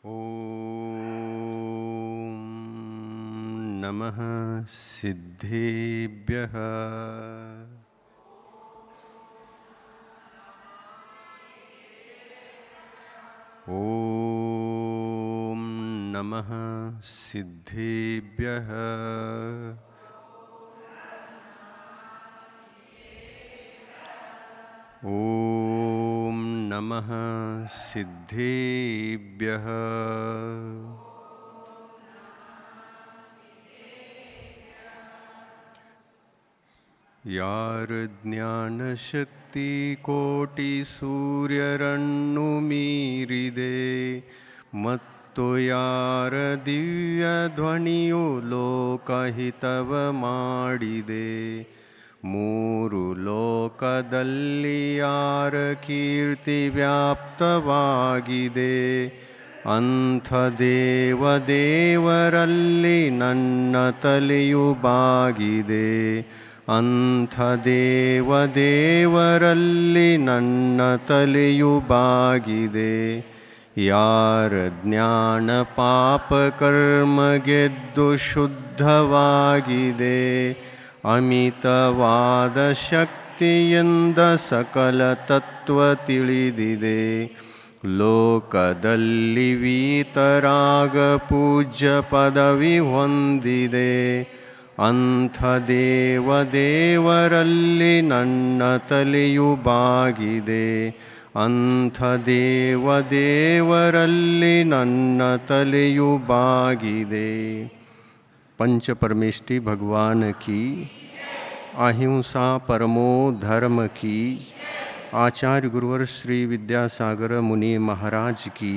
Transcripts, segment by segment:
ಓಂ ನಮಃ ಸಿದ್ಧೇಭ್ಯಃ. ಓಂ ನಮಃ ಸಿದ್ಧೇಭ್ಯಃ. ಓಂ ನಮಃ ಸಿದ್ಧೇಭ್ಯಃ. ಯಾರ ಜ್ಞಾನಶಕ್ತಿ ಕೋಟಿ ಸೂರ್ಯರನ್ನು ಮೀರಿದೆ ಮತ್ತು ಯಾರ ದಿವ್ಯ ಧ್ವನಿಯು ಲೋಕಹಿತವ ಮಾಡಿದೆ, ಮೂರು ಲೋಕದಲ್ಲಿ ಯಾರ ಕೀರ್ತಿ ವ್ಯಾಪ್ತವಾಗಿದೆ, ಅಂಥ ದೇವರಲ್ಲಿ ನನ್ನ ತಲೆಯು ಬಾಗಿದೆ. ಅಂಥ ದೇವರಲ್ಲಿ ನನ್ನ ತಲೆಯು ಬಾಗಿದೆ. ಯಾರ ಜ್ಞಾನ ಪಾಪ ಕರ್ಮ ಗೆದ್ದು ಶುದ್ಧವಾಗಿದೆ, ಅಮಿತವಾದ ಶಕ್ತಿಯಿಂದ ಸಕಲ ತತ್ವ ತಿಳಿದಿದೆ, ಲೋಕದಲ್ಲಿ ವೀತರಾಗ ಪೂಜ್ಯ ಪದವಿ ಹೊಂದಿದೆ. ಅಂಥ ದೇವರಲ್ಲಿ ನನ್ನ ತಲೆಯು ಬಾಗಿದೆ. ಅಂಥ ದೇವರಲ್ಲಿ ನನ್ನ ತಲೆಯು ಬಾಗಿದೆ. पंचपरमेष्टि भगवान की, अहिंसा परमो धर्म की, आचार्य गुरुवर श्री विद्यासागर मुनि महाराज की,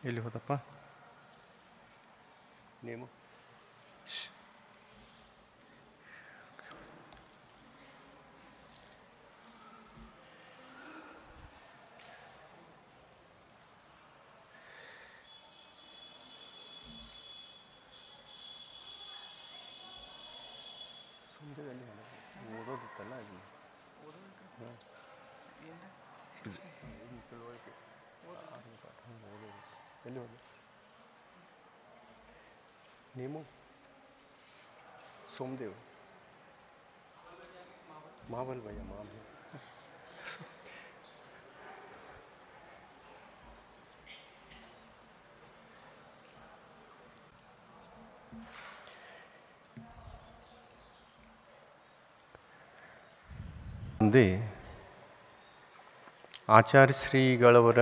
ಎಲ್ಲಿ ಹೋದಪ್ಪ ನೇಮು? ಸುಂದರಲ್ಲಿ ಓದೋದಿತ್ತಲ್ಲ ಅಲ್ಲಿ ತಿಳುವಳಿಕೆ ಎಲ್ಲಿ ಹೋದ ನೇಮು? सोमदेव मावल भैया माम है. ಮುಂದೆ ಆಚಾರ್ಯ ಶ್ರೀಗಳವರ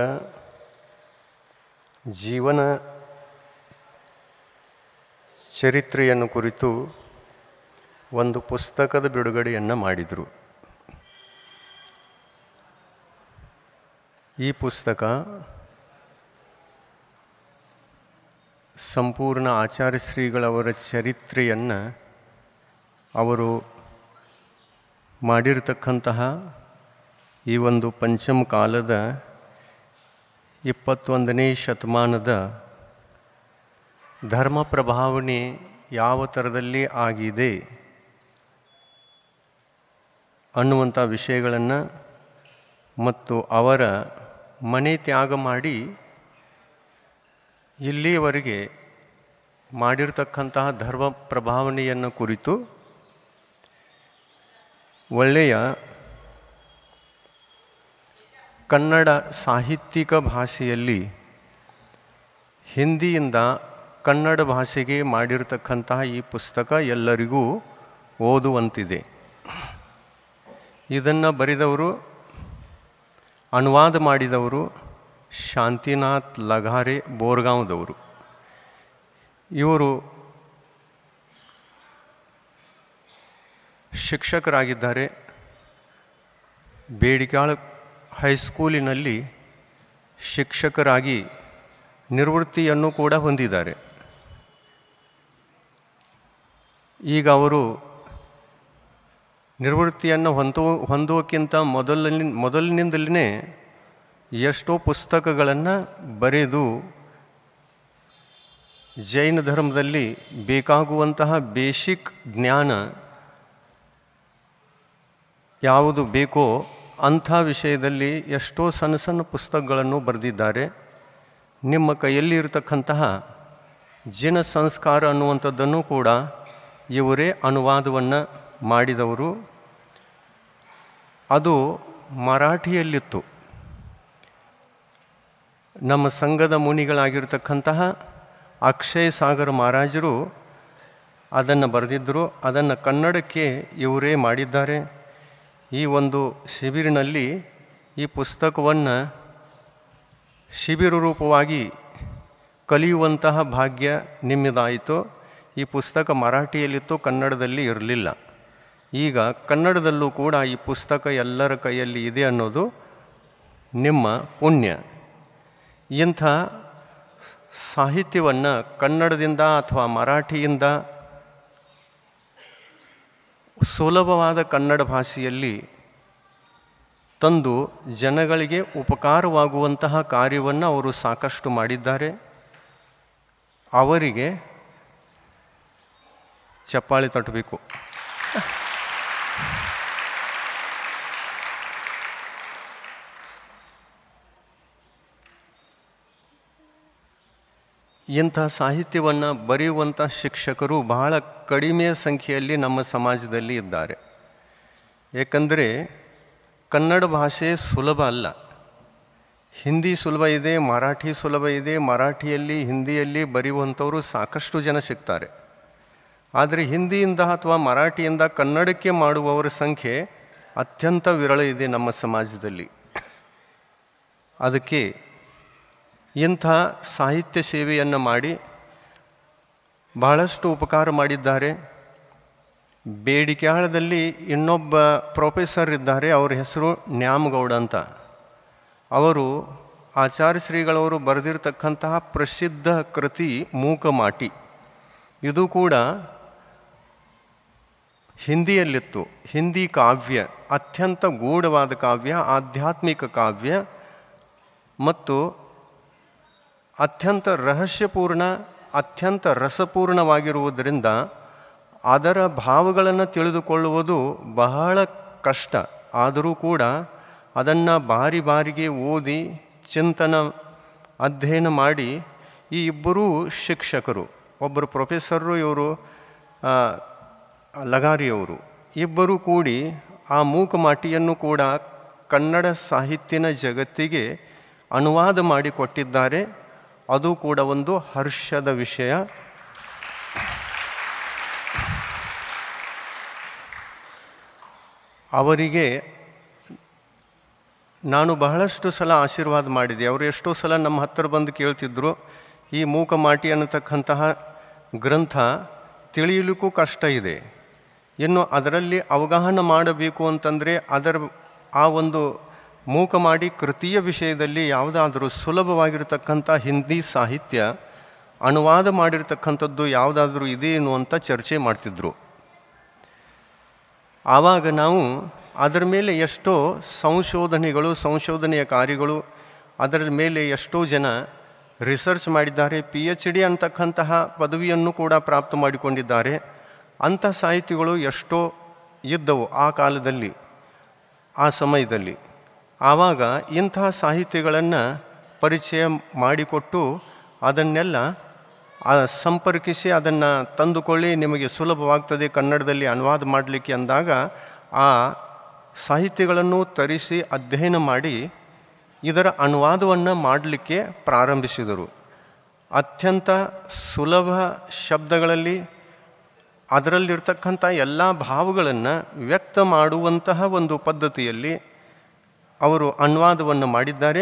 ಜೀವನ ಚರಿತ್ರೆಯನ್ನು ಕುರಿತು ಒಂದು ಪುಸ್ತಕದ ಬಿಡುಗಡೆಯನ್ನು ಮಾಡಿದರು. ಈ ಪುಸ್ತಕ ಸಂಪೂರ್ಣ ಆಚಾರ್ಯ ಶ್ರೀಗಳವರ ಚರಿತ್ರೆಯನ್ನು ಅವರು ಮಾಡಿರತಕ್ಕಂತಹ ಈ ಒಂದು ಪಂಚಮ ಕಾಲದ 21ನೇ ಶತಮಾನದ ಧರ್ಮ ಪ್ರಭಾವನೆ ಯಾವ ಥರದಲ್ಲಿ ಆಗಿದೆ ಅನ್ನುವಂಥ ವಿಷಯಗಳನ್ನು ಮತ್ತು ಅವರ ಮನೆ ತ್ಯಾಗ ಮಾಡಿ ಇಲ್ಲಿಯವರೆಗೆ ಮಾಡಿರತಕ್ಕಂತಹ ಧರ್ಮ ಪ್ರಭಾವನೆಯನ್ನು ಕುರಿತು ಒಳ್ಳೆಯ ಕನ್ನಡ ಸಾಹಿತ್ಯಿಕ ಭಾಷೆಯಲ್ಲಿ ಹಿಂದಿಯಿಂದ ಕನ್ನಡ ಭಾಷೆಗೆ ಮಾಡಿರತಕ್ಕಂತಹ ಈ ಪುಸ್ತಕ ಎಲ್ಲರಿಗೂ ಓದುವಂತಿದೆ. ಇದನ್ನು ಬರೆದವರು, ಅನುವಾದ ಮಾಡಿದವರು ಶಾಂತಿನಾಥ್ ಲಘಾರೆ ಬೋರ್ಗಾಂವ್ದವರು. ಇವರು ಶಿಕ್ಷಕರಾಗಿದ್ದಾರೆ. ಬೇಡಿಕಾಳ ಹೈಸ್ಕೂಲಿನಲ್ಲಿ ಶಿಕ್ಷಕರಾಗಿ ನಿವೃತ್ತಿಯನ್ನು ಕೂಡ ಹೊಂದಿದ್ದಾರೆ. ಈಗ ಅವರು ನಿವೃತ್ತಿಯನ್ನು ಹೊಂದುವಕ್ಕಿಂತ ಮೊದಲಿನಿಂದಲೇ ಎಷ್ಟೋ ಪುಸ್ತಕಗಳನ್ನು ಬರೆದು ಜೈನ ಧರ್ಮದಲ್ಲಿ ಬೇಕಾಗುವಂತಹ ಬೇಸಿಕ್ ಜ್ಞಾನ ಯಾವುದು ಬೇಕೋ ಅಂಥ ವಿಷಯದಲ್ಲಿ ಎಷ್ಟೋ ಸಣ್ಣ ಸಣ್ಣ ಪುಸ್ತಕಗಳನ್ನು ಬರೆದಿದ್ದಾರೆ. ನಿಮ್ಮ ಕೈಯಲ್ಲಿ ಇರತಕ್ಕಂತಹ ಜಿನ ಸಂಸ್ಕಾರ ಅನ್ನುವಂಥದ್ದನ್ನು ಕೂಡ ಇವರೇ ಅನುವಾದವನ್ನು ಮಾಡಿದವರು. ಅದು ಮರಾಠಿಯಲ್ಲಿತ್ತು. ನಮ್ಮ ಸಂಘದ ಮುನಿಗಳಾಗಿರ್ತಕ್ಕಂತಹ ಅಕ್ಷಯ್ ಸಾಗರ್ ಮಹಾರಾಜರು ಅದನ್ನು ಬರೆದಿದ್ದರು. ಅದನ್ನು ಕನ್ನಡಕ್ಕೆ ಇವರೇ ಮಾಡಿದ್ದಾರೆ. ಈ ಒಂದು ಶಿಬಿರಿನಲ್ಲಿ ಈ ಪುಸ್ತಕವನ್ನು ಶಿಬಿರ ರೂಪವಾಗಿ ಕಲಿಯುವಂತಹ ಭಾಗ್ಯ ನಿಮ್ಮದಾಯಿತು. ಈ ಪುಸ್ತಕ ಮರಾಠಿಯಲ್ಲಿತ್ತು, ಕನ್ನಡದಲ್ಲಿ ಇರಲಿಲ್ಲ. ಈಗ ಕನ್ನಡದಲ್ಲೂ ಕೂಡ ಈ ಪುಸ್ತಕ ಎಲ್ಲರ ಕೈಯಲ್ಲಿ ಇದೆ ಅನ್ನೋದು ನಿಮ್ಮ ಪುಣ್ಯ. ಇಂಥ ಸಾಹಿತ್ಯವನ್ನು ಕನ್ನಡದಿಂದ ಅಥವಾ ಮರಾಠಿಯಿಂದ ಸುಲಭವಾದ ಕನ್ನಡ ಭಾಷೆಯಲ್ಲಿ ತಂದು ಜನಗಳಿಗೆ ಉಪಕಾರವಾಗುವಂತಹ ಕಾರ್ಯವನ್ನು ಅವರು ಸಾಕಷ್ಟು ಮಾಡಿದ್ದಾರೆ. ಅವರಿಗೆ ಚಪ್ಪಾಳೆ ತಟ್ಟಬೇಕು. ಇಂಥ ಸಾಹಿತ್ಯವನ್ನು ಬರೆಯುವಂಥ ಶಿಕ್ಷಕರು ಬಹಳ ಕಡಿಮೆ ಸಂಖ್ಯೆಯಲ್ಲಿ ನಮ್ಮ ಸಮಾಜದಲ್ಲಿ ಇದ್ದಾರೆ. ಏಕೆಂದರೆ ಕನ್ನಡ ಭಾಷೆ ಸುಲಭ ಅಲ್ಲ. ಹಿಂದಿ ಸುಲಭ ಇದೆ, ಮರಾಠಿ ಸುಲಭ ಇದೆ. ಮರಾಠಿಯಲ್ಲಿ ಹಿಂದಿಯಲ್ಲಿ ಬರೆಯುವಂಥವರು ಸಾಕಷ್ಟು ಜನ ಸಿಗ್ತಾರೆ. ಆದರೆ ಹಿಂದಿಯಿಂದ ಅಥವಾ ಮರಾಠಿಯಿಂದ ಕನ್ನಡಕ್ಕೆ ಮಾಡುವವರ ಸಂಖ್ಯೆ ಅತ್ಯಂತ ವಿರಳ ಇದೆ ನಮ್ಮ ಸಮಾಜದಲ್ಲಿ. ಅದಕ್ಕೆ ಇಂಥ ಸಾಹಿತ್ಯ ಸೇವೆಯನ್ನು ಮಾಡಿ ಬಹಳಷ್ಟು ಉಪಕಾರ ಮಾಡಿದ್ದಾರೆ. ಬೇಡಿಕ್ಯಾಳದಲ್ಲಿ ಇನ್ನೊಬ್ಬ ಪ್ರೊಫೆಸರ್ ಇದ್ದಾರೆ, ಅವರ ಹೆಸರು ನ್ಯಾಮಗೌಡ ಅಂತ. ಅವರು ಆಚಾರ್ಯ ಶ್ರೀಗಳವರು ಬರೆದಿರತಕ್ಕಂತಹ ಪ್ರಸಿದ್ಧ ಕೃತಿ ಮೂಕಮಾಟಿ, ಇದು ಕೂಡ ಹಿಂದಿಯಲ್ಲಿತ್ತು. ಹಿಂದಿ ಕಾವ್ಯ, ಅತ್ಯಂತ ಗೂಢವಾದ ಕಾವ್ಯ, ಆಧ್ಯಾತ್ಮಿಕ ಕಾವ್ಯ ಮತ್ತು ಅತ್ಯಂತ ರಹಸ್ಯಪೂರ್ಣ, ಅತ್ಯಂತ ರಸಪೂರ್ಣವಾಗಿರುವುದರಿಂದ ಅದರ ಭಾವಗಳನ್ನು ತಿಳಿದುಕೊಳ್ಳುವುದು ಬಹಳ ಕಷ್ಟ. ಆದರೂ ಕೂಡ ಅದನ್ನು ಬಾರಿ ಬಾರಿಗೆ ಓದಿ ಚಿಂತನ ಅಧ್ಯಯನ ಮಾಡಿ ಈ ಇಬ್ಬರೂ ಶಿಕ್ಷಕರು, ಒಬ್ಬರು ಪ್ರೊಫೆಸರು, ಇವರು ಲಗಾರಿಯವರು, ಇಬ್ಬರೂ ಕೂಡಿ ಆ ಮೂಕಮಾಟಿಯನ್ನು ಕೂಡ ಕನ್ನಡ ಸಾಹಿತ್ಯನ ಜಗತ್ತಿಗೆ ಅನುವಾದ ಮಾಡಿಕೊಟ್ಟಿದ್ದಾರೆ. ಅದು ಕೂಡ ಒಂದು ಹರ್ಷದ ವಿಷಯ. ಅವರಿಗೆ ನಾನು ಬಹಳಷ್ಟು ಸಲ ಆಶೀರ್ವಾದ ಮಾಡಿದೆ. ಅವರು ಎಷ್ಟೋ ಸಲ ನಮ್ಮ ಹತ್ತಿರ ಬಂದು ಕೇಳ್ತಿದ್ರು, ಈ ಮೂಕಮಾಟಿ ಅನ್ನತಕ್ಕಂತಹ ಗ್ರಂಥ ತಿಳಿಯಲಿಕ್ಕೂ ಕಷ್ಟ ಇದೆ, ಇನ್ನು ಅದರಲ್ಲಿ ಅವಗಾಹನ ಮಾಡಬೇಕು ಅಂತಂದರೆ ಆ ಒಂದು ಮೂಕಮಾಡಿ ಕೃತಿಯ ವಿಷಯದಲ್ಲಿ ಯಾವುದಾದರೂ ಸುಲಭವಾಗಿರತಕ್ಕಂಥ ಹಿಂದಿ ಸಾಹಿತ್ಯ ಅನುವಾದ ಮಾಡಿರ್ತಕ್ಕಂಥದ್ದು ಯಾವುದಾದ್ರೂ ಇದೆಯೇನು ಅಂತ ಚರ್ಚೆ ಮಾಡ್ತಿದ್ರು. ಆವಾಗ ನಾವು ಅದರ ಮೇಲೆ ಎಷ್ಟೋ ಸಂಶೋಧನೆಯ ಕಾರ್ಯಗಳು, ಅದರ ಮೇಲೆ ಎಷ್ಟೋ ಜನ ರಿಸರ್ಚ್ ಮಾಡಿದ್ದಾರೆ. PhD ಅಂತಕ್ಕಂತಹ ಪದವಿಯನ್ನು ಕೂಡ ಪ್ರಾಪ್ತ ಮಾಡಿಕೊಂಡಿದ್ದಾರೆ. ಅಂಥ ಸಾಹಿತಿಗಳು ಎಷ್ಟೋ ಇದ್ದವು ಆ ಕಾಲದಲ್ಲಿ, ಆ ಸಮಯದಲ್ಲಿ. ಆವಾಗ ಇಂತಹ ಸಾಹಿತ್ಯಗಳನ್ನು ಪರಿಚಯ ಮಾಡಿಕೊಟ್ಟು ಅದನ್ನೆಲ್ಲ ಸಂಪರ್ಕಿಸಿ ಅದನ್ನು ತಂದುಕೊಳ್ಳಿ, ನಿಮಗೆ ಸುಲಭವಾಗ್ತದೆ ಕನ್ನಡದಲ್ಲಿ ಅನುವಾದ ಮಾಡಲಿಕ್ಕೆ ಅಂದಾಗ ಆ ಸಾಹಿತ್ಯಗಳನ್ನು ತರಿಸಿ ಅಧ್ಯಯನ ಮಾಡಿ ಇದರ ಅನುವಾದವನ್ನು ಮಾಡಲಿಕ್ಕೆ ಪ್ರಾರಂಭಿಸಿದರು. ಅತ್ಯಂತ ಸುಲಭ ಶಬ್ದಗಳಲ್ಲಿ ಅದರಲ್ಲಿರ್ತಕ್ಕಂಥ ಎಲ್ಲ ಭಾವಗಳನ್ನು ವ್ಯಕ್ತ ಮಾಡುವಂತಹ ಒಂದು ಪದ್ಧತಿಯಲ್ಲಿ ಅವರು ಅನುವಾದವನ್ನು ಮಾಡಿದ್ದಾರೆ.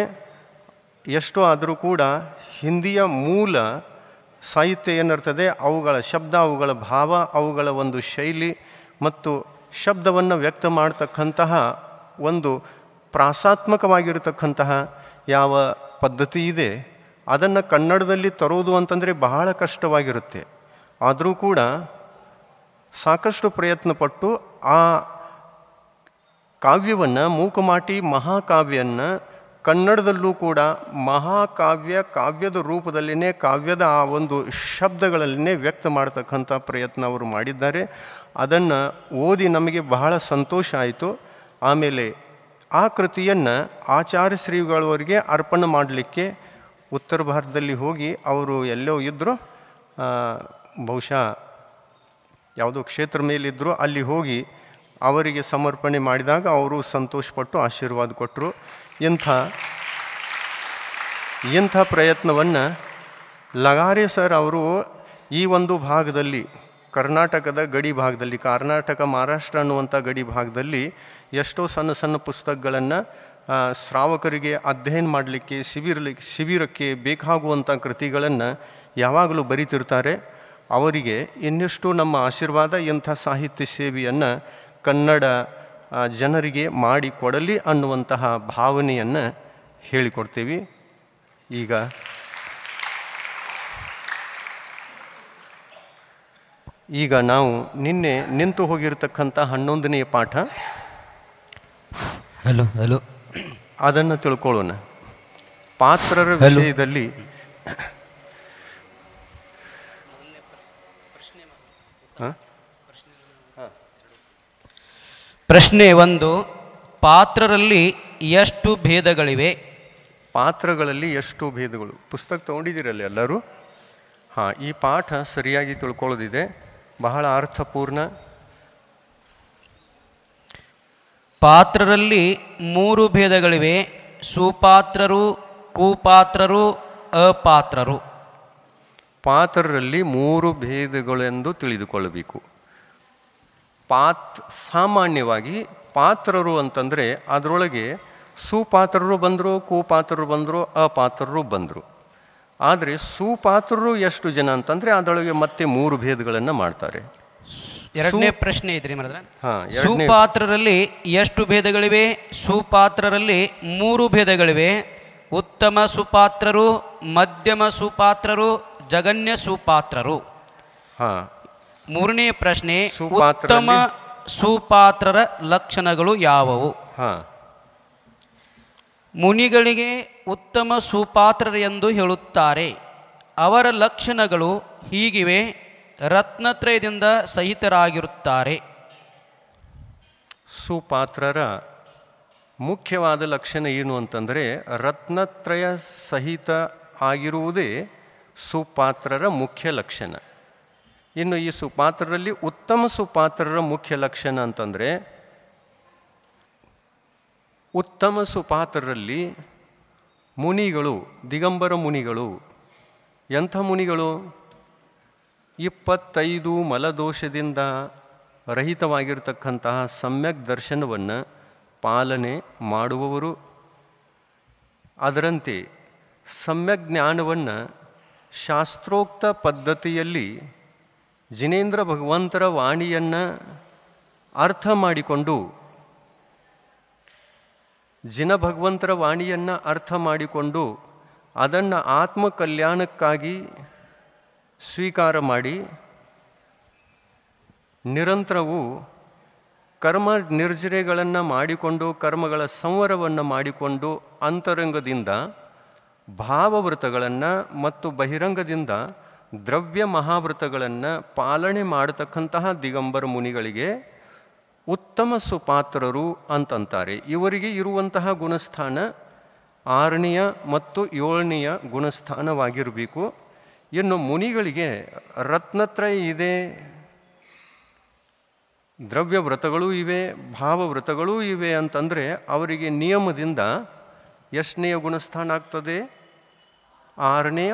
ಎಷ್ಟೋ ಆದರೂ ಕೂಡ ಹಿಂದಿಯ ಮೂಲ ಸಾಹಿತ್ಯ ಏನಿರ್ತದೆ, ಅವುಗಳ ಶಬ್ದ, ಅವುಗಳ ಭಾವ, ಅವುಗಳ ಒಂದು ಶೈಲಿ ಮತ್ತು ಶಬ್ದವನ್ನು ವ್ಯಕ್ತ ಮಾಡತಕ್ಕಂತಹ ಒಂದು ಪ್ರಾಸಾತ್ಮಕವಾಗಿರತಕ್ಕಂತಹ ಯಾವ ಪದ್ಧತಿ ಇದೆ, ಅದನ್ನು ಕನ್ನಡದಲ್ಲಿ ತರೋದು ಅಂತಂದರೆ ಬಹಳ ಕಷ್ಟವಾಗಿರುತ್ತೆ. ಆದರೂ ಕೂಡ ಸಾಕಷ್ಟು ಪ್ರಯತ್ನಪಟ್ಟು ಆ ಕಾವ್ಯವನ್ನು, ಮೂಕಮಾಟಿ ಮಹಾಕಾವ್ಯವನ್ನು ಕನ್ನಡದಲ್ಲೂ ಕೂಡ ಕಾವ್ಯದ ರೂಪದಲ್ಲಿನೇ, ಕಾವ್ಯದ ಆ ಒಂದು ಶಬ್ದಗಳಲ್ಲಿನೇ ವ್ಯಕ್ತ ಮಾಡತಕ್ಕಂಥ ಪ್ರಯತ್ನ ಅವರು ಮಾಡಿದ್ದಾರೆ. ಅದನ್ನು ಓದಿ ನಮಗೆ ಬಹಳ ಸಂತೋಷ ಆಯಿತು. ಆಮೇಲೆ ಆ ಕೃತಿಯನ್ನು ಆಚಾರ್ಯ ಶ್ರೀಗಳವರಿಗೆ ಅರ್ಪಣೆ ಮಾಡಲಿಕ್ಕೆ ಉತ್ತರ ಭಾರತದಲ್ಲಿ ಹೋಗಿ, ಅವರು ಎಲ್ಲೋ ಇದ್ದರು, ಬಹುಶಃ ಯಾವುದೋ ಕ್ಷೇತ್ರ ಮೇಲಿದ್ದರು, ಅಲ್ಲಿ ಹೋಗಿ ಅವರಿಗೆ ಸಮರ್ಪಣೆ ಮಾಡಿದಾಗ ಅವರು ಸಂತೋಷಪಟ್ಟು ಆಶೀರ್ವಾದ ಕೊಟ್ಟರು. ಇಂಥ ಪ್ರಯತ್ನವನ್ನು ಲಗಾರೆ ಸರ್ ಅವರು ಈ ಒಂದು ಭಾಗದಲ್ಲಿ, ಕರ್ನಾಟಕದ ಗಡಿ ಭಾಗದಲ್ಲಿ, ಕರ್ನಾಟಕ ಮಹಾರಾಷ್ಟ್ರ ಅನ್ನುವಂಥ ಗಡಿ ಭಾಗದಲ್ಲಿ ಎಷ್ಟೋ ಸಣ್ಣ ಸಣ್ಣ ಪುಸ್ತಕಗಳನ್ನು ಶ್ರಾವಕರಿಗೆ ಅಧ್ಯಯನ ಮಾಡಲಿಕ್ಕೆ, ಶಿಬಿರಕ್ಕೆ ಬೇಕಾಗುವಂಥ ಕೃತಿಗಳನ್ನು ಯಾವಾಗಲೂ ಬರೀತಿರ್ತಾರೆ. ಅವರಿಗೆ ಇನ್ನಷ್ಟು ನಮ್ಮ ಆಶೀರ್ವಾದ, ಇಂಥ ಸಾಹಿತ್ಯ ಸೇವೆಯನ್ನು ಕನ್ನಡ ಜನರಿಗೆ ಮಾಡಿಕೊಡಲಿ ಅನ್ನುವಂತಹ ಭಾವನೆಯನ್ನು ಹೇಳಿಕೊಡ್ತೀವಿ. ಈಗ ನಾವು ನಿನ್ನೆ ನಿಂತು ಹೋಗಿರತಕ್ಕಂಥ 11ನೆಯ ಪಾಠ ಅದನ್ನು ತಿಳ್ಕೊಳ್ಳೋಣ. ಪಾತ್ರರ ವಿಷಯದಲ್ಲಿ ಪ್ರಶ್ನೆ 1, ಪಾತ್ರರಲ್ಲಿ ಎಷ್ಟು ಭೇದಗಳಿವೆ? ಪಾತ್ರಗಳಲ್ಲಿ ಎಷ್ಟು ಭೇದಗಳು? ಪುಸ್ತಕ ತೊಗೊಂಡಿದ್ದೀರಲ್ಲ ಎಲ್ಲರೂ? ಈ ಪಾಠ ಸರಿಯಾಗಿ ತಿಳ್ಕೊಳ್ಳೋದಿದೆ, ಬಹಳ ಅರ್ಥಪೂರ್ಣ. ಪಾತ್ರರಲ್ಲಿ 3 ಭೇದಗಳಿವೆ: ಸುಪಾತ್ರರು, ಕುಪಾತ್ರರು, ಅಪಾತ್ರರು. ಪಾತ್ರರಲ್ಲಿ 3 ಭೇದಗಳೆಂದು ತಿಳಿದುಕೊಳ್ಳಬೇಕು. ಸಾಮಾನ್ಯವಾಗಿ ಪಾತ್ರರು ಅಂತಂದರೆ ಅದರೊಳಗೆ ಸುಪಾತ್ರರು ಬಂದರು, ಕುಪಾತ್ರರು ಬಂದರು, ಅಪಾತ್ರರು ಬಂದರು. ಆದರೆ ಸುಪಾತ್ರರು ಎಷ್ಟು ಜನ ಅಂತಂದರೆ ಅದರೊಳಗೆ ಮತ್ತೆ 3 ಭೇದಗಳನ್ನು ಮಾಡ್ತಾರೆ. ಎರಡನೇ ಪ್ರಶ್ನೆ ಇದ್ರಿ ಮರದ್ರ. ಸುಪಾತ್ರರಲ್ಲಿ ಎಷ್ಟು ಭೇದಗಳಿವೆ? ಸುಪಾತ್ರರಲ್ಲಿ 3 ಭೇದಗಳಿವೆ: ಉತ್ತಮ ಸುಪಾತ್ರರು, ಮಧ್ಯಮ ಸುಪಾತ್ರರು, ಜಗನ್ಯ ಸುಪಾತ್ರರು. ಮೂರನೇ ಪ್ರಶ್ನೆ, ಉತ್ತಮ ಸುಪಾತ್ರರ ಲಕ್ಷಣಗಳು ಯಾವುವು? ಮುನಿಗಳಿಗೆ ಉತ್ತಮ ಸುಪಾತ್ರರು ಎಂದು ಹೇಳುತ್ತಾರೆ. ಅವರ ಲಕ್ಷಣಗಳು ಹೀಗಿವೆ: ರತ್ನತ್ರಯದಿಂದ ಸಹಿತರಾಗಿರುತ್ತಾರೆ. ಸುಪಾತ್ರರ ಮುಖ್ಯವಾದ ಲಕ್ಷಣ ಏನು ಅಂತಂದರೆ ರತ್ನತ್ರಯ ಸಹಿತ ಆಗಿರುವುದೇ ಸುಪಾತ್ರರ ಮುಖ್ಯ ಲಕ್ಷಣ. ಇನ್ನು ಈ ಸುಪಾತ್ರರಲ್ಲಿ ಉತ್ತಮ ಸುಪಾತ್ರರ ಮುಖ್ಯ ಲಕ್ಷಣ ಅಂತಂದರೆ, ಉತ್ತಮ ಸುಪಾತ್ರರಲ್ಲಿ ಮುನಿಗಳು, ದಿಗಂಬರ ಮುನಿಗಳು. ಎಂಥ ಮುನಿಗಳು? 25 ಮಲದೋಷದಿಂದ ರಹಿತವಾಗಿರತಕ್ಕಂತಹ ಸಮ್ಯಕ್ ದರ್ಶನವನ್ನು ಪಾಲನೆ ಮಾಡುವವರು. ಅದರಂತೆ ಸಮ್ಯಕ್ ಜ್ಞಾನವನ್ನು ಶಾಸ್ತ್ರೋಕ್ತ ಪದ್ಧತಿಯಲ್ಲಿ ಜಿನೇಂದ್ರ ಭಗವಂತರ ವಾಣಿಯನ್ನು ಅರ್ಥ ಮಾಡಿಕೊಂಡು, ಭಗವಂತರ ವಾಣಿಯನ್ನು ಅರ್ಥ ಮಾಡಿಕೊಂಡು ಅದನ್ನು ಆತ್ಮಕಲ್ಯಾಣಕ್ಕಾಗಿ ಸ್ವೀಕಾರ ಮಾಡಿ ನಿರಂತರವೂ ಕರ್ಮ ನಿರ್ಜರೆಗಳನ್ನು ಮಾಡಿಕೊಂಡು, ಕರ್ಮಗಳ ಸಂವರವನ್ನು ಮಾಡಿಕೊಂಡು, ಅಂತರಂಗದಿಂದ ಭಾವವೃತಗಳನ್ನು ಮತ್ತು ಬಹಿರಂಗದಿಂದ ದ್ರವ್ಯ ಮಹಾವೃತಗಳನ್ನು ಪಾಲನೆ ಮಾಡತಕ್ಕಂತಹ ದಿಗಂಬರ ಮುನಿಗಳಿಗೆ ಉತ್ತಮ ಸುಪಾತ್ರರು ಅಂತಂತಾರೆ. ಇವರಿಗೆ ಇರುವಂತಹ ಗುಣಸ್ಥಾನ 6ನೆಯ ಮತ್ತು 7ನೆಯ ಗುಣಸ್ಥಾನವಾಗಿರಬೇಕು. ಇನ್ನು ಮುನಿಗಳಿಗೆ ರತ್ನತ್ರಯ ಇದೆ, ದ್ರವ್ಯ ವ್ರತಗಳೂ ಇವೆ, ಭಾವವ್ರತಗಳೂ ಇವೆ ಅಂತಂದರೆ ಅವರಿಗೆ ನಿಯಮದಿಂದ ಎಷ್ಟನೆಯ ಗುಣಸ್ಥಾನ ಆಗ್ತದೆ? 6ನೆಯ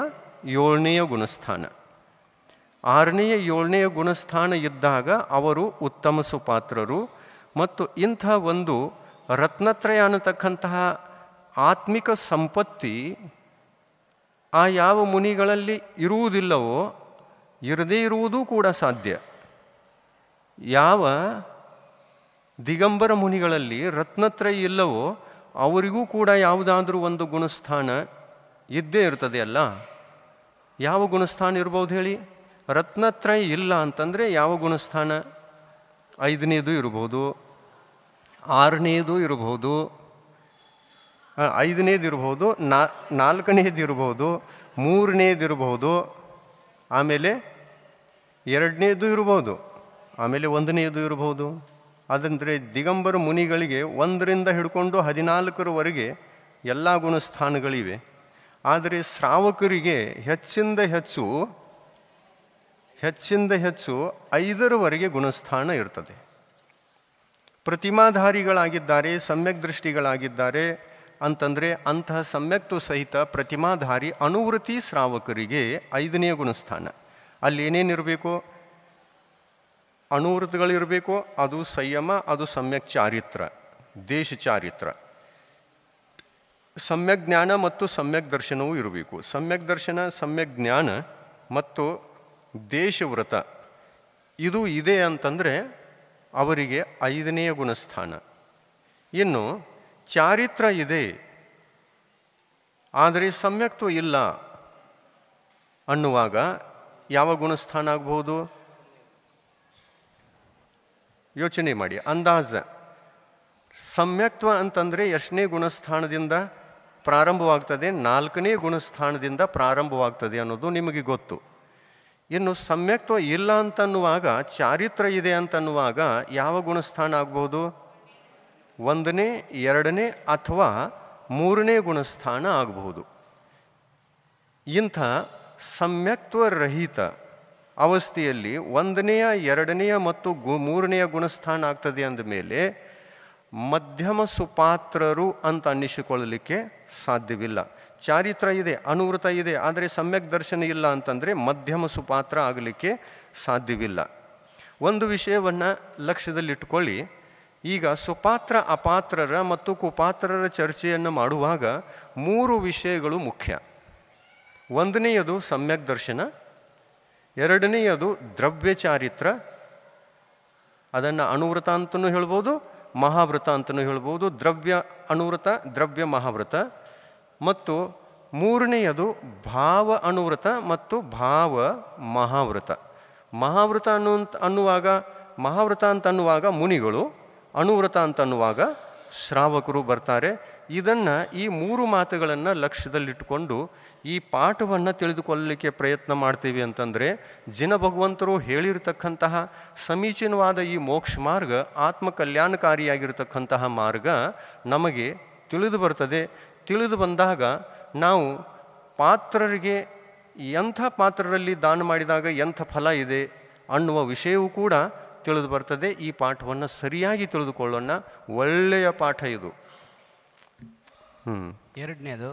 7ನೆಯ ಗುಣಸ್ಥಾನ. 6ನೆಯ 7ನೆಯ ಗುಣಸ್ಥಾನ ಇದ್ದಾಗ ಅವರು ಉತ್ತಮ ಸುಪಾತ್ರರು. ಮತ್ತು ಇಂಥ ಒಂದು ರತ್ನತ್ರಯ ಅನ್ನತಕ್ಕಂತಹ ಆತ್ಮಿಕ ಸಂಪತ್ತಿ ಆ ಯಾವ ಮುನಿಗಳಲ್ಲಿ ಇರುವುದಿಲ್ಲವೋ ಇರದೇ ಇರುವುದೂ ಕೂಡ ಸಾಧ್ಯ. ಯಾವ ದಿಗಂಬರ ಮುನಿಗಳಲ್ಲಿ ರತ್ನತ್ರಯ ಇಲ್ಲವೋ ಅವರಿಗೂ ಕೂಡ ಯಾವುದಾದ್ರೂ ಒಂದು ಗುಣಸ್ಥಾನ ಇದ್ದೇ ಇರ್ತದೆ ಅಲ್ಲ. ಯಾವ ಗುಣಸ್ಥಾನ ಇರ್ಬೋದು ಹೇಳಿ? ರತ್ನತ್ರಯ ಇಲ್ಲ ಅಂತಂದರೆ ಯಾವ ಗುಣಸ್ಥಾನ? 5ನೇದು ಇರ್ಬೋದು, 6ನೇದು ಇರ್ಬೋದು, 5ನೇದು ಇರ್ಬೋದು, 4ನೇದು ಇರ್ಬೋದು, 3ನೇದು ಇರ್ಬೋದು, ಆಮೇಲೆ 2ನೇದು ಇರ್ಬೋದು, ಆಮೇಲೆ 1ನೇದು ಇರ್ಬೋದು. ಅದಂದರೆ ದಿಗಂಬರ ಮುನಿಗಳಿಗೆ 1ರಿಂದ ಹಿಡ್ಕೊಂಡು 14ರವರೆಗೆ ಎಲ್ಲ ಗುಣಸ್ಥಾನಗಳಿವೆ. ಆದರೆ ಶ್ರಾವಕರಿಗೆ ಹೆಚ್ಚಿಂದ ಹೆಚ್ಚು 5ರವರೆಗೆ ಗುಣಸ್ಥಾನ ಇರ್ತದೆ. ಪ್ರತಿಮಾಧಾರಿಗಳಾಗಿದ್ದಾರೆ, ಸಮ್ಯಕ್ ದೃಷ್ಟಿಗಳಾಗಿದ್ದಾರೆ ಅಂತಂದರೆ ಅಂತಹ ಸಮ್ಯಕ್ತು ಸಹಿತ ಪ್ರತಿಮಾಧಾರಿ ಅನುವೃತ್ತಿ ಶ್ರಾವಕರಿಗೆ 5ನೇ ಗುಣಸ್ಥಾನ. ಅಲ್ಲಿ ಏನೇನಿರಬೇಕು? ಅನುವೃತ್ತಿಗಳಿರಬೇಕು, ಅದು ಸಂಯಮ, ಅದು ಸಮ್ಯಕ್ ಚಾರಿತ್ರ, ದೇಶ ಚಾರಿತ್ರ. ಸಮ್ಯಕ್ ಜ್ಞಾನ ಮತ್ತು ಸಮ್ಯಕ್ ದರ್ಶನವೂ ಇರಬೇಕು. ಸಮ್ಯಕ್ ದರ್ಶನ, ಸಮ್ಯಕ್ ಜ್ಞಾನ ಮತ್ತು ದೇಶವ್ರತ ಇದು ಇದೆ ಅಂತಂದರೆ ಅವರಿಗೆ 5ನೇ ಗುಣಸ್ಥಾನ. ಇನ್ನು ಚಾರಿತ್ರ ಇದೆ ಆದರೆ ಸಮ್ಯಕ್ತ್ವ ಇಲ್ಲ ಅನ್ನುವಾಗ ಯಾವ ಗುಣಸ್ಥಾನ ಆಗ್ಬೋದು? ಯೋಚನೆ ಮಾಡಿ, ಅಂದಾಜ. ಸಮ್ಯಕ್ತ್ವ ಅಂತಂದರೆ ಎಷ್ಟನೇ ಗುಣಸ್ಥಾನದಿಂದ ಪ್ರಾರಂಭವಾಗ್ತದೆ? 4ನೇ ಗುಣಸ್ಥಾನದಿಂದ ಪ್ರಾರಂಭವಾಗ್ತದೆ ಅನ್ನೋದು ನಿಮಗೆ ಗೊತ್ತು. ಇನ್ನು ಸಮ್ಯಕ್ತ್ವ ಇಲ್ಲ ಅಂತನ್ನುವಾಗ, ಚಾರಿತ್ರ ಇದೆ ಅಂತನ್ನುವಾಗ ಯಾವ ಗುಣಸ್ಥಾನ ಆಗ್ಬೋದು? 1ನೇ, 2ನೇ ಅಥವಾ 3ನೇ ಗುಣಸ್ಥಾನ ಆಗಬಹುದು. ಇಂಥ ಸಮ್ಯಕ್ತ್ವರಹಿತ ಅವಸ್ಥೆಯಲ್ಲಿ 1ನೇಯ, 2ನೇಯ ಮತ್ತು 3ನೇಯ ಗುಣಸ್ಥಾನ ಆಗ್ತದೆ ಅಂದಮೇಲೆ ಮಧ್ಯಮ ಸುಪಾತ್ರರು ಅಂತ ಅನ್ನಿಸಿಕೊಳ್ಳಲಿಕ್ಕೆ ಸಾಧ್ಯವಿಲ್ಲ. ಚಾರಿತ್ರ ಇದೆ, ಅನುವೃತ ಇದೆ, ಆದರೆ ಸಮ್ಯಕ್ ದರ್ಶನ ಇಲ್ಲ ಅಂತಂದರೆ ಮಧ್ಯಮ ಸುಪಾತ್ರ ಆಗಲಿಕ್ಕೆ ಸಾಧ್ಯವಿಲ್ಲ. ಒಂದು ವಿಷಯವನ್ನು ಲಕ್ಷ್ಯದಲ್ಲಿಟ್ಟುಕೊಳ್ಳಿ. ಈಗ ಸುಪಾತ್ರ ಅಪಾತ್ರರ ಮತ್ತು ಕುಪಾತ್ರರ ಚರ್ಚೆಯನ್ನು ಮಾಡುವಾಗ 3 ವಿಷಯಗಳು ಮುಖ್ಯ. 1ನೇಯದು ಸಮ್ಯಕ್ ದರ್ಶನ, 2ನೇಯದು ದ್ರವ್ಯ ಚಾರಿತ್ರ, ಅದನ್ನು ಅನುವೃತ ಅಂತಲೂ ಹೇಳ್ಬೋದು, ಮಹಾವೃತ ಅಂತಲೂ ಹೇಳ್ಬೋದು. ದ್ರವ್ಯ ಅನುವೃತ, ದ್ರವ್ಯ ಮಹಾವೃತ. ಮತ್ತು 3ನೇಯದು ಭಾವ ಅನುವೃತ ಮತ್ತು ಭಾವ ಮಹಾವೃತ. ಮಹಾವೃತ ಮಹಾವೃತ ಅಂತನ್ನುವಾಗ ಮುನಿಗಳು, ಅನುವೃತ ಅಂತನ್ನುವಾಗ ಶ್ರಾವಕರು ಬರ್ತಾರೆ. ಇದನ್ನು, ಈ 3 ಮಾತುಗಳನ್ನು ಲಕ್ಷ್ಯದಲ್ಲಿಟ್ಟುಕೊಂಡು ಈ ಪಾಠವನ್ನು ತಿಳಿದುಕೊಳ್ಳಲಿಕ್ಕೆ ಪ್ರಯತ್ನ ಮಾಡ್ತೀವಿ ಅಂತಂದರೆ ಜಿನ ಭಗವಂತರು ಹೇಳಿರ್ತಕ್ಕಂತಹ ಸಮೀಚೀನವಾದ ಈ ಮೋಕ್ಷ ಮಾರ್ಗ, ಆತ್ಮಕಲ್ಯಾಣಕಾರಿಯಾಗಿರ್ತಕ್ಕಂತಹ ಮಾರ್ಗ ನಮಗೆ ತಿಳಿದು ಬರ್ತದೆ. ತಿಳಿದು ಬಂದಾಗ ನಾವು ಪಾತ್ರರಿಗೆ ಎಂಥ ಪಾತ್ರರಲ್ಲಿ ದಾನ ಮಾಡಿದಾಗ ಎಂಥ ಫಲ ಇದೆ ಅನ್ನುವ ವಿಷಯವೂ ಕೂಡ ತಿಳಿದು ಬರ್ತದೆ. ಈ ಪಾಠವನ್ನು ಸರಿಯಾಗಿ ತಿಳಿದುಕೊಳ್ಳೋಣ. ಒಳ್ಳೆಯ ಪಾಠ ಇದು. 2ನೇದು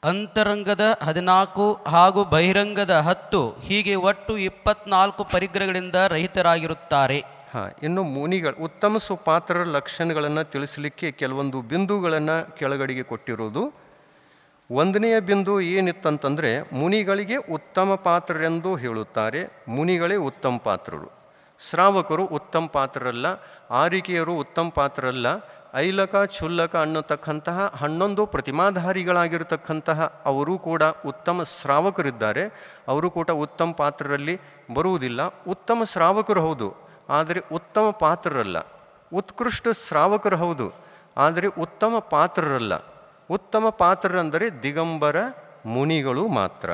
ಅಂತರಂಗದ 14 ಹಾಗೂ ಬಹಿರಂಗದ 10, ಹೀಗೆ ಒಟ್ಟು 24 ಪರಿಗ್ರಹಗಳಿಂದ ರಹಿತರಾಗಿರುತ್ತಾರೆ. ಇನ್ನು ಮುನಿಗಳು ಉತ್ತಮ ಸುಪಾತ್ರರ ಲಕ್ಷಣಗಳನ್ನು ತಿಳಿಸಲಿಕ್ಕೆ ಕೆಲವೊಂದು ಬಿಂದುಗಳನ್ನು ಕೆಳಗಡೆಗೆ ಕೊಟ್ಟಿರೋದು. 1ನೇಯ ಬಿಂದು ಏನಿತ್ತಂತಂದರೆ, ಮುನಿಗಳಿಗೆ ಉತ್ತಮ ಪಾತ್ರರೆಂದು ಹೇಳುತ್ತಾರೆ. ಮುನಿಗಳೇ ಉತ್ತಮ ಪಾತ್ರರು. ಶ್ರಾವಕರು ಉತ್ತಮ ಪಾತ್ರರಲ್ಲ, ಆರಿಕೆಯರು ಉತ್ತಮ ಪಾತ್ರರಲ್ಲ. ಐಲಕ, ಕ್ಷುಲ್ಲಕ ಅನ್ನತಕ್ಕಂತಹ 11 ಪ್ರತಿಮಾಧಾರಿಗಳಾಗಿರತಕ್ಕಂತಹ ಅವರು ಕೂಡ ಉತ್ತಮ ಶ್ರಾವಕರಿದ್ದಾರೆ. ಅವರು ಕೂಡ ಉತ್ತಮ ಪಾತ್ರರಲ್ಲಿ ಬರುವುದಿಲ್ಲ. ಉತ್ತಮ ಶ್ರಾವಕರು ಹೌದು, ಆದರೆ ಉತ್ತಮ ಪಾತ್ರರಲ್ಲ. ಉತ್ಕೃಷ್ಟ ಶ್ರಾವಕರು ಹೌದು, ಆದರೆ ಉತ್ತಮ ಪಾತ್ರರಲ್ಲ. ಉತ್ತಮ ಪಾತ್ರರಂದರೆ ದಿಗಂಬರ ಮುನಿಗಳು ಮಾತ್ರ.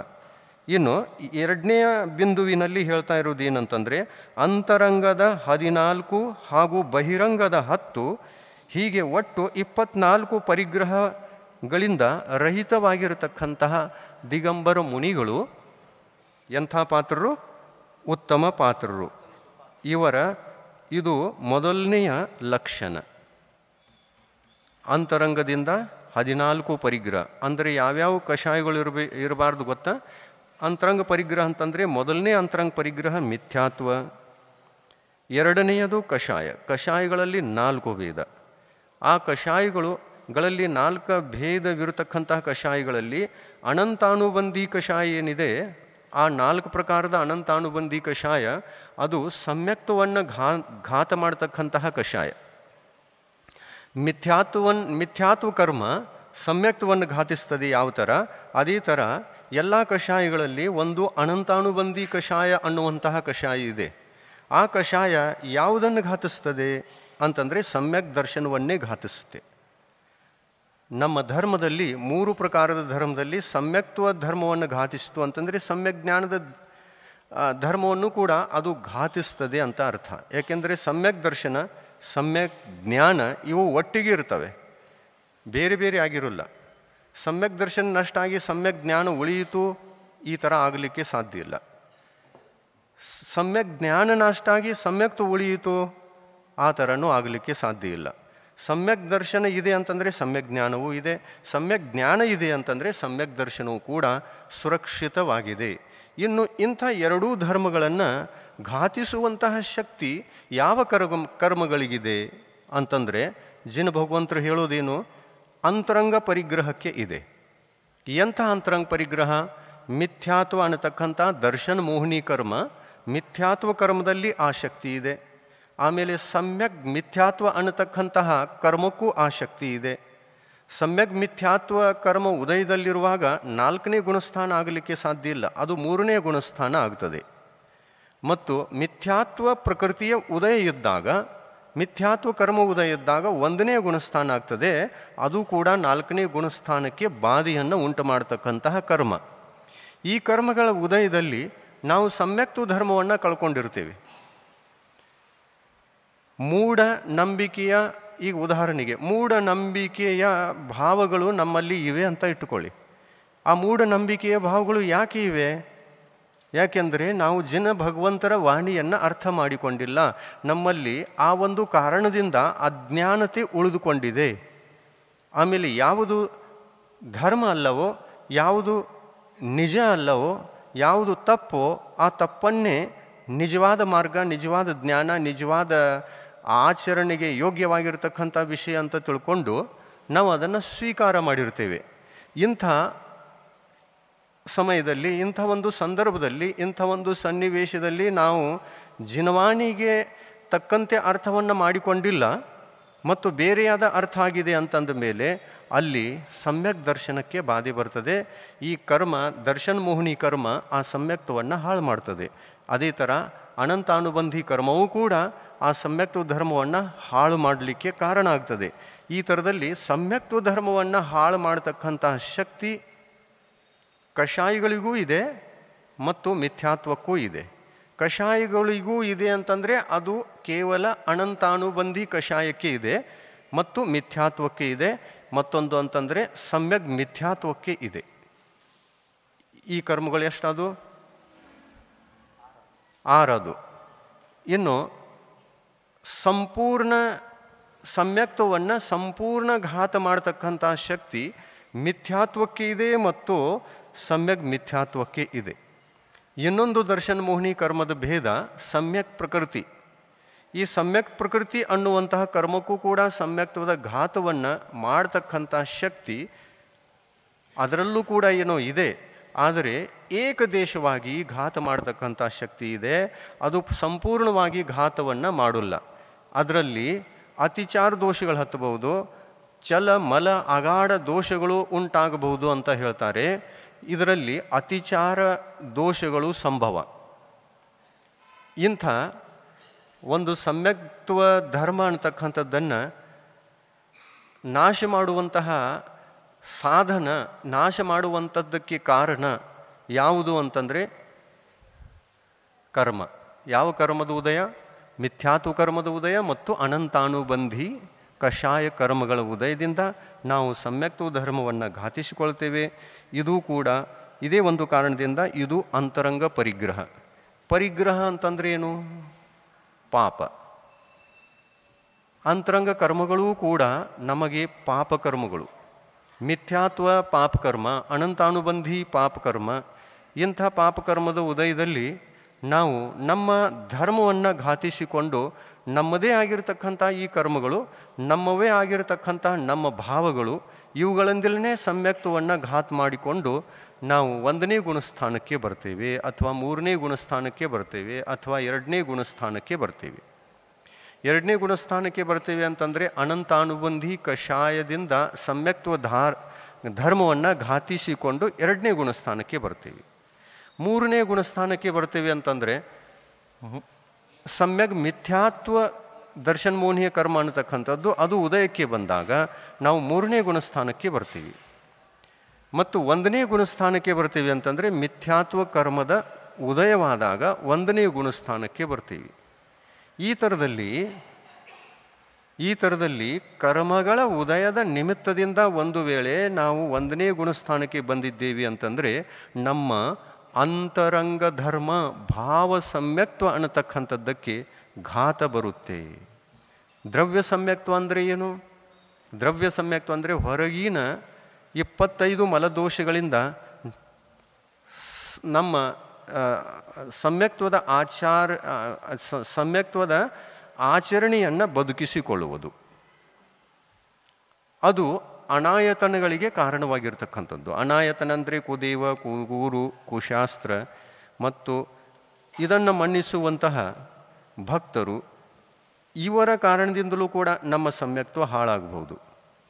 ಇನ್ನು 2ನೇಯ ಬಿಂದುವಿನಲ್ಲಿ ಹೇಳ್ತಾ ಇರೋದು ಏನಂತಂದರೆ, ಅಂತರಂಗದ 14 ಹಾಗೂ ಬಹಿರಂಗದ 10, ಹೀಗೆ ಒಟ್ಟು 24 ಪರಿಗ್ರಹಗಳಿಂದ ರಹಿತವಾಗಿರತಕ್ಕಂತಹ ದಿಗಂಬರ ಮುನಿಗಳು ಎಂಥ ಪಾತ್ರರು? ಉತ್ತಮ ಪಾತ್ರರು. ಇದು ಮೊದಲನೆಯ ಲಕ್ಷಣ. ಅಂತರಂಗದಿಂದ 14 ಪರಿಗ್ರಹ ಅಂದರೆ ಯಾವ್ಯಾವ ಕಷಾಯಗಳು ಇರಬಾರ್ದು ಗೊತ್ತಾ? ಅಂತರಂಗ ಪರಿಗ್ರಹ ಅಂತಂದರೆ ಮೊದಲನೇ ಅಂತರಂಗ ಪರಿಗ್ರಹ ಮಿಥ್ಯಾತ್ವ, 2ನೇಯದು ಕಷಾಯ. ಕಷಾಯಗಳಲ್ಲಿ 4 ಭೇದ. ಆ ಕಷಾಯಗಳಲ್ಲಿ 4 ಭೇದವಿರತಕ್ಕಂತಹ ಕಷಾಯಗಳಲ್ಲಿ ಅನಂತಾನುಬಂಧಿ ಕಷಾಯ ಏನಿದೆ, ಆ 4 ಪ್ರಕಾರದ ಅನಂತಾನುಬಂಧಿ ಕಷಾಯ ಅದು ಸಮ್ಯಕ್ತ್ವವನ್ನು ಘಾತ ಮಾಡತಕ್ಕಂತಹ ಕಷಾಯ. ಮಿಥ್ಯಾತ್ವ ಕರ್ಮ ಸಮ್ಯಕ್ತ್ವವನ್ನು ಘಾತಿಸ್ತದೆ ಯಾವ ಥರ, ಅದೇ ಥರ ಎಲ್ಲ ಕಷಾಯಗಳಲ್ಲಿ ಒಂದು ಅನಂತಾನುಬಂಧಿ ಕಷಾಯ ಅನ್ನುವಂತಹ ಕಷಾಯ ಇದೆ. ಆ ಕಷಾಯ ಯಾವುದನ್ನು ಘಾತಿಸ್ತದೆ ಅಂತಂದರೆ ಸಮ್ಯಕ್ ದರ್ಶನವನ್ನೇ ಘಾತಿಸುತ್ತೆ. ನಮ್ಮ ಧರ್ಮದಲ್ಲಿ 3 ಪ್ರಕಾರದ ಧರ್ಮದಲ್ಲಿ ಸಮ್ಯಕ್ತ್ವ ಧರ್ಮವನ್ನು ಘಾತಿಸ್ತು ಅಂತಂದರೆ ಸಮ್ಯಕ್ ಜ್ಞಾನದ ಧರ್ಮವನ್ನು ಕೂಡ ಅದು ಘಾತಿಸ್ತದೆ ಅಂತ ಅರ್ಥ. ಏಕೆಂದರೆ ಸಮ್ಯಕ್ ದರ್ಶನ, ಸಮ್ಯಕ್ ಜ್ಞಾನ ಇವು ಒಟ್ಟಿಗೆ ಇರ್ತವೆ, ಬೇರೆ ಬೇರೆ ಆಗಿರೋಲ್ಲ. ಸಮ್ಯಕ್ ದರ್ಶನ ನಷ್ಟ ಆಗಿ ಸಮ್ಯಕ್ ಜ್ಞಾನ ಉಳಿಯಿತು, ಈ ಥರ ಆಗಲಿಕ್ಕೆ ಸಾಧ್ಯ ಇಲ್ಲ. ಸಮ್ಯಕ್ ಜ್ಞಾನ ನಷ್ಟ ಆಗಿ ಸಮ್ಯಕ್ತು ಉಳಿಯಿತು, ಆ ಥರನೂ ಆಗಲಿಕ್ಕೆ ಸಾಧ್ಯ ಇಲ್ಲ. ಸಮ್ಯಕ್ ದರ್ಶನ ಇದೆ ಅಂತಂದರೆ ಸಮ್ಯಕ್ ಜ್ಞಾನವೂ ಇದೆ, ಸಮ್ಯಕ್ ಜ್ಞಾನ ಇದೆ ಅಂತಂದರೆ ಸಮ್ಯಕ್ ದರ್ಶನವೂ ಕೂಡ ಸುರಕ್ಷಿತವಾಗಿದೆ. ಇನ್ನು ಇಂಥ ಎರಡೂ ಧರ್ಮಗಳನ್ನು ಘಾತಿಸುವಂತಹ ಶಕ್ತಿ ಯಾವ ಕರ್ಮಗಳಿಗಿದೆ ಅಂತಂದರೆ ಜಿನ ಭಗವಂತರು ಹೇಳೋದೇನು, ಅಂತರಂಗ ಪರಿಗ್ರಹಕ್ಕೆ ಇದೆ. ಎಂಥ ಅಂತರಂಗ ಪರಿಗ್ರಹ? ಮಿಥ್ಯಾತ್ವ ಅನ್ನತಕ್ಕಂಥ ದರ್ಶನ ಮೋಹಿನಿ ಕರ್ಮ, ಮಿಥ್ಯಾತ್ವ ಕರ್ಮದಲ್ಲಿ ಆ ಶಕ್ತಿ ಇದೆ. ಆಮೇಲೆ ಸಮ್ಯಕ್ ಮಿಥ್ಯಾತ್ವ ಅನ್ನತಕ್ಕಂತಹ ಕರ್ಮಕ್ಕೂ ಆ ಶಕ್ತಿ ಇದೆ. ಸಮ್ಯಕ್ ಮಿಥ್ಯಾತ್ವ ಕರ್ಮ ಉದಯದಲ್ಲಿರುವಾಗ 4ನೇ ಗುಣಸ್ಥಾನ ಆಗಲಿಕ್ಕೆ ಸಾಧ್ಯ ಇಲ್ಲ, ಅದು 3ನೇ ಗುಣಸ್ಥಾನ ಆಗ್ತದೆ. ಮತ್ತು ಮಿಥ್ಯಾತ್ವ ಪ್ರಕೃತಿಯ ಉದಯ ಇದ್ದಾಗ, ಮಿಥ್ಯಾತ್ವ ಕರ್ಮ ಉದಯ ಇದ್ದಾಗ 1ನೇ ಗುಣಸ್ಥಾನ ಆಗ್ತದೆ, ಅದು ಕೂಡ 4ನೇ ಗುಣಸ್ಥಾನಕ್ಕೆ ಬಾಧೆಯನ್ನು ಉಂಟು ಮಾಡತಕ್ಕಂತಹ ಕರ್ಮ. ಈ ಕರ್ಮಗಳ ಉದಯದಲ್ಲಿ ನಾವು ಸಮ್ಯಕ್ತ್ವ ಧರ್ಮವನ್ನು ಕಳ್ಕೊಂಡಿರ್ತೀವಿ. ಮೂಢ ನಂಬಿಕೆಯ, ಈಗ ಉದಾಹರಣೆಗೆ ಮೂಢನಂಬಿಕೆಯ ಭಾವಗಳು ನಮ್ಮಲ್ಲಿ ಇವೆ ಅಂತ ಇಟ್ಟುಕೊಳ್ಳಿ. ಆ ಮೂಢನಂಬಿಕೆಯ ಭಾವಗಳು ಯಾಕೆ ಇವೆ? ಯಾಕೆಂದರೆ ನಾವು ಜಿನ ಭಗವಂತರ ವಾಣಿಯನ್ನು ಅರ್ಥ ಮಾಡಿಕೊಂಡಿಲ್ಲ. ನಮ್ಮಲ್ಲಿ ಆ ಒಂದು ಕಾರಣದಿಂದ ಅಜ್ಞಾನತೆ ಉಳಿದುಕೊಂಡಿದೆ. ಆಮೇಲೆ ಯಾವುದು ಧರ್ಮ ಅಲ್ಲವೋ, ಯಾವುದು ನಿಜ ಅಲ್ಲವೋ, ಯಾವುದು ತಪ್ಪೋ ಆ ತಪ್ಪನ್ನೇ ನಿಜವಾದ ಮಾರ್ಗ, ನಿಜವಾದ ಜ್ಞಾನ, ನಿಜವಾದ ಆಚರಣೆಗೆ ಯೋಗ್ಯವಾಗಿರ್ತಕ್ಕಂಥ ವಿಷಯ ಅಂತ ತಿಳ್ಕೊಂಡು ನಾವು ಅದನ್ನು ಸ್ವೀಕಾರ ಮಾಡಿರ್ತೇವೆ. ಇಂಥ ಸಮಯದಲ್ಲಿ, ಇಂಥ ಒಂದು ಸಂದರ್ಭದಲ್ಲಿ, ಇಂಥ ಒಂದು ಸನ್ನಿವೇಶದಲ್ಲಿ ನಾವು ಜಿನವಾಣಿಗೆ ತಕ್ಕಂತೆ ಅರ್ಥವನ್ನು ಮಾಡಿಕೊಂಡಿಲ್ಲ ಮತ್ತು ಬೇರೆಯಾದ ಅರ್ಥ ಆಗಿದೆ ಅಂತಂದ ಮೇಲೆ ಅಲ್ಲಿ ಸಮ್ಯಕ್ ದರ್ಶನಕ್ಕೆ ಬಾಧೆ ಬರ್ತದೆ. ಈ ಕರ್ಮ, ದರ್ಶನ ಮೋಹಿನಿ ಕರ್ಮ ಆ ಸಮ್ಯಕ್ತ್ವವನ್ನು ಹಾಳು ಮಾಡ್ತದೆ. ಅದೇ ಥರ ಅನಂತಾನುಬಂಧಿ ಕರ್ಮವೂ ಕೂಡ ಆ ಸಮ್ಯಕ್ತ್ವ ಧರ್ಮವನ್ನು ಹಾಳು ಮಾಡಲಿಕ್ಕೆ ಕಾರಣ ಆಗ್ತದೆ. ಈ ಥರದಲ್ಲಿ ಸಮ್ಯಕ್ತ್ವ ಧರ್ಮವನ್ನು ಹಾಳು ಮಾಡತಕ್ಕಂತಹ ಶಕ್ತಿ ಕಷಾಯಗಳಿಗೂ ಇದೆ ಮತ್ತು ಮಿಥ್ಯಾತ್ವಕ್ಕೂ ಇದೆ. ಕಷಾಯಗಳಿಗೂ ಇದೆ ಅಂತಂದರೆ ಅದು ಕೇವಲ ಅನಂತಾನುಬಂಧಿ ಕಷಾಯಕ್ಕೆ ಇದೆ ಮತ್ತು ಮಿಥ್ಯಾತ್ವಕ್ಕೆ ಇದೆ. ಮತ್ತೊಂದು ಅಂತಂದರೆ ಸಮ್ಯಕ್ ಮಿಥ್ಯಾತ್ವಕ್ಕೆ ಇದೆ. ಈ ಕರ್ಮಗಳು ಎಷ್ಟದು? 6. ಇನ್ನು ಸಂಪೂರ್ಣ ಸಮ್ಯಕ್ತ್ವವನ್ನು ಸಂಪೂರ್ಣ ಘಾತ ಮಾಡತಕ್ಕಂಥ ಶಕ್ತಿ ಮಿಥ್ಯಾತ್ವಕ್ಕೆ ಇದೆ ಮತ್ತು ಸಮ್ಯಕ್ ಮಿಥ್ಯಾತ್ವಕ್ಕೆ ಇದೆ. ಇನ್ನೊಂದು ದರ್ಶನ ಮೋಹಿನಿ ಕರ್ಮದ ಭೇದ ಸಮ್ಯಕ್ ಪ್ರಕೃತಿ. ಈ ಸಮ್ಯಕ್ ಪ್ರಕೃತಿ ಅನ್ನುವಂತಹ ಕರ್ಮಕ್ಕೂ ಕೂಡ ಸಮ್ಯಕ್ತ್ವದ ಘಾತವನ್ನು ಮಾಡತಕ್ಕಂಥ ಶಕ್ತಿ ಅದರಲ್ಲೂ ಕೂಡ ಏನೋ ಇದೆ, ಆದರೆ ಏಕದೇಶವಾಗಿ ಘಾತ ಮಾಡತಕ್ಕಂಥ ಶಕ್ತಿ ಇದೆ. ಅದು ಸಂಪೂರ್ಣವಾಗಿ ಘಾತವನ್ನು ಮಾಡೋಲ್ಲ. ಅದರಲ್ಲಿ ಅತಿಚಾರ ದೋಷಗಳು ಹತ್ತಬಹುದು, ಚಲ ಮಲ ಅಗಾಢ ದೋಷಗಳು ಉಂಟಾಗಬಹುದು ಅಂತ ಹೇಳ್ತಾರೆ. ಇದರಲ್ಲಿ ಅತಿಚಾರ ದೋಷಗಳು ಸಂಭವ. ಇಂಥ ಒಂದು ಸಮ್ಯಕ್ತ್ವ ಧರ್ಮ ಅಂತಕ್ಕಂಥದ್ದನ್ನು ನಾಶ ಮಾಡುವಂತಹ ಸಾಧನ, ನಾಶ ಮಾಡುವಂಥದ್ದಕ್ಕೆ ಕಾರಣ ಯಾವುದು ಅಂತಂದರೆ ಕರ್ಮ. ಯಾವ ಕರ್ಮದ ಉದಯ? ಮಿಥ್ಯಾತ್ವ ಕರ್ಮದ ಉದಯ ಮತ್ತು ಅನಂತಾನುಬಂಧಿ ಕಷಾಯ ಕರ್ಮಗಳ ಉದಯದಿಂದ ನಾವು ಸಮ್ಯಕ್ತ್ವ ಧರ್ಮವನ್ನು ಘಾತಿಸಿಕೊಳ್ತೇವೆ. ಇದೂ ಕೂಡ ಇದೇ ಒಂದು ಕಾರಣದಿಂದ ಇದು ಅಂತರಂಗ ಪರಿಗ್ರಹ. ಪರಿಗ್ರಹ ಅಂತಂದ್ರೆ ಏನು? ಪಾಪ. ಅಂತರಂಗ ಕರ್ಮಗಳೂ ಕೂಡ ನಮಗೆ ಪಾಪಕರ್ಮಗಳು. ಮಿಥ್ಯಾತ್ವ ಪಾಪಕರ್ಮ, ಅನಂತಾನುಬಂಧಿ ಪಾಪಕರ್ಮ. ಇಂಥ ಪಾಪಕರ್ಮದ ಉದಯದಲ್ಲಿ ನಾವು ನಮ್ಮ ಧರ್ಮವನ್ನು ಘಾತಿಸಿಕೊಂಡು ನಮ್ಮದೇ ಆಗಿರತಕ್ಕಂಥ ಈ ಕರ್ಮಗಳು, ನಮ್ಮವೇ ಆಗಿರತಕ್ಕಂಥ ನಮ್ಮ ಭಾವಗಳು, ಇವುಗಳಿಂದಲೇ ಸಮ್ಯಕ್ತ್ವವನ್ನು ಘಾತ ಮಾಡಿಕೊಂಡು ನಾವು 1ನೇ ಗುಣಸ್ಥಾನಕ್ಕೆ ಬರ್ತೇವೆ, ಅಥವಾ 3ನೇ ಗುಣಸ್ಥಾನಕ್ಕೆ ಬರ್ತೇವೆ, ಅಥವಾ 2ನೇ ಗುಣಸ್ಥಾನಕ್ಕೆ ಬರ್ತೇವೆ. 2ನೇ ಗುಣಸ್ಥಾನಕ್ಕೆ ಬರ್ತೇವೆ ಅಂತಂದರೆ ಅನಂತಾನುಬಂಧಿ ಕಷಾಯದಿಂದ ಸಮ್ಯಕ್ತ್ವ ಧರ್ಮವನ್ನು ಘಾತಿಸಿಕೊಂಡು 2ನೇ ಗುಣಸ್ಥಾನಕ್ಕೆ ಬರ್ತೀವಿ. 3ನೇ ಗುಣಸ್ಥಾನಕ್ಕೆ ಬರ್ತೀವಿ ಅಂತಂದರೆ ಸಮ್ಯಕ್ ಮಿಥ್ಯಾತ್ವ ದರ್ಶನ್ಮೋಹನೀಯ ಕರ್ಮ ಅನ್ನತಕ್ಕಂಥದ್ದು ಅದು ಉದಯಕ್ಕೆ ಬಂದಾಗ ನಾವು 3ನೇ ಗುಣಸ್ಥಾನಕ್ಕೆ ಬರ್ತೀವಿ. ಮತ್ತು 1ನೇ ಗುಣಸ್ಥಾನಕ್ಕೆ ಬರ್ತೀವಿ ಅಂತಂದರೆ ಮಿಥ್ಯಾತ್ವ ಕರ್ಮದ ಉದಯವಾದಾಗ 1ನೇ ಗುಣಸ್ಥಾನಕ್ಕೆ ಬರ್ತೀವಿ. ಈ ಥರದಲ್ಲಿ ಕರ್ಮಗಳ ಉದಯದ ನಿಮಿತ್ತದಿಂದ ಒಂದು ವೇಳೆ ನಾವು 1ನೇ ಗುಣಸ್ಥಾನಕ್ಕೆ ಬಂದಿದ್ದೇವೆ ಅಂತಂದರೆ ನಮ್ಮ ಅಂತರಂಗ ಧರ್ಮ ಭಾವ ಸಮ್ಯಕ್ತ್ವ ಅನ್ನತಕ್ಕಂಥದ್ದಕ್ಕೆ ಘಾತ ಬರುತ್ತೆ. ದ್ರವ್ಯ ಸಮ್ಯಕ್ತ್ವ ಅಂದರೆ ಏನು? ದ್ರವ್ಯ ಸಮ್ಯಕ್ತ್ವ ಅಂದರೆ ಹೊರಗಿನ 25 ಮಲದೋಷಗಳಿಂದ ನಮ್ಮ ಸಮ್ಯಕ್ತ್ವದ ಆಚರಣೆಯನ್ನು ಬದುಕಿಸಿಕೊಳ್ಳುವುದು. ಅದು ಅನಾಯತನಗಳಿಗೆ ಕಾರಣವಾಗಿರ್ತಕ್ಕಂಥದ್ದು. ಅನಾಯತನ ಅಂದರೆ ಕುದೇವ, ಕೂರು, ಕುಶಾಸ್ತ್ರ ಮತ್ತು ಇದನ್ನು ಮನ್ನಿಸುವಂತಹ ಭಕ್ತರು, ಇವರ ಕಾರಣದಿಂದಲೂ ಕೂಡ ನಮ್ಮ ಸಮ್ಯಕ್ತ್ವ ಹಾಳಾಗಬಹುದು.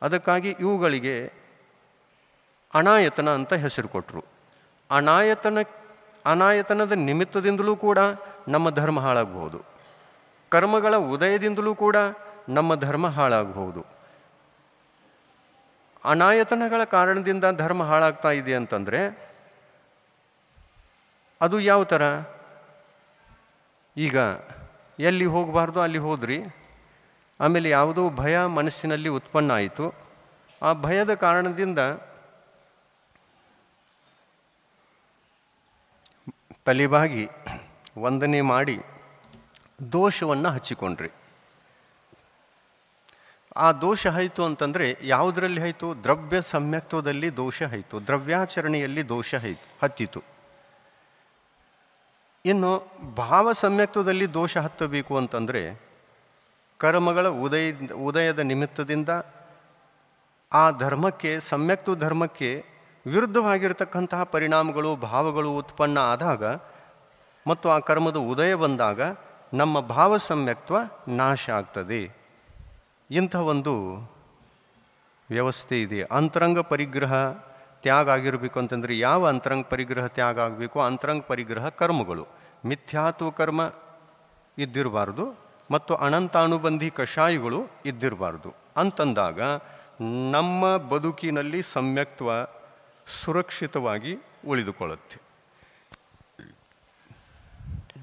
ಅದಕ್ಕಾಗಿ ಇವುಗಳಿಗೆ ಅನಾಯತನ ಅಂತ ಹೆಸರು ಕೊಟ್ಟರು. ಅನಾಯತನದ ನಿಮಿತ್ತದಿಂದಲೂ ಕೂಡ ನಮ್ಮ ಧರ್ಮ ಹಾಳಾಗಬಹುದು. ಕರ್ಮಗಳ ಉದಯದಿಂದಲೂ ಕೂಡ ನಮ್ಮ ಧರ್ಮ ಹಾಳಾಗಬಹುದು. ಅನಾಯತನಗಳ ಕಾರಣದಿಂದ ಧರ್ಮ ಹಾಳಾಗ್ತಾ ಇದೆ ಅಂತಂದರೆ ಅದು ಯಾವ ಥರ? ಈಗ ಎಲ್ಲಿ ಹೋಗಬಾರ್ದು ಅಲ್ಲಿ ಹೋದ್ರಿ, ಆಮೇಲೆ ಯಾವುದೋ ಭಯ ಮನಸ್ಸಿನಲ್ಲಿ ಉತ್ಪನ್ನ ಆಯಿತು. ಆ ಭಯದ ಕಾರಣದಿಂದ ತಲೆಬಾಗಿ ವಂದನೆ ಮಾಡಿ ದೋಷವನ್ನು ಹಚ್ಚಿಕೊಂಡ್ರಿ. ಆ ದೋಷ ಆಯಿತು ಅಂತಂದರೆ ಯಾವುದರಲ್ಲಿ ಆಯಿತು? ದ್ರವ್ಯ ಸಮ್ಯಕ್ತ್ವದಲ್ಲಿ ದೋಷ ಆಯಿತು, ದ್ರವ್ಯಾಚರಣೆಯಲ್ಲಿ ದೋಷ ಹತ್ತಿತು. ಇನ್ನು ಭಾವ ಸಮ್ಯಕ್ತ್ವದಲ್ಲಿ ದೋಷ ಹತ್ತಬೇಕು ಅಂತಂದರೆ ಕರ್ಮಗಳ ಉದಯದ ನಿಮಿತ್ತದಿಂದ ಆ ಧರ್ಮಕ್ಕೆ, ಸಮ್ಯಕ್ತ್ವ ಧರ್ಮಕ್ಕೆ ವಿರುದ್ಧವಾಗಿರತಕ್ಕಂತಹ ಪರಿಣಾಮಗಳು, ಭಾವಗಳು ಉತ್ಪನ್ನ ಆದಾಗ ಮತ್ತು ಆ ಕರ್ಮದ ಉದಯ ಬಂದಾಗ ನಮ್ಮ ಭಾವ ಸಮ್ಯಕ್ತ್ವ ನಾಶ ಆಗ್ತದೆ. ಇಂಥ ಒಂದು ವ್ಯವಸ್ಥೆ ಇದೆ. ಅಂತರಂಗ ಪರಿಗ್ರಹ ತ್ಯಾಗ ಆಗಿರಬೇಕು ಅಂತಂದರೆ ಯಾವ ಅಂತರಂಗ ಪರಿಗ್ರಹ ತ್ಯಾಗ ಆಗಬೇಕು? ಅಂತರಂಗ ಪರಿಗ್ರಹ ಕರ್ಮಗಳು, ಮಿಥ್ಯಾತ್ವ ಕರ್ಮ ಇದ್ದಿರಬಾರ್ದು ಮತ್ತು ಅನಂತಾನುಬಂಧಿ ಕಷಾಯಗಳು ಇದ್ದಿರಬಾರ್ದು. ಅಂತಂದಾಗ ನಮ್ಮ ಬದುಕಿನಲ್ಲಿ ಸಮ್ಯಕ್ತ್ವ ಸುರಕ್ಷಿತವಾಗಿ ಉಳಿದುಕೊಳ್ಳುತ್ತೆ.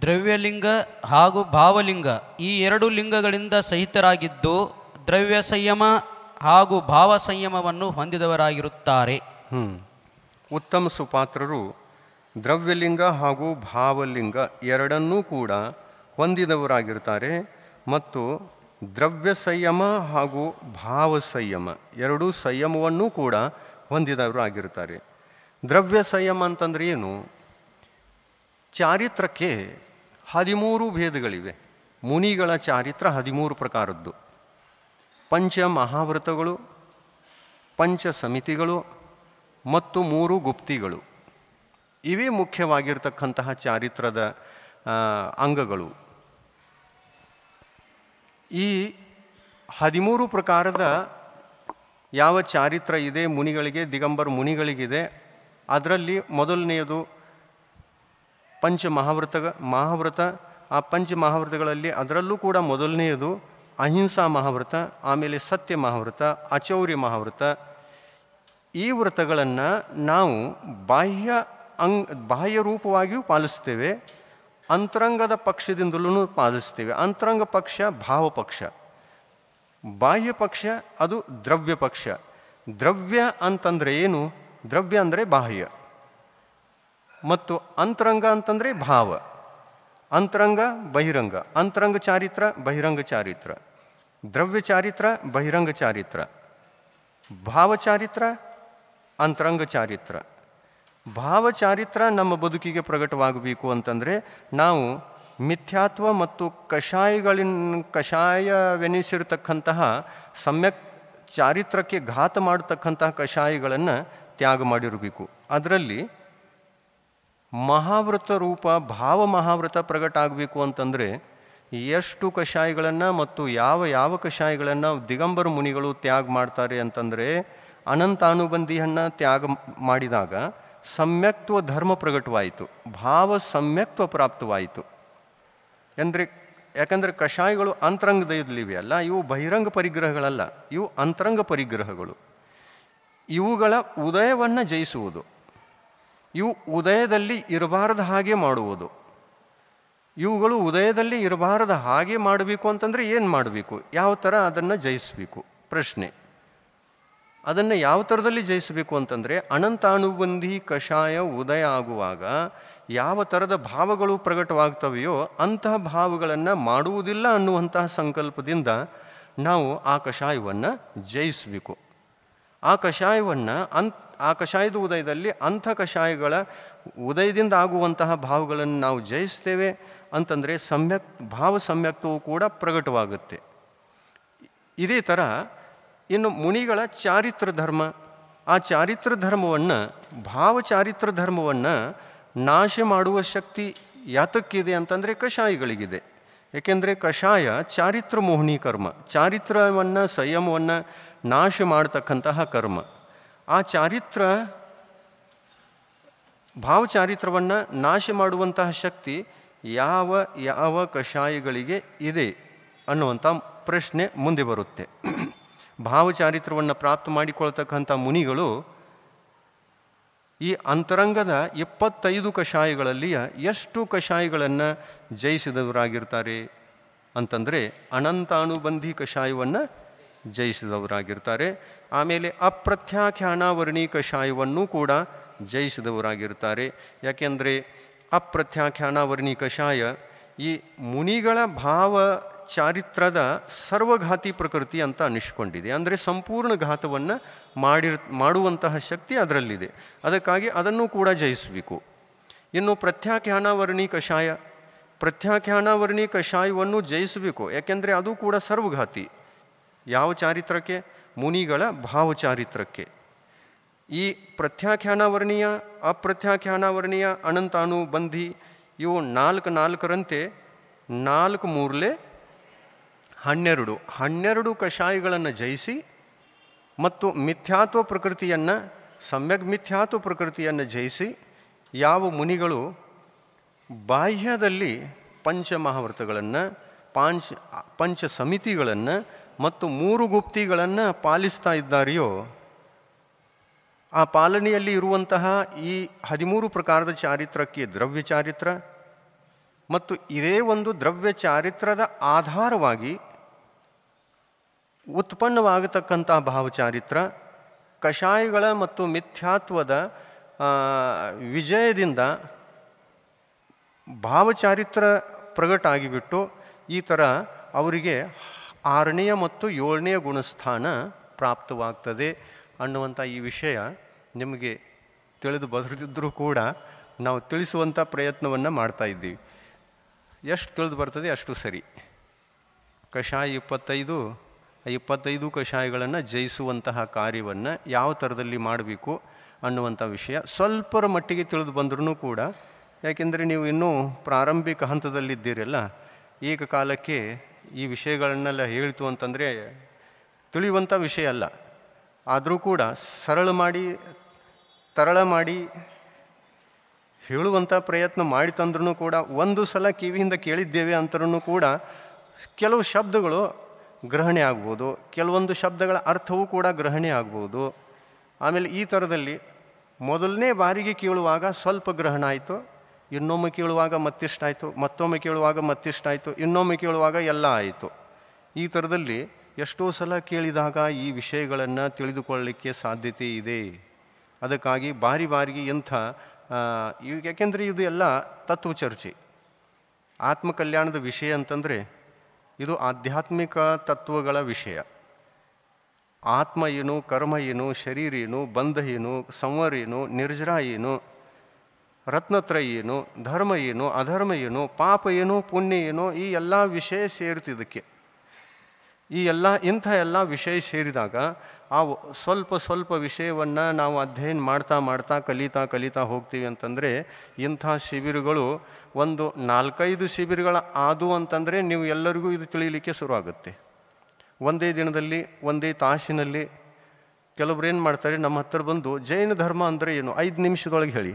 ದ್ರವ್ಯಲಿಂಗ ಹಾಗೂ ಭಾವಲಿಂಗ ಈ 2 ಲಿಂಗಗಳಿಂದ ಸಹಿತರಾಗಿದ್ದು ದ್ರವ್ಯ ಸಂಯಮ ಹಾಗೂ ಭಾವ ಸಂಯಮವನ್ನು ಹೊಂದಿದವರಾಗಿರುತ್ತಾರೆ. ಉತ್ತಮ ಸುಪಾತ್ರರು ದ್ರವ್ಯಲಿಂಗ ಹಾಗೂ ಭಾವಲಿಂಗ ಎರಡನ್ನೂ ಕೂಡ ಹೊಂದಿದವರಾಗಿರ್ತಾರೆ ಮತ್ತು ದ್ರವ್ಯ ಸಂಯಮ ಹಾಗೂ ಭಾವ ಸಂಯಮ ಎರಡೂ ಸಂಯಮವನ್ನೂ ಕೂಡ ಹೊಂದಿದವರಾಗಿರ್ತಾರೆ. ದ್ರವ್ಯ ಸಂಯಮ ಅಂತಂದ್ರೆ ಏನು? ಚಾರಿತ್ರಕ್ಕೆ 13 ಭೇದಗಳಿವೆ. ಮುನಿಗಳ ಚಾರಿತ್ರ 13 ಪ್ರಕಾರದ್ದು. ಪಂಚ ಮಹಾವ್ರತಗಳು, ಪಂಚ ಸಮಿತಿಗಳು ಮತ್ತು 3 ಗುಪ್ತಿಗಳು ಇವೇ ಮುಖ್ಯವಾಗಿರ್ತಕ್ಕಂತಹ ಚಾರಿತ್ರದ ಅಂಗಗಳು. ಈ 13 ಪ್ರಕಾರದ ಯಾವ ಚಾರಿತ್ರ ಇದೆ ಮುನಿಗಳಿಗೆ, ದಿಗಂಬರ ಮುನಿಗಳಿಗಿದೆ, ಅದರಲ್ಲಿ ಮೊದಲನೆಯದು ಪಂಚ ಮಹಾವ್ರತ. ಆ ಪಂಚ ಮಹಾವ್ರತಗಳಲ್ಲಿ ಅದರಲ್ಲೂ ಕೂಡ ಮೊದಲನೆಯದು ಅಹಿಂಸಾ ಮಹಾವ್ರತ, ಆಮೇಲೆ ಸತ್ಯ ಮಹಾವ್ರತ, ಅಚೌರ್ಯ ಮಹಾವ್ರತ. ಈ ವ್ರತಗಳನ್ನು ನಾವು ಬಾಹ್ಯ ರೂಪವಾಗಿಯೂ ಪಾಲಿಸ್ತೇವೆ, ಅಂತರಂಗದ ಪಕ್ಷದಿಂದಲೂ ಪಾಲಿಸ್ತೇವೆ. ಅಂತರಂಗ ಪಕ್ಷ ಭಾವ ಪಕ್ಷ, ಬಾಹ್ಯ ಪಕ್ಷ ಅದು ದ್ರವ್ಯ ಪಕ್ಷ. ದ್ರವ್ಯ ಅಂತಂದರೆ ಏನು? ದ್ರವ್ಯ ಅಂದರೆ ಬಾಹ್ಯ ಮತ್ತು ಅಂತರಂಗ ಅಂತಂದರೆ ಭಾವ. ಅಂತರಂಗ ಬಹಿರಂಗ, ಅಂತರಂಗ ಚಾರಿತ್ರ ಬಹಿರಂಗ ಚಾರಿತ್ರ, ದ್ರವ್ಯ ಚಾರಿತ್ರ ಬಹಿರಂಗ ಚಾರಿತ್ರ, ಭಾವಚಾರಿತ್ರ ಅಂತರಂಗ ಚಾರಿತ್ರ. ಭಾವಚಾರಿತ್ರ ನಮ್ಮ ಬದುಕಿಗೆ ಪ್ರಕಟವಾಗಬೇಕು ಅಂತಂದರೆ ನಾವು ಮಿಥ್ಯಾತ್ವ ಮತ್ತು ಕಷಾಯವೆನಿಸಿರತಕ್ಕಂತಹ ಸಮ್ಯಕ್ ಚಾರಿತ್ರಕ್ಕೆ ಘಾತ ಮಾಡತಕ್ಕಂತಹ ಕಷಾಯಗಳನ್ನು ತ್ಯಾಗ ಮಾಡಿರಬೇಕು. ಅದರಲ್ಲಿ ಮಹಾವ್ರತ ರೂಪ ಭಾವ ಮಹಾವ್ರತ ಪ್ರಕಟ ಆಗಬೇಕು ಅಂತಂದರೆ ಎಷ್ಟು ಕಷಾಯಗಳನ್ನು ಮತ್ತು ಯಾವ ಕಷಾಯಗಳನ್ನು ದಿಗಂಬರ ಮುನಿಗಳು ತ್ಯಾಗ ಮಾಡ್ತಾರೆ ಅಂತಂದರೆ ಅನಂತಾನುಬಂಧಿಯನ್ನು ತ್ಯಾಗ ಮಾಡಿದಾಗ ಸಮ್ಯಕ್ತ್ವ ಧರ್ಮ ಪ್ರಕಟವಾಯಿತು, ಭಾವ ಸಮ್ಯಕ್ತ್ವ ಪ್ರಾಪ್ತವಾಯಿತು. ಯಾಕಂದರೆ ಕಷಾಯಗಳು ಅಂತರಂಗದಲ್ಲಿವೆ ಅಲ್ಲ, ಇವು ಬಹಿರಂಗ ಪರಿಗ್ರಹಗಳಲ್ಲ, ಇವು ಅಂತರಂಗ ಪರಿಗ್ರಹಗಳು. ಇವುಗಳ ಉದಯವನ್ನು ಜಯಿಸುವುದು, ಇವು ಉದಯದಲ್ಲಿ ಇರಬಾರದ ಹಾಗೆ ಮಾಡುವುದು. ಇವುಗಳು ಉದಯದಲ್ಲಿ ಇರಬಾರದ ಹಾಗೆ ಮಾಡಬೇಕು ಅಂತಂದರೆ ಏನು ಮಾಡಬೇಕು, ಯಾವ ಥರ ಅದನ್ನು ಜಯಿಸಬೇಕು? ಪ್ರಶ್ನೆ. ಅದನ್ನು ಯಾವ ಥರದಲ್ಲಿ ಜಯಿಸಬೇಕು ಅಂತಂದರೆ, ಅನಂತಾನುಬಂಧಿ ಕಷಾಯ ಉದಯ ಆಗುವಾಗ ಯಾವ ಥರದ ಭಾವಗಳು ಪ್ರಕಟವಾಗ್ತವೆಯೋ ಅಂತಹ ಭಾವಗಳನ್ನು ಮಾಡುವುದಿಲ್ಲ ಅನ್ನುವಂತಹ ಸಂಕಲ್ಪದಿಂದ ನಾವು ಆ ಕಷಾಯವನ್ನು ಜಯಿಸಬೇಕು. ಆ ಕಷಾಯವನ್ನು ಆ ಕಷಾಯದ ಉದಯದಲ್ಲಿ ಅಂಥ ಕಷಾಯಗಳ ಉದಯದಿಂದ ಆಗುವಂತಹ ಭಾವಗಳನ್ನು ನಾವು ಜಯಿಸ್ತೇವೆ ಅಂತಂದರೆ ಭಾವ ಸಮ್ಯಕ್ತವೂ ಕೂಡ ಪ್ರಕಟವಾಗುತ್ತೆ. ಇದೇ ಥರ ಇನ್ನು ಮುನಿಗಳ ಚಾರಿತ್ರ ಧರ್ಮ, ಆ ಚಾರಿತ್ರ ಧರ್ಮವನ್ನು, ಭಾವಚಾರಿತ್ರ ಧರ್ಮವನ್ನು ನಾಶ ಮಾಡುವ ಶಕ್ತಿ ಯಾತಕ್ಕಿದೆ ಅಂತಂದರೆ ಕಷಾಯಗಳಿಗಿದೆ. ಏಕೆಂದರೆ ಕಷಾಯ ಚಾರಿತ್ರ ಮೋಹಿನಿ ಕರ್ಮ, ಚಾರಿತ್ರವನ್ನು ಸಂಯಮವನ್ನು ನಾಶ ಮಾಡತಕ್ಕಂತಹ ಕರ್ಮ. ಆ ಭಾವಚಾರಿತ್ರವನ್ನು ನಾಶ ಮಾಡುವಂತಹ ಶಕ್ತಿ ಯಾವ ಯಾವ ಕಷಾಯಗಳಿಗೆ ಇದೆ ಅನ್ನುವಂಥ ಪ್ರಶ್ನೆ ಮುಂದೆ ಬರುತ್ತೆ. ಭಾವಚಾರಿತ್ರವನ್ನು ಪ್ರಾಪ್ತ ಮಾಡಿಕೊಳ್ತಕ್ಕಂಥ ಮುನಿಗಳು ಈ ಅಂತರಂಗದ 25 ಕಷಾಯಗಳಲ್ಲಿ ಎಷ್ಟು ಕಷಾಯಗಳನ್ನು ಜಯಿಸಿದವರಾಗಿರ್ತಾರೆ ಅಂತಂದರೆ ಅನಂತಾನುಬಂಧಿ ಕಷಾಯವನ್ನು ಜಯಿಸಿದವರಾಗಿರ್ತಾರೆ. ಆಮೇಲೆ ಅಪ್ರತ್ಯಾಖ್ಯಾನಾವರ್ಣಿ ಕಷಾಯವನ್ನು ಕೂಡ ಜಯಿಸಿದವರಾಗಿರ್ತಾರೆ. ಯಾಕೆಂದರೆ ಅಪ್ರತ್ಯಾಖ್ಯಾನಾವರ್ಣಿ ಕಷಾಯ ಈ ಮುನಿಗಳ ಭಾವ ಚಾರಿತ್ರದ ಸರ್ವಘಾತಿ ಪ್ರಕೃತಿ ಅಂತ ಅನ್ನಿಸ್ಕೊಂಡಿದೆ. ಅಂದರೆ ಸಂಪೂರ್ಣ ಘಾತವನ್ನು ಮಾಡುವಂತಹ ಶಕ್ತಿ ಅದರಲ್ಲಿದೆ. ಅದಕ್ಕಾಗಿ ಅದನ್ನು ಕೂಡ ಜಯಿಸಬೇಕು. ಇನ್ನು ಪ್ರತ್ಯಾಖ್ಯಾನಾವರ್ಣಿ ಕಷಾಯ, ಪ್ರತ್ಯಾಖ್ಯಾನಾವರ್ಣಿ ಕಷಾಯವನ್ನು ಜಯಿಸಬೇಕು. ಯಾಕೆಂದರೆ ಅದು ಕೂಡ ಸರ್ವಘಾತಿ. ಯಾವ ಚಾರಿತ್ರಕ್ಕೆ? ಮುನಿಗಳ ಭಾವಚಾರಿತ್ರಕ್ಕೆ. ಈ ಪ್ರತ್ಯಾಖ್ಯಾನಾವರ್ಣೀಯ, ಅಪ್ರತ್ಯಾಖ್ಯಾನಾವರ್ಣೀಯ, ಅನಂತಾನುಬಂಧಿ ಇವು 4 4 ಮೂರಲೆ 12 ಕಷಾಯಗಳನ್ನು ಜಯಿಸಿ ಮತ್ತು ಮಿಥ್ಯಾತ್ವ ಪ್ರಕೃತಿಯನ್ನು, ಸಮ್ಯಕ್ ಮಿಥ್ಯಾತ್ವ ಪ್ರಕೃತಿಯನ್ನು ಜಯಿಸಿ ಯಾವ ಮುನಿಗಳು ಬಾಹ್ಯದಲ್ಲಿ ಪಂಚಮಹಾವ್ರತಗಳನ್ನು, ಪಂಚ ಸಮಿತಿಗಳನ್ನು ಮತ್ತು 3 ಗುಪ್ತಿಗಳನ್ನು ಪಾಲಿಸ್ತಾ ಇದ್ದಾರೆಯೋ, ಆ ಪಾಲನೆಯಲ್ಲಿ ಇರುವಂತಹ ಈ 13 ಪ್ರಕಾರದ ಚಾರಿತ್ರಕ್ಕೆ ದ್ರವ್ಯ ಚಾರಿತ್ರ ಮತ್ತು ಇದೇ ಒಂದು ದ್ರವ್ಯ ಚಾರಿತ್ರದ ಆಧಾರವಾಗಿ ಉತ್ಪನ್ನವಾಗತಕ್ಕಂಥ ಭಾವಚಾರಿತ್ರ, ಕಷಾಯಗಳ ಮತ್ತು ಮಿಥ್ಯಾತ್ವದ ವಿಜಯದಿಂದ ಭಾವಚಾರಿತ್ರ ಪ್ರಗಟ ಆಗಿಬಿಟ್ಟು ಈ ಥರ ಅವರಿಗೆ 6ನೇ ಮತ್ತು 7ನೇ ಗುಣಸ್ಥಾನ ಪ್ರಾಪ್ತವಾಗ್ತದೆ ಅನ್ನುವಂಥ ಈ ವಿಷಯ ನಿಮಗೆ ತಿಳಿದು ಬರದಿದ್ದರೂ ಕೂಡ ನಾವು ತಿಳಿಸುವಂಥ ಪ್ರಯತ್ನವನ್ನು ಮಾಡ್ತಾಯಿದ್ದೀವಿ. ಎಷ್ಟು ತಿಳಿದು ಬರ್ತದೆ ಅಷ್ಟು ಸರಿ. ಕಷಾಯ 25 ಕಷಾಯಗಳನ್ನು ಜಯಿಸುವಂತಹ ಕಾರ್ಯವನ್ನು ಯಾವ ಥರದಲ್ಲಿ ಮಾಡಬೇಕು ಅನ್ನುವಂಥ ವಿಷಯ ಸ್ವಲ್ಪರ ಮಟ್ಟಿಗೆ ತಿಳಿದು ಬಂದ್ರೂ ಕೂಡ, ಯಾಕೆಂದರೆ ನೀವು ಇನ್ನೂ ಪ್ರಾರಂಭಿಕ ಹಂತದಲ್ಲಿದ್ದೀರಲ್ಲ, ಏಕಕಾಲಕ್ಕೆ ಈ ವಿಷಯಗಳನ್ನೆಲ್ಲ ಹೇಳ್ತು ಅಂತಂದರೆ ತಿಳಿಯುವಂಥ ವಿಷಯ ಅಲ್ಲ. ಆದರೂ ಕೂಡ ತರಳ ಮಾಡಿ ಹೇಳುವಂಥ ಪ್ರಯತ್ನ ಮಾಡಿ ತಂದ್ರೂ ಕೂಡ ಒಂದು ಸಲ ಕಿವಿಯಿಂದ ಕೇಳಿದ್ದೇವೆ ಅಂತರೂ ಕೂಡ ಕೆಲವು ಶಬ್ದಗಳು ಗ್ರಹಣೆ ಆಗ್ಬೋದು, ಕೆಲವೊಂದು ಶಬ್ದಗಳ ಅರ್ಥವೂ ಕೂಡ ಗ್ರಹಣೆ ಆಗ್ಬೋದು. ಆಮೇಲೆ ಈ ಥರದಲ್ಲಿ ಮೊದಲನೇ ಬಾರಿಗೆ ಕೇಳುವಾಗ ಸ್ವಲ್ಪ ಗ್ರಹಣ ಆಯಿತು, ಇನ್ನೊಮ್ಮೆ ಕೇಳುವಾಗ ಮತ್ತಿಷ್ಟಾಯಿತು, ಮತ್ತೊಮ್ಮೆ ಕೇಳುವಾಗ ಮತ್ತಿಷ್ಟಾಯಿತು, ಇನ್ನೊಮ್ಮೆ ಕೇಳುವಾಗ ಎಲ್ಲ ಆಯಿತು. ಈ ಥರದಲ್ಲಿ ಎಷ್ಟೋ ಸಲ ಕೇಳಿದಾಗ ಈ ವಿಷಯಗಳನ್ನು ತಿಳಿದುಕೊಳ್ಳಲಿಕ್ಕೆ ಸಾಧ್ಯತೆ ಇದೆ. ಅದಕ್ಕಾಗಿ ಬಾರಿಗೆ ಯಾಕೆಂದರೆ ಇದು ಎಲ್ಲ ತತ್ವ ಚರ್ಚೆ. ಆತ್ಮಕಲ್ಯಾಣದ ವಿಷಯ ಅಂತಂದರೆ ಇದು ಆಧ್ಯಾತ್ಮಿಕ ತತ್ವಗಳ ವಿಷಯ. ಆತ್ಮ ಏನು, ಕರ್ಮ ಏನು, ಶರೀರ ಏನು, ಬಂಧ ಏನು, ಸಂವರ ಏನು, ನಿರ್ಜರ ಏನು, ರತ್ನತ್ರಯ ಏನು, ಧರ್ಮ ಏನು, ಅಧರ್ಮ ಏನು, ಪಾಪ ಏನು, ಪುಣ್ಯ ಏನು, ಈ ಎಲ್ಲ ವಿಷಯ ಸೇರ್ತಿದ್ದಕ್ಕೆ. ಇಂಥ ಎಲ್ಲ ವಿಷಯ ಸೇರಿದಾಗ ಆ ಸ್ವಲ್ಪ ವಿಷಯವನ್ನು ನಾವು ಅಧ್ಯಯನ ಮಾಡ್ತಾ ಕಲಿತಾ ಹೋಗ್ತೀವಿ ಅಂತಂದರೆ ಇಂಥ ಶಿಬಿರಗಳು ಒಂದು 4-5 ಶಿಬಿರಗಳ ಆದವು ಅಂತಂದರೆ ನೀವು ಎಲ್ಲರಿಗೂ ಇದು ತಿಳಿಯಲಿಕ್ಕೆ ಶುರುವಾಗುತ್ತೆ. ಒಂದೇ ದಿನದಲ್ಲಿ, ಒಂದೇ ತಾಸಿನಲ್ಲಿ ಕೆಲವ್ರು ಏನು ಮಾಡ್ತಾರೆ, ನಮ್ಮ ಹತ್ತಿರ ಬಂದು ಜೈನ ಧರ್ಮ ಅಂದರೆ ಏನು 5 ನಿಮಿಷದೊಳಗೆ ಹೇಳಿ.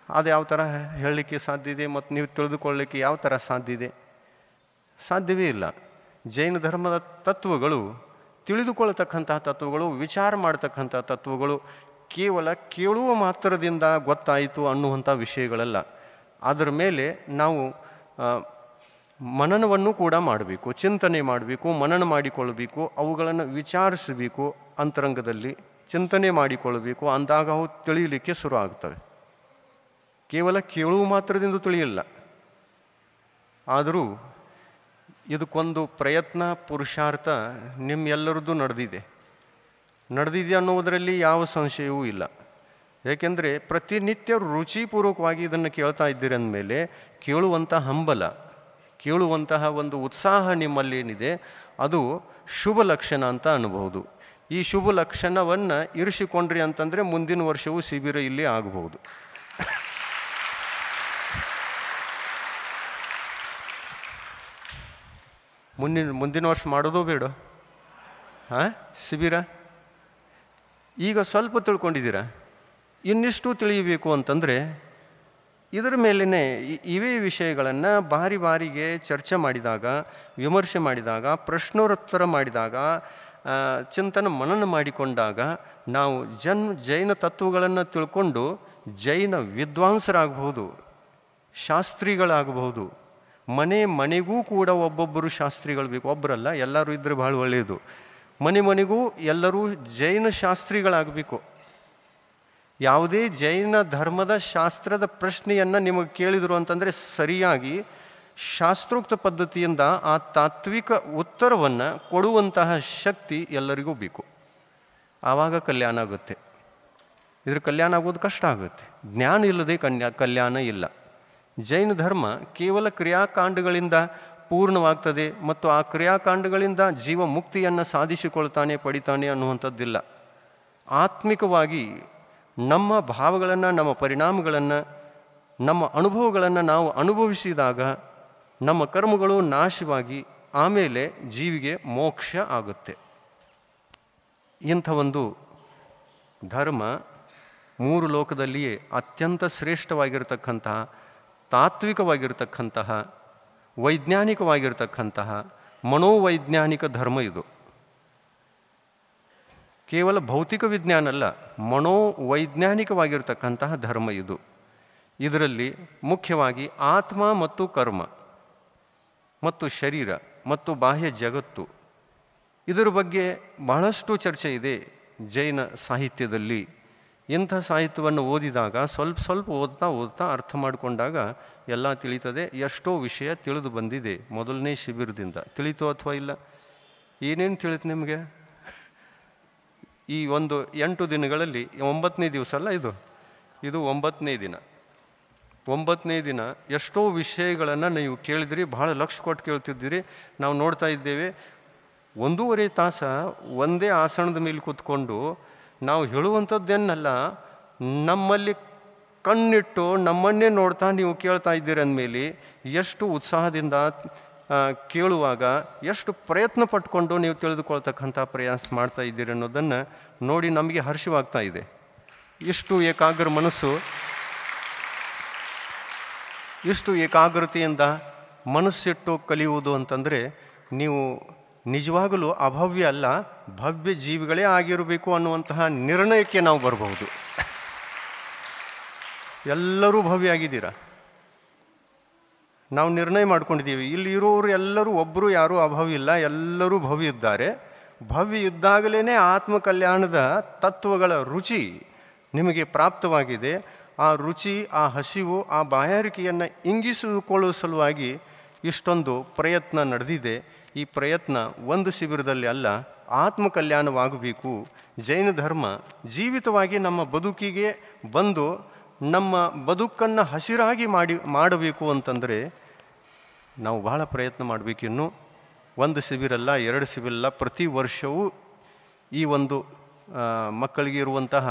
ಅದು ಯಾವ ಥರ ಹೇಳಲಿಕ್ಕೆ ಸಾಧ್ಯ ಇದೆ ಮತ್ತು ನೀವು ತಿಳಿದುಕೊಳ್ಳಲಿಕ್ಕೆ ಯಾವ ಥರ ಸಾಧ್ಯ ಇದೆ? ಸಾಧ್ಯವೇ ಇಲ್ಲ. ಜೈನ ಧರ್ಮದ ತತ್ವಗಳು, ತಿಳಿದುಕೊಳ್ಳತಕ್ಕಂತಹ ತತ್ವಗಳು, ವಿಚಾರ ಮಾಡ್ತಕ್ಕಂಥ ತತ್ವಗಳು ಕೇವಲ ಕೇಳುವ ಮಾತ್ರದಿಂದ ಗೊತ್ತಾಯಿತು ಅನ್ನುವಂಥ ವಿಷಯಗಳಲ್ಲ. ಅದರ ಮೇಲೆ ನಾವು ಮನನವನ್ನು ಕೂಡ ಮಾಡಬೇಕು, ಚಿಂತನೆ ಮಾಡಬೇಕು, ಮನನ ಮಾಡಿಕೊಳ್ಳಬೇಕು, ಅವುಗಳನ್ನು ವಿಚಾರಿಸಬೇಕು, ಅಂತರಂಗದಲ್ಲಿ ಚಿಂತನೆ ಮಾಡಿಕೊಳ್ಳಬೇಕು. ಅಂದಾಗ ಅವು ತಿಳಿಯಲಿಕ್ಕೆ ಶುರು ಆಗ್ತವೆ. ಕೇವಲ ಕೇಳುವ ಮಾತ್ರದಿಂದ ತಿಳಿಯಲ್ಲ. ಆದರೂ ಇದಕ್ಕೊಂದು ಪ್ರಯತ್ನ, ಪುರುಷಾರ್ಥ ನಿಮ್ಮೆಲ್ಲರದ್ದು ನಡೆದಿದೆ ಅನ್ನುವುದರಲ್ಲಿ ಯಾವ ಸಂಶಯವೂ ಇಲ್ಲ. ಏಕೆಂದರೆ ಪ್ರತಿನಿತ್ಯ ರುಚಿಪೂರ್ವಕವಾಗಿ ಇದನ್ನು ಕೇಳ್ತಾ ಇದ್ದೀರಿ ಅಂದಮೇಲೆ ಕೇಳುವಂಥ ಹಂಬಲ, ಕೇಳುವಂತಹ ಒಂದು ಉತ್ಸಾಹ ನಿಮ್ಮಲ್ಲೇನಿದೆ ಅದು ಶುಭ ಲಕ್ಷಣ ಅಂತ ಅನ್ನಬಹುದು. ಈ ಶುಭ ಲಕ್ಷಣವನ್ನು ಇರಿಸಿಕೊಂಡ್ರಿ ಅಂತಂದರೆ ಮುಂದಿನ ವರ್ಷವೂ ಶಿಬಿರ ಇಲ್ಲಿ ಆಗಬಹುದು. ಮುಂದಿನ ವರ್ಷ ಮಾಡೋದು ಬೇಡ ಶಿಬಿರ? ಈಗ ಸ್ವಲ್ಪ ತಿಳ್ಕೊಂಡಿದ್ದೀರಾ, ಇನ್ನಿಷ್ಟು ತಿಳಿಯಬೇಕು ಅಂತಂದರೆ ಇದರ ಮೇಲೇ ಇವೇ ವಿಷಯಗಳನ್ನು ಬಾರಿಗೆ ಚರ್ಚೆ ಮಾಡಿದಾಗ, ವಿಮರ್ಶೆ ಮಾಡಿದಾಗ, ಪ್ರಶ್ನೋತ್ತರ ಮಾಡಿದಾಗ, ಚಿಂತನ ಮನನ ಮಾಡಿಕೊಂಡಾಗ ನಾವು ಜೈನ ತತ್ವಗಳನ್ನು ತಿಳ್ಕೊಂಡು ಜೈನ ವಿದ್ವಾಂಸರಾಗಬಹುದು, ಶಾಸ್ತ್ರಿಗಳಾಗಬಹುದು. ಮನೆಗೂ ಕೂಡ ಒಬ್ಬೊಬ್ಬರು ಶಾಸ್ತ್ರಿಗಳು ಬೇಕು, ಒಬ್ಬರಲ್ಲ, ಎಲ್ಲರೂ ಇದ್ದರೆ ಭಾಳ ಒಳ್ಳೆಯದು. ಮನೆಗೂ ಎಲ್ಲರೂ ಜೈನ ಶಾಸ್ತ್ರಿಗಳಾಗಬೇಕು. ಯಾವುದೇ ಜೈನ ಧರ್ಮದ ಶಾಸ್ತ್ರದ ಪ್ರಶ್ನೆಯನ್ನು ನಿಮಗೆ ಕೇಳಿದರು ಅಂತಂದರೆ ಸರಿಯಾಗಿ ಶಾಸ್ತ್ರೋಕ್ತ ಪದ್ಧತಿಯಿಂದ ಆ ತಾತ್ವಿಕ ಉತ್ತರವನ್ನು ಕೊಡುವಂತಹ ಶಕ್ತಿ ಎಲ್ಲರಿಗೂ ಬೇಕು. ಆವಾಗ ಕಲ್ಯಾಣ ಆಗುತ್ತೆ. ಇದ್ರ ಕಲ್ಯಾಣ ಆಗೋದು ಕಷ್ಟ ಆಗುತ್ತೆ. ಜ್ಞಾನ ಇಲ್ಲದೆ ಕಲ್ಯಾಣ ಇಲ್ಲ. ಜೈನ ಧರ್ಮ ಕೇವಲ ಕ್ರಿಯಾಕಾಂಡಗಳಿಂದ ಪೂರ್ಣವಾಗ್ತದೆ ಮತ್ತು ಆ ಕ್ರಿಯಾಕಾಂಡಗಳಿಂದ ಜೀವ ಮುಕ್ತಿಯನ್ನು ಸಾಧಿಸಿಕೊಳ್ತಾನೆ, ಪಡಿತಾನೆ ಅನ್ನುವಂಥದ್ದಿಲ್ಲ. ಆತ್ಮಿಕವಾಗಿ ನಮ್ಮ ಭಾವಗಳನ್ನು, ನಮ್ಮ ಪರಿಣಾಮಗಳನ್ನು, ನಮ್ಮ ಅನುಭವಗಳನ್ನು ನಾವು ಅನುಭವಿಸಿದಾಗ ನಮ್ಮ ಕರ್ಮಗಳು ನಾಶವಾಗಿ ಆಮೇಲೆ ಜೀವಿಗೆ ಮೋಕ್ಷ ಆಗುತ್ತೆ. ಇಂಥ ಒಂದು ಧರ್ಮ 3 ಲೋಕದಲ್ಲಿಯೇ ಅತ್ಯಂತ ಶ್ರೇಷ್ಠವಾಗಿರತಕ್ಕಂತಹ, ತಾತ್ವಿಕವಾಗಿರತಕ್ಕಂತಹ, ವೈಜ್ಞಾನಿಕವಾಗಿರತಕ್ಕಂತಹ ಮನೋವೈಜ್ಞಾನಿಕ ಧರ್ಮ ಇದು. ಕೇವಲ ಭೌತಿಕ ವಿಜ್ಞಾನ ಅಲ್ಲ, ಮನೋವೈಜ್ಞಾನಿಕವಾಗಿರತಕ್ಕಂತಹ ಧರ್ಮ ಇದು. ಇದರಲ್ಲಿ ಮುಖ್ಯವಾಗಿ ಆತ್ಮ ಮತ್ತು ಕರ್ಮ ಮತ್ತು ಶರೀರ ಮತ್ತು ಬಾಹ್ಯ ಜಗತ್ತು, ಇದರ ಬಗ್ಗೆ ಬಹಳಷ್ಟು ಚರ್ಚೆ ಇದೆ ಜೈನ ಸಾಹಿತ್ಯದಲ್ಲಿ. ಇಂಥ ಸಾಹಿತ್ಯವನ್ನು ಓದಿದಾಗ ಸ್ವಲ್ಪ ಓದ್ತಾ ಅರ್ಥ ಮಾಡಿಕೊಂಡಾಗ ಎಲ್ಲ ತಿಳಿತದೆ. ಎಷ್ಟೋ ವಿಷಯ ತಿಳಿದು ಬಂದಿದೆ ಮೊದಲನೇ ಶಿಬಿರದಿಂದ. ತಿಳಿತೋ ಅಥವಾ ಇಲ್ಲ? ಏನೇನು ತಿಳಿತು ನಿಮಗೆ? ಈ ಒಂದು 8 ದಿನಗಳಲ್ಲಿ 9ನೇ ದಿವಸ ಅಲ್ಲ ಇದು 9ನೇ ದಿನ. 9ನೇ ದಿನ ಎಷ್ಟೋ ವಿಷಯಗಳನ್ನು ನೀವು ಕೇಳಿದಿರಿ, ಭಾಳ ಲಕ್ಷ ಕೊಟ್ಟು ಕೇಳ್ತಿದ್ದೀರಿ. ನಾವು ನೋಡ್ತಾ ಇದ್ದೇವೆ 1.5 ತಾಸು ಒಂದೇ ಆಸನದ ಮೇಲೆ ಕೂತ್ಕೊಂಡು ನಾವು ಹೇಳುವಂಥದ್ದೇನಲ್ಲ, ನಮ್ಮಲ್ಲಿ ಕಣ್ಣಿಟ್ಟು ನಮ್ಮನ್ನೇ ನೋಡ್ತಾ ನೀವು ಕೇಳ್ತಾ ಇದ್ದೀರಿ ಅಂದಮೇಲೆ ಎಷ್ಟು ಉತ್ಸಾಹದಿಂದ ಕೇಳುವಾಗ ಎಷ್ಟು ಪ್ರಯತ್ನ ಪಟ್ಕೊಂಡು ನೀವು ತಿಳಿದುಕೊಳ್ತಕ್ಕಂಥ ಪ್ರಯಾಸ ಮಾಡ್ತಾ ಇದ್ದೀರಿ ಅನ್ನೋದನ್ನು ನೋಡಿ ನಮಗೆ ಹರ್ಷವಾಗ್ತಾ ಇದೆ. ಇಷ್ಟು ಏಕಾಗ್ರ ಮನಸ್ಸು, ಇಷ್ಟು ಏಕಾಗ್ರತೆಯಿಂದ ಮನಸ್ಸಿಟ್ಟು ಕಲಿಯುವುದು ಅಂತಂದರೆ ನೀವು ನಿಜವಾಗಲೂ ಅಭವ್ಯ ಅಲ್ಲ, ಭವ್ಯ ಜೀವಿಗಳೇ ಆಗಿರಬೇಕು ಅನ್ನುವಂತಹ ನಿರ್ಣಯಕ್ಕೆ ನಾವು ಬರಬಹುದು. ಎಲ್ಲರೂ ಭವ್ಯ ಆಗಿದ್ದೀರಾ. ನಾವು ನಿರ್ಣಯ ಮಾಡ್ಕೊಂಡಿದ್ದೀವಿ, ಇಲ್ಲಿ ಇರೋರು ಎಲ್ಲರೂ, ಒಬ್ಬರು ಯಾರೂ ಅಭವ್ಯ ಇಲ್ಲ, ಎಲ್ಲರೂ ಭವ್ಯ ಇದ್ದಾರೆ. ಭವ್ಯ ಇದ್ದಾಗಲೇ ಆತ್ಮಕಲ್ಯಾಣದ ತತ್ವಗಳ ರುಚಿ ನಿಮಗೆ ಪ್ರಾಪ್ತವಾಗಿದೆ. ಆ ರುಚಿ, ಆ ಹಸಿವು, ಆ ಬಾಯಾರಿಕೆಯನ್ನು ಇಂಗಿಸಿಕೊಳ್ಳುವ ಸಲುವಾಗಿ ಇಷ್ಟೊಂದು ಪ್ರಯತ್ನ ನಡೆದಿದೆ. ಈ ಪ್ರಯತ್ನ ಒಂದು ಶಿಬಿರದಲ್ಲಿ ಅಲ್ಲ, ಆತ್ಮಕಲ್ಯಾಣವಾಗಬೇಕು. ಜೈನ ಧರ್ಮ ಜೀವಿತವಾಗಿ ನಮ್ಮ ಬದುಕಿಗೆ ಬಂದು ನಮ್ಮ ಬದುಕನ್ನು ಹಸಿರಾಗಿ ಮಾಡಬೇಕು ಅಂತಂದರೆ ನಾವು ಬಹಳ ಪ್ರಯತ್ನ ಮಾಡಬೇಕು. ಇನ್ನು 1 ಶಿಬಿರಲ್ಲ, 2 ಶಿಬಿರಲ್ಲ, ಪ್ರತಿ ವರ್ಷವೂ ಈ ಒಂದು ಮಕ್ಕಳಿಗೆ ಇರುವಂತಹ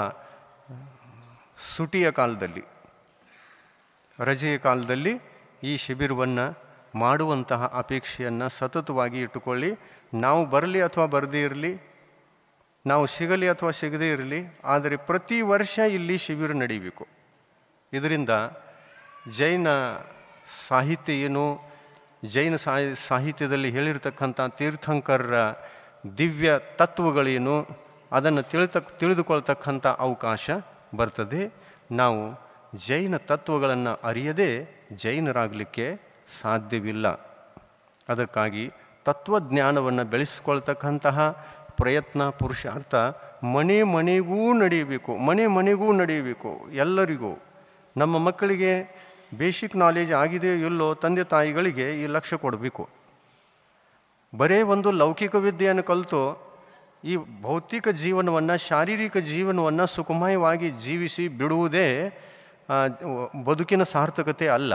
ಸುಟಿಯ ಕಾಲದಲ್ಲಿ, ರಜೆಯ ಕಾಲದಲ್ಲಿ ಈ ಶಿಬಿರವನ್ನು ಮಾಡುವಂತಹ ಅಪೇಕ್ಷೆಯನ್ನು ಸತತವಾಗಿ ಇಟ್ಟುಕೊಳ್ಳಿ. ನಾವು ಬರಲಿ ಅಥವಾ ಬರದೇ ಇರಲಿ, ನಾವು ಸಿಗಲಿ ಅಥವಾ ಸಿಗದೇ ಇರಲಿ, ಆದರೆ ಪ್ರತಿ ವರ್ಷ ಇಲ್ಲಿ ಶಿಬಿರ ನಡೀಬೇಕು. ಇದರಿಂದ ಜೈನ ಸಾಹಿತ್ಯ ಏನು, ಜೈನ ಸಾಹಿತ್ಯದಲ್ಲಿ ಹೇಳಿರ್ತಕ್ಕಂಥ ತೀರ್ಥಂಕರರ ದಿವ್ಯ ತತ್ವಗಳೇನು ಅದನ್ನು ತಿಳಿದುಕೊಳ್ತಕ್ಕಂಥ ಅವಕಾಶ ಬರ್ತದೆ. ನಾವು ಜೈನ ತತ್ವಗಳನ್ನು ಅರಿಯದೇ ಜೈನರಾಗಲಿಕ್ಕೆ ಸಾಧ್ಯವಿಲ್ಲ. ಅದಕ್ಕಾಗಿ ತತ್ವಜ್ಞಾನವನ್ನು ಬೆಳೆಸಿಕೊಳ್ತಕ್ಕಂತಹ ಪ್ರಯತ್ನ, ಪುರುಷಾರ್ಥ ಮನೆ ಮನೆಗೂ ನಡೆಯಬೇಕು. ಎಲ್ಲರಿಗೂ ನಮ್ಮ ಮಕ್ಕಳಿಗೆ ಬೇಸಿಕ್ ನಾಲೆಜ್ ಆಗಿದೆಯೋ ಇಲ್ಲೋ ತಂದೆ ತಾಯಿಗಳಿಗೆ ಈ ಲಕ್ಷ್ಯ ಕೊಡಬೇಕು. ಬರೇ ಒಂದು ಲೌಕಿಕ ವಿದ್ಯೆಯನ್ನು ಕಲಿತು ಈ ಭೌತಿಕ ಜೀವನವನ್ನು, ಶಾರೀರಿಕ ಜೀವನವನ್ನು ಸುಖಮಯವಾಗಿ ಜೀವಿಸಿ ಬಿಡುವುದೇ ಬದುಕಿನ ಸಾರ್ಥಕತೆ ಅಲ್ಲ.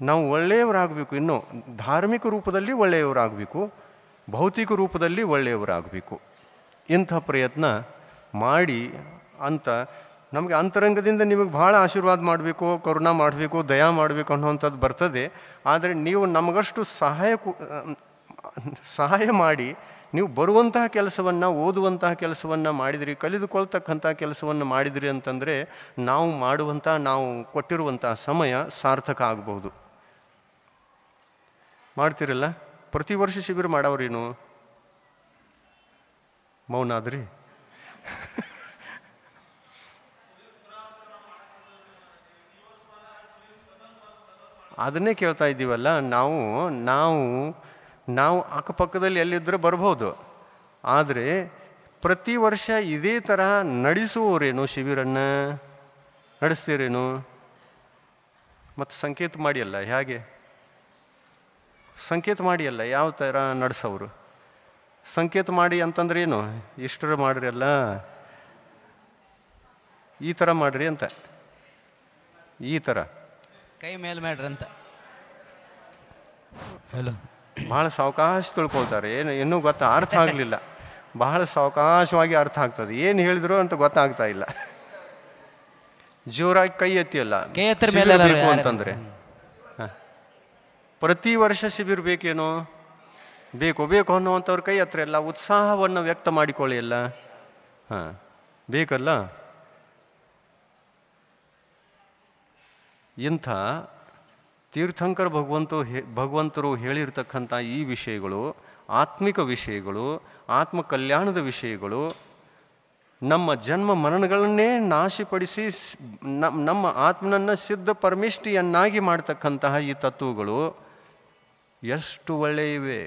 ನಾವು ಒಳ್ಳೆಯವರಾಗಬೇಕು. ಇನ್ನು ಧಾರ್ಮಿಕ ರೂಪದಲ್ಲಿ ಒಳ್ಳೆಯವರಾಗಬೇಕು, ಭೌತಿಕ ರೂಪದಲ್ಲಿ ಒಳ್ಳೆಯವರಾಗಬೇಕು. ಇಂಥ ಪ್ರಯತ್ನ ಮಾಡಿ ಅಂತ ನಮಗೆ ಅಂತರಂಗದಿಂದ ನಿಮಗೆ ಭಾಳ ಆಶೀರ್ವಾದ ಮಾಡಬೇಕು, ಕರುಣಾ ಮಾಡಬೇಕು, ದಯಾ ಮಾಡಬೇಕು ಅನ್ನೋವಂಥದ್ದು ಬರ್ತದೆ. ಆದರೆ ನೀವು ನಮಗಷ್ಟು ಸಹಾಯ ಮಾಡಿ ನೀವು ಬರುವಂತಹ ಕೆಲಸವನ್ನು, ಓದುವಂತಹ ಕೆಲಸವನ್ನು ಮಾಡಿದಿರಿ, ಕಲಿದುಕೊಳ್ತಕ್ಕಂಥ ಕೆಲಸವನ್ನು ಮಾಡಿದಿರಿ ಅಂತಂದರೆ ನಾವು ಕೊಟ್ಟಿರುವಂತಹ ಸಮಯ ಸಾರ್ಥಕ ಆಗಬಹುದು. ಮಾಡ್ತಿರಲ್ಲ? ಪ್ರತಿ ವರ್ಷ ಶಿಬಿರ ಮಾಡವ್ರೇನು? ಮೌನ ಆದ್ರಿ? ಅದನ್ನೇ ಕೇಳ್ತಾ ಇದ್ದೀವಲ್ಲ. ನಾವು ಅಕ್ಕಪಕ್ಕದಲ್ಲಿ ಎಲ್ಲಿದ್ದರೆ ಬರ್ಬೋದು, ಆದರೆ ಪ್ರತಿ ವರ್ಷ ಇದೇ ತರಹ ನಡೆಸುವವರೇನು? ಶಿಬಿರನ್ನು ನಡೆಸ್ತೀರೇನು? ಮತ್ತು ಸಂಕೇತ ಮಾಡಿಯಲ್ಲ, ಹೇಗೆ ಸಂಕೇತ ಮಾಡಿಯಲ್ಲ, ಯಾವ ಥರ ನಡೆಸೋರು? ಸಂಕೇತ ಮಾಡಿ ಅಂತಂದ್ರೆ ಏನು? ಇಷ್ಟರ ಮಾಡ್ರಿ ಅಲ್ಲ, ಈ ಥರ ಮಾಡ್ರಿ ಅಂತ, ಈ ಥರ ಕೈ ಮೇಲೆ ಮಾಡ್ರಿ ಅಂತ. ಹಲೋ, ಭಾಳ ಸಾವಕಾಶ ತಿಳ್ಕೊಳ್ತಾರೆ. ಇನ್ನೂ ಅರ್ಥ ಆಗಲಿಲ್ಲ. ಬಹಳ ಸಾವಕಾಶವಾಗಿ ಅರ್ಥ ಆಗ್ತದೆ. ಏನು ಹೇಳಿದ್ರು ಅಂತ ಗೊತ್ತಾಗ್ತಾ ಇಲ್ಲ. ಜೋರಾಗಿ ಕೈ ಎತ್ತಿಯಲ್ಲ ಬೇಕು ಅಂತಂದ್ರೆ ಪ್ರತಿ ವರ್ಷ ಶಿಬಿರ ಬೇಕೇನೋ? ಬೇಕು ಅನ್ನುವಂಥವ್ರ ಕೈ ಹತ್ರ ಎಲ್ಲ ಉತ್ಸಾಹವನ್ನು ವ್ಯಕ್ತ ಮಾಡಿಕೊಳ್ಳಿ ಎಲ್ಲ. ಬೇಕಲ್ಲ. ಇಂಥ ತೀರ್ಥಂಕರ ಭಗವಂತರು ಹೇಳಿರ್ತಕ್ಕಂಥ ಈ ವಿಷಯಗಳು, ಆತ್ಮಿಕ ವಿಷಯಗಳು, ಆತ್ಮ ಕಲ್ಯಾಣದ ವಿಷಯಗಳು, ನಮ್ಮ ಜನ್ಮ ಮರಣಗಳನ್ನೇ ನಾಶಪಡಿಸಿ ನಮ್ಮ ಆತ್ಮನನ್ನು ಸಿದ್ಧ ಪರಮಿಷ್ಠಿಯನ್ನಾಗಿ ಮಾಡ್ತಕ್ಕಂತಹ ಈ ತತ್ವಗಳು ಎಷ್ಟು ಒಳ್ಳೆಯವೆ.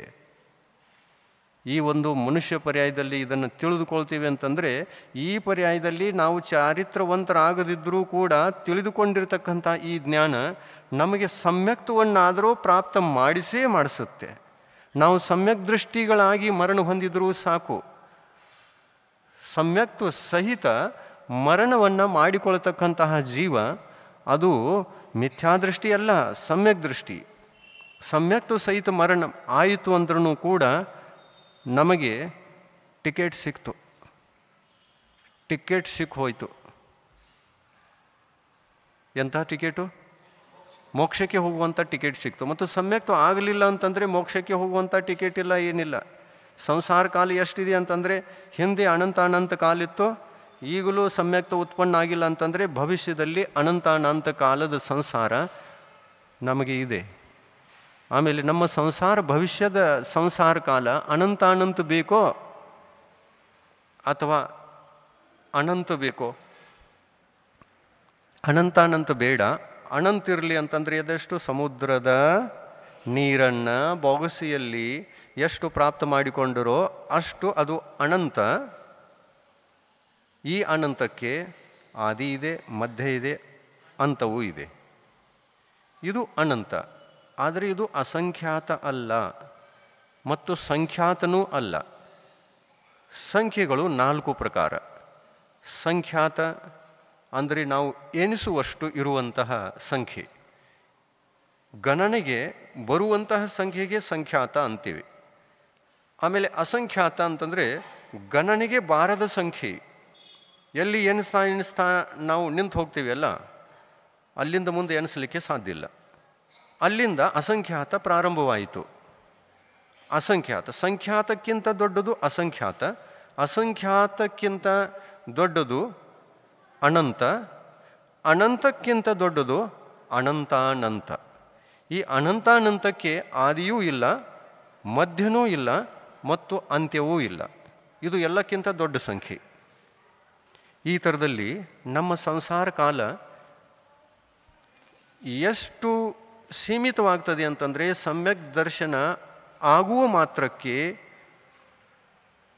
ಈ ಒಂದು ಮನುಷ್ಯ ಪರ್ಯಾಯದಲ್ಲಿ ಇದನ್ನು ತಿಳಿದುಕೊಳ್ತೀವಿ ಅಂತಂದರೆ, ಈ ಪರ್ಯಾಯದಲ್ಲಿ ನಾವು ಚಾರಿತ್ರವಂತರಾಗದಿದ್ದರೂ ಕೂಡ ತಿಳಿದುಕೊಂಡಿರ್ತಕ್ಕಂಥ ಈ ಜ್ಞಾನ ನಮಗೆ ಸಮ್ಯಕ್ತವನ್ನಾದರೂ ಪ್ರಾಪ್ತ ಮಾಡಿಸುತ್ತೆ. ನಾವು ಸಮ್ಯಕ್ ದೃಷ್ಟಿಗಳಾಗಿ ಮರಣ ಹೊಂದಿದರೂ ಸಾಕು. ಸಮ್ಯಕ್ತ್ವ ಸಹಿತ ಮರಣವನ್ನು ಮಾಡಿಕೊಳ್ತಕ್ಕಂತಹ ಜೀವ ಅದು ಮಿಥ್ಯಾದೃಷ್ಟಿ ಅಲ್ಲ, ಸಮ್ಯಕ್ ದೃಷ್ಟಿ. ಸಮ್ಯಕ್ತ್ವ ಸಹಿತ ಮರಣ ಆಯಿತು ಅಂದ್ರೂ ಕೂಡ ನಮಗೆ ಟಿಕೆಟ್ ಸಿಕ್ಕೋಯ್ತು. ಎಂಥ ಟಿಕೆಟು? ಮೋಕ್ಷಕ್ಕೆ ಹೋಗುವಂಥ ಟಿಕೆಟ್ ಸಿಕ್ತು. ಮತ್ತು ಸಮ್ಯಕ್ತ್ವ ಆಗಲಿಲ್ಲ ಅಂತಂದರೆ ಮೋಕ್ಷಕ್ಕೆ ಹೋಗುವಂಥ ಟಿಕೆಟ್ ಇಲ್ಲ, ಏನಿಲ್ಲ. ಸಂಸಾರ ಕಾಲ ಎಷ್ಟಿದೆ ಅಂತಂದರೆ, ಹಿಂದೆ ಅನಂತ ಕಾಲಿತ್ತು, ಈಗಲೂ ಸಮ್ಯಕ್ತ್ವ ಉತ್ಪನ್ನ ಆಗಿಲ್ಲ ಅಂತಂದರೆ ಭವಿಷ್ಯದಲ್ಲಿ ಅನಂತ ಕಾಲದ ಸಂಸಾರ ನಮಗೆ ಇದೆ. ಆಮೇಲೆ ನಮ್ಮ ಭವಿಷ್ಯದ ಸಂಸಾರ ಕಾಲ ಅನಂತ ಬೇಕೋ ಅಥವಾ ಅನಂತ ಬೇಕೋ? ಅನಂತ ಬೇಡ. ಅನಂತ ಇರಲಿ ಅಂತಂದರೆ ಅದೆಷ್ಟು? ಸಮುದ್ರದ ನೀರನ್ನು ಬೊಗಸೆಯಲ್ಲಿ ಎಷ್ಟು ಪ್ರಾಪ್ತ ಮಾಡಿಕೊಂಡರೋ ಅಷ್ಟು ಅದು ಅನಂತ. ಈ ಅನಂತಕ್ಕೆ ಆದಿ ಇದೆ, ಮಧ್ಯ ಇದೆ, ಅಂತವೂ ಇದೆ. ಇದು ಅನಂತ. ಆದರೆ ಇದು ಅಸಂಖ್ಯಾತ ಅಲ್ಲ ಮತ್ತು ಸಂಖ್ಯಾತನೂ ಅಲ್ಲ. ಸಂಖ್ಯೆಗಳು 4 ಪ್ರಕಾರ. ಸಂಖ್ಯಾತ ಅಂದರೆ ನಾವು ಎಣಿಸುವಷ್ಟು ಇರುವಂತಹ ಸಂಖ್ಯೆ. ಗಣನೆಗೆ ಬರುವಂತಹ ಸಂಖ್ಯೆಗೆ ಸಂಖ್ಯಾತ ಅಂತೀವಿ. ಆಮೇಲೆ ಅಸಂಖ್ಯಾತ ಅಂತಂದರೆ ಗಣನೆಗೆ ಬಾರದ ಸಂಖ್ಯೆ. ಎಲ್ಲಿ ಎಣಿಸ್ತಾ ನಾವು ನಿಂತು ಹೋಗ್ತೀವಿ ಅಲ್ಲ, ಅಲ್ಲಿಂದ ಮುಂದೆ ಎಣಿಸಲಿಕ್ಕೆ ಸಾಧ್ಯ ಇಲ್ಲ. ಅಲ್ಲಿಂದ ಅಸಂಖ್ಯಾತ ಪ್ರಾರಂಭವಾಯಿತು. ಅಸಂಖ್ಯಾತ. ಸಂಖ್ಯಾತಕ್ಕಿಂತ ದೊಡ್ಡದು ಅಸಂಖ್ಯಾತ, ಅಸಂಖ್ಯಾತಕ್ಕಿಂತ ದೊಡ್ಡದು ಅನಂತ, ಅನಂತಕ್ಕಿಂತ ದೊಡ್ಡದು ಅನಂತಾನಂತ. ಈ ಅನಂತಾನಂತಕ್ಕೆ ಆದಿಯೂ ಇಲ್ಲ, ಮಧ್ಯನೂ ಇಲ್ಲ ಮತ್ತು ಅಂತ್ಯವೂ ಇಲ್ಲ. ಇದು ಎಲ್ಲಕ್ಕಿಂತ ದೊಡ್ಡ ಸಂಖ್ಯೆ. ಈ ಥರದಲ್ಲಿ ನಮ್ಮ ಸಂಸಾರ ಕಾಲ ಎಷ್ಟು ಸೀಮಿತವಾಗ್ತದೆ ಅಂತಂದರೆ, ಸಮ್ಯಕ್ ದರ್ಶನ ಆಗುವ ಮಾತ್ರಕ್ಕೆ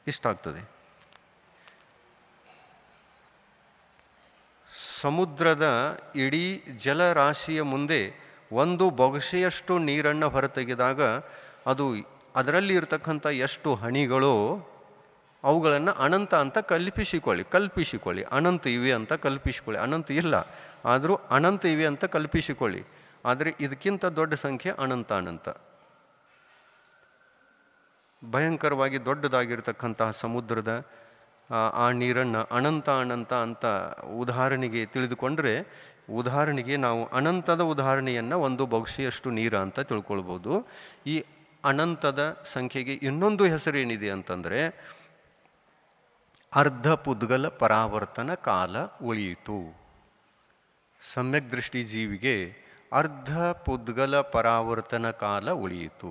ಇಷ್ಟಾಗ್ತದೆ. ಸಮುದ್ರದ ಇಡೀ ಜಲರಾಶಿಯ ಮುಂದೆ ಒಂದು ಬೊಗಸೆಯಷ್ಟು ನೀರನ್ನು ಹೊರತೆಗೆದಾಗ ಅದು ಅದರಲ್ಲಿ ಇರತಕ್ಕಂಥ ಎಷ್ಟು ಹನಿಗಳೋ ಅವುಗಳನ್ನು ಅನಂತ ಅಂತ ಕಲ್ಪಿಸಿಕೊಳ್ಳಿ. ಅನಂತ ಇವೆ ಅಂತ ಕಲ್ಪಿಸಿಕೊಳ್ಳಿ. ಅನಂತ ಇಲ್ಲ, ಆದರೂ ಅನಂತ ಇವೆ ಅಂತ ಕಲ್ಪಿಸಿಕೊಳ್ಳಿ. ಆದರೆ ಇದಕ್ಕಿಂತ ದೊಡ್ಡ ಸಂಖ್ಯೆ ಅನಂತ. ಭಯಂಕರವಾಗಿ ದೊಡ್ಡದಾಗಿರ್ತಕ್ಕಂತಹ ಸಮುದ್ರದ ಆ ನೀರನ್ನು ಅನಂತ ಅಂತ ಉದಾಹರಣೆಗೆ ತಿಳಿದುಕೊಂಡ್ರೆ, ಉದಾಹರಣೆಗೆ ನಾವು ಅನಂತದ ಉದಾಹರಣೆಯನ್ನು ಒಂದು ಬೊಗಸೆಯಷ್ಟು ನೀರು ಅಂತ ತಿಳ್ಕೊಳ್ಬೋದು. ಈ ಅನಂತದ ಸಂಖ್ಯೆಗೆ ಇನ್ನೊಂದು ಹೆಸರೇನಿದೆ ಅಂತಂದರೆ, ಅರ್ಧ ಪುದ್ಗಲ ಪರಾವರ್ತನ ಕಾಲ ಉಳಿಯಿತು. ಸಮ್ಯಕ್ ದೃಷ್ಟಿ ಜೀವಿಗೆ ಅರ್ಧ ಪುದ್ಗಲ ಪರಾವರ್ತನ ಕಾಲ ಉಳಿಯಿತು.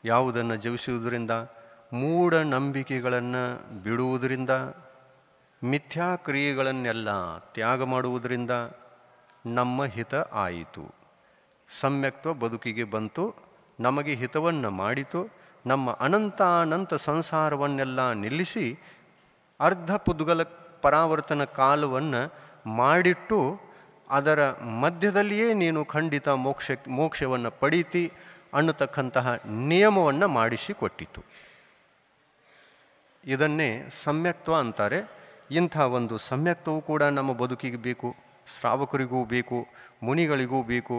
ಯಾವುದನ್ನು ಜಪಿಸುವುದರಿಂದ? ಮೂಢನಂಬಿಕೆಗಳನ್ನು ಬಿಡುವುದರಿಂದ, ಮಿಥ್ಯಾಕ್ರಿಯೆಗಳನ್ನೆಲ್ಲ ತ್ಯಾಗ ಮಾಡುವುದರಿಂದ ನಮ್ಮ ಹಿತ ಆಯಿತು. ಸಮ್ಯಕ್ತ್ವ ಬದುಕಿಗೆ ಬಂತು, ನಮಗೆ ಹಿತವನ್ನು ಮಾಡಿತು. ನಮ್ಮ ಅನಂತ ಸಂಸಾರವನ್ನೆಲ್ಲ ನಿಲ್ಲಿಸಿ ಅರ್ಧ ಪುದ್ಗಲ ಪರಾವರ್ತನ ಕಾಲವನ್ನು ಮಾಡಿಟ್ಟು ಅದರ ಮಧ್ಯದಲ್ಲಿಯೇ ನೀನು ಖಂಡಿತ ಮೋಕ್ಷವನ್ನು ಪಡೀತಿ ಅನ್ನತಕ್ಕಂತಹ ನಿಯಮವನ್ನು ಮಾಡಿಸಿಕೊಟ್ಟಿತು. ಇದನ್ನೇ ಸಮ್ಯಕ್ತ್ವ ಅಂತಾರೆ. ಇಂಥ ಒಂದು ಸಮ್ಯಕ್ತ್ವವು ಕೂಡ ನಮ್ಮ ಬದುಕಿಗೆ ಬೇಕು, ಶ್ರಾವಕರಿಗೂ ಬೇಕು, ಮುನಿಗಳಿಗೂ ಬೇಕು.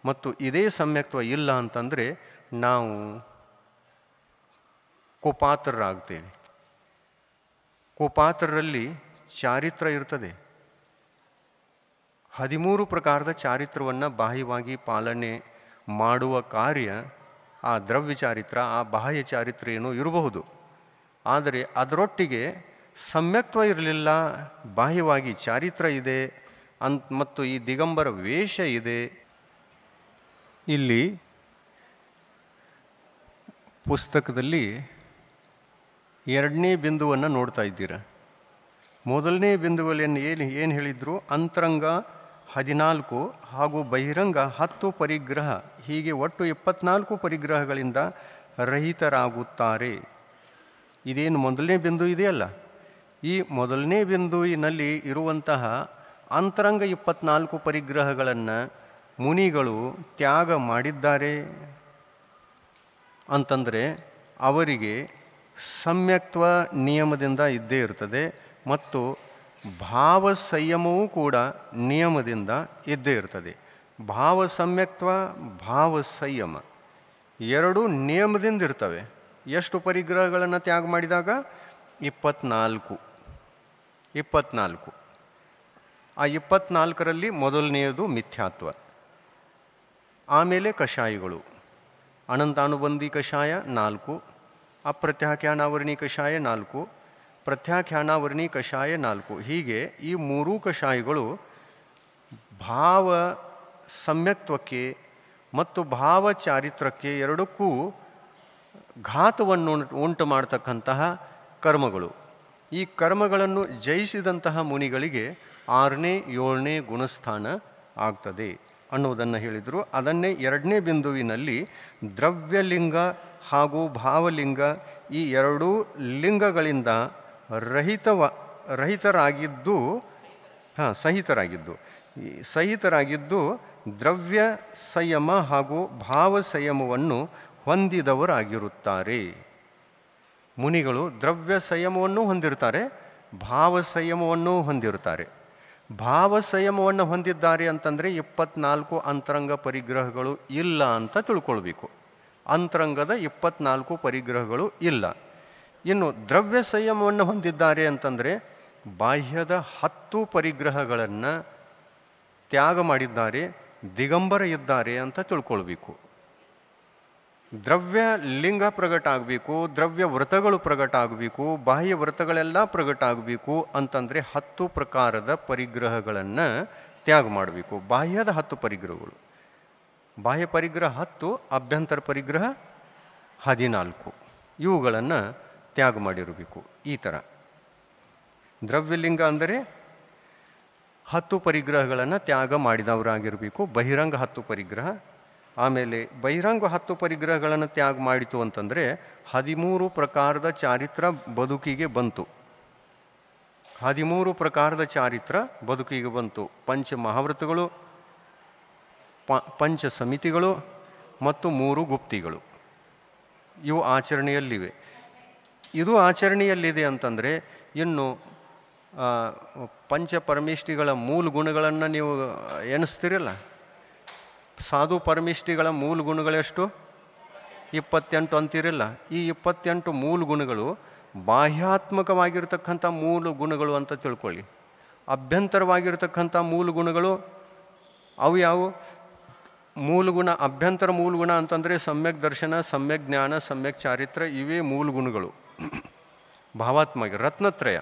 ಮತ್ತು ಇದೇ ಸಮ್ಯಕ್ತ್ವ ಇಲ್ಲ ಅಂತಂದರೆ ನಾವು ಕುಪಾತ್ರರಾಗ್ತೇವೆ. ಕುಪಾತ್ರರಲ್ಲಿ ಚಾರಿತ್ರ ಇರ್ತದೆ. 13 ಪ್ರಕಾರದ ಚಾರಿತ್ರವನ್ನು ಬಾಹ್ಯವಾಗಿ ಪಾಲನೆ ಮಾಡುವ ಕಾರ್ಯ ಆ ದ್ರವ್ಯ ಚಾರಿತ್ರ, ಆ ಬಾಹ್ಯ ಚಾರಿತ್ರ ಏನೋ ಇರಬಹುದು. ಆದರೆ ಅದರೊಟ್ಟಿಗೆ ಸಮ್ಯಕ್ತ್ವ ಇರಲಿಲ್ಲ, ಬಾಹ್ಯವಾಗಿ ಚಾರಿತ್ರ ಇದೆ ಮತ್ತು ಈ ದಿಗಂಬರ ವೇಷ ಇದೆ. ಇಲ್ಲಿ ಪುಸ್ತಕದಲ್ಲಿ 2ನೇ ಬಿಂದುವನ್ನು ನೋಡ್ತಾ ಇದ್ದೀರ. ಮೊದಲನೇ ಬಿಂದುವಲ್ಲಿ ಏನು ಹೇಳಿದ್ರು? ಅಂತರಂಗ 14 ಹಾಗೂ ಬಹಿರಂಗ 10 ಪರಿಗ್ರಹ, ಹೀಗೆ ಒಟ್ಟು 24 ಪರಿಗ್ರಹಗಳಿಂದ ರಹಿತರಾಗುತ್ತಾರೆ. ಇದೇನು ಮೊದಲನೇ ಬಿಂದು ಇದೆಯಲ್ಲ, ಈ ಮೊದಲನೇ ಬಿಂದುವಿನಲ್ಲಿ ಇರುವಂತಹ ಅಂತರಂಗ 24 ಪರಿಗ್ರಹಗಳನ್ನು ಮುನಿಗಳು ತ್ಯಾಗ ಮಾಡಿದ್ದಾರೆ ಅಂತಂದರೆ ಅವರಿಗೆ ಸಮ್ಯಕ್ತ್ವ ನಿಯಮದಿಂದ ಇದ್ದೇ ಇರ್ತದೆ ಮತ್ತು ಭಾವ ಸಂಯಮವೂ ಕೂಡ ನಿಯಮದಿಂದ ಇದ್ದೇ ಇರ್ತದೆ. ಭಾವ ಸಮ್ಯಕ್ತ್ವ, ಭಾವ ಸಂಯಮ ಎರಡೂ ನಿಯಮದಿಂದ ಇರ್ತವೆ. ಎಷ್ಟು ಪರಿಗ್ರಹಗಳನ್ನು ತ್ಯಾಗ ಮಾಡಿದಾಗ? 24. ಆ 24ರಲ್ಲಿ ಮೊದಲನೆಯದು ಮಿಥ್ಯಾತ್ವ, ಆಮೇಲೆ ಕಷಾಯಗಳು. ಅನಂತಾನುಬಂಧಿ ಕಷಾಯ 4, ಅಪ್ರತ್ಯಾಖ್ಯಾನಾವರಣಿ ಕಷಾಯ 4, ಪ್ರತ್ಯಾಖ್ಯಾನಾವರಣಿ ಕಷಾಯ 4. ಹೀಗೆ ಈ 3 ಕಷಾಯಗಳು ಭಾವ ಸಮ್ಯಕ್ತ್ವಕ್ಕೆ ಮತ್ತು ಭಾವ ಚಾರಿತ್ರಕ್ಕೆ ಎರಡಕ್ಕೂ ಘಾತವನ್ನು ಉಂಟು ಮಾಡತಕ್ಕಂತಹ ಕರ್ಮಗಳು. ಈ ಕರ್ಮಗಳನ್ನು ಜಯಿಸಿದಂತಹ ಮುನಿಗಳಿಗೆ 6ನೇ 7ನೇ ಗುಣಸ್ಥಾನ ಆಗ್ತದೆ ಅನ್ನೋದನ್ನು ಹೇಳಿದರು. ಅದನ್ನೇ 2ನೇ ಬಿಂದುವಿನಲ್ಲಿ ದ್ರವ್ಯಲಿಂಗ ಹಾಗೂ ಭಾವಲಿಂಗ ಈ ಎರಡೂ ಲಿಂಗಗಳಿಂದ ಸಹಿತರಾಗಿದ್ದು ದ್ರವ್ಯ ಸಂಯಮ ಹಾಗೂ ಭಾವ ಸಂಯಮವನ್ನು ಹೊಂದಿದವರಾಗಿರುತ್ತಾರೆ. ಮುನಿಗಳು ದ್ರವ್ಯ ಸಂಯಮವನ್ನು ಹೊಂದಿರ್ತಾರೆ, ಭಾವ ಸಂಯಮವನ್ನು ಹೊಂದಿರುತ್ತಾರೆ. ಭಾವ ಸಂಯಮವನ್ನು ಹೊಂದಿದ್ದಾರೆ ಅಂತಂದರೆ 24 ಅಂತರಂಗ ಪರಿಗ್ರಹಗಳು ಇಲ್ಲ ಅಂತ ತಿಳ್ಕೊಳ್ಬೇಕು. ಅಂತರಂಗದ 24 ಪರಿಗ್ರಹಗಳು ಇಲ್ಲ. ಇನ್ನು ದ್ರವ್ಯ ಸಂಯಮವನ್ನು ಹೊಂದಿದ್ದಾರೆ ಅಂತಂದರೆ ಬಾಹ್ಯದ 10 ಪರಿಗ್ರಹಗಳನ್ನು ತ್ಯಾಗ ಮಾಡಿದ್ದಾರೆ, ದಿಗಂಬರ ಇದ್ದಾರೆ ಅಂತ ತಿಳ್ಕೊಳ್ಬೇಕು. ದ್ರವ್ಯ ಲಿಂಗ ಪ್ರಗಟ ಆಗಬೇಕು, ದ್ರವ್ಯ ವ್ರತಗಳು ಪ್ರಗಟ ಆಗಬೇಕು, ಬಾಹ್ಯ ವ್ರತಗಳೆಲ್ಲ ಪ್ರಗಟ ಆಗಬೇಕು ಅಂತಂದರೆ 10 ಪ್ರಕಾರದ ಪರಿಗ್ರಹಗಳನ್ನು ತ್ಯಾಗ ಮಾಡಬೇಕು. ಬಾಹ್ಯದ 10 ಪರಿಗ್ರಹಗಳು, ಬಾಹ್ಯ ಪರಿಗ್ರಹ 10, ಅಭ್ಯಂತರ ಪರಿಗ್ರಹ 14, ಇವುಗಳನ್ನು ತ್ಯಾಗ ಮಾಡಿರಬೇಕು. ಈ ಥರ ದ್ರವ್ಯಲಿಂಗ ಅಂದರೆ 10 ಪರಿಗ್ರಹಗಳನ್ನು ತ್ಯಾಗ ಮಾಡಿದವರಾಗಿರಬೇಕು. ಬಹಿರಂಗ 10 ಪರಿಗ್ರಹ. ಆಮೇಲೆ ಬಹಿರಂಗ 10 ಪರಿಗ್ರಹಗಳನ್ನು ತ್ಯಾಗ ಮಾಡಿತು ಅಂತಂದರೆ 13 ಪ್ರಕಾರದ ಚಾರಿತ್ರ ಬದುಕಿಗೆ ಬಂತು. 13 ಪ್ರಕಾರದ ಚಾರಿತ್ರ ಬದುಕಿಗೆ ಬಂತು. ಪಂಚ ಮಹಾವ್ರತಗಳು, ಪಂಚ ಸಮಿತಿಗಳು ಮತ್ತು 3 ಗುಪ್ತಿಗಳು ಇವು ಆಚರಣೆಯಲ್ಲಿವೆ. ಇದು ಆಚರಣೆಯಲ್ಲಿದೆ ಅಂತಂದರೆ ಇನ್ನು ಪಂಚ ಪರಮಿಷ್ಠಿಗಳ ಮೂಲ ಗುಣಗಳನ್ನು ನೀವು ಎಣಿಸ್ತಿರಲ್ಲ. ಸಾಧು ಪರಮಿಷ್ಠಿಗಳ ಮೂಲ ಗುಣಗಳೆಷ್ಟು? 28 ಅಂತಿರಲ್ಲ. ಈ 28 ಮೂಲ ಗುಣಗಳು ಬಾಹ್ಯಾತ್ಮಕವಾಗಿರ್ತಕ್ಕಂಥ ಮೂಲ ಗುಣಗಳು ಅಂತ ತಿಳ್ಕೊಳ್ಳಿ. ಅಭ್ಯಂತರವಾಗಿರ್ತಕ್ಕಂಥ ಮೂಲ ಗುಣಗಳು ಅವು ಯಾವುವು? ಮೂಲ ಗುಣ, ಅಭ್ಯಂತರ ಮೂಲ ಗುಣ ಅಂತಂದರೆ ಸಮ್ಯಕ್ ದರ್ಶನ, ಸಮ್ಯಕ್ ಜ್ಞಾನ, ಸಮ್ಯಕ್ ಚಾರಿತ್ರ, ಇವೇ ಮೂಲ ಗುಣಗಳು. ಭಾವಾತ್ಮಕ ರತ್ನತ್ರಯ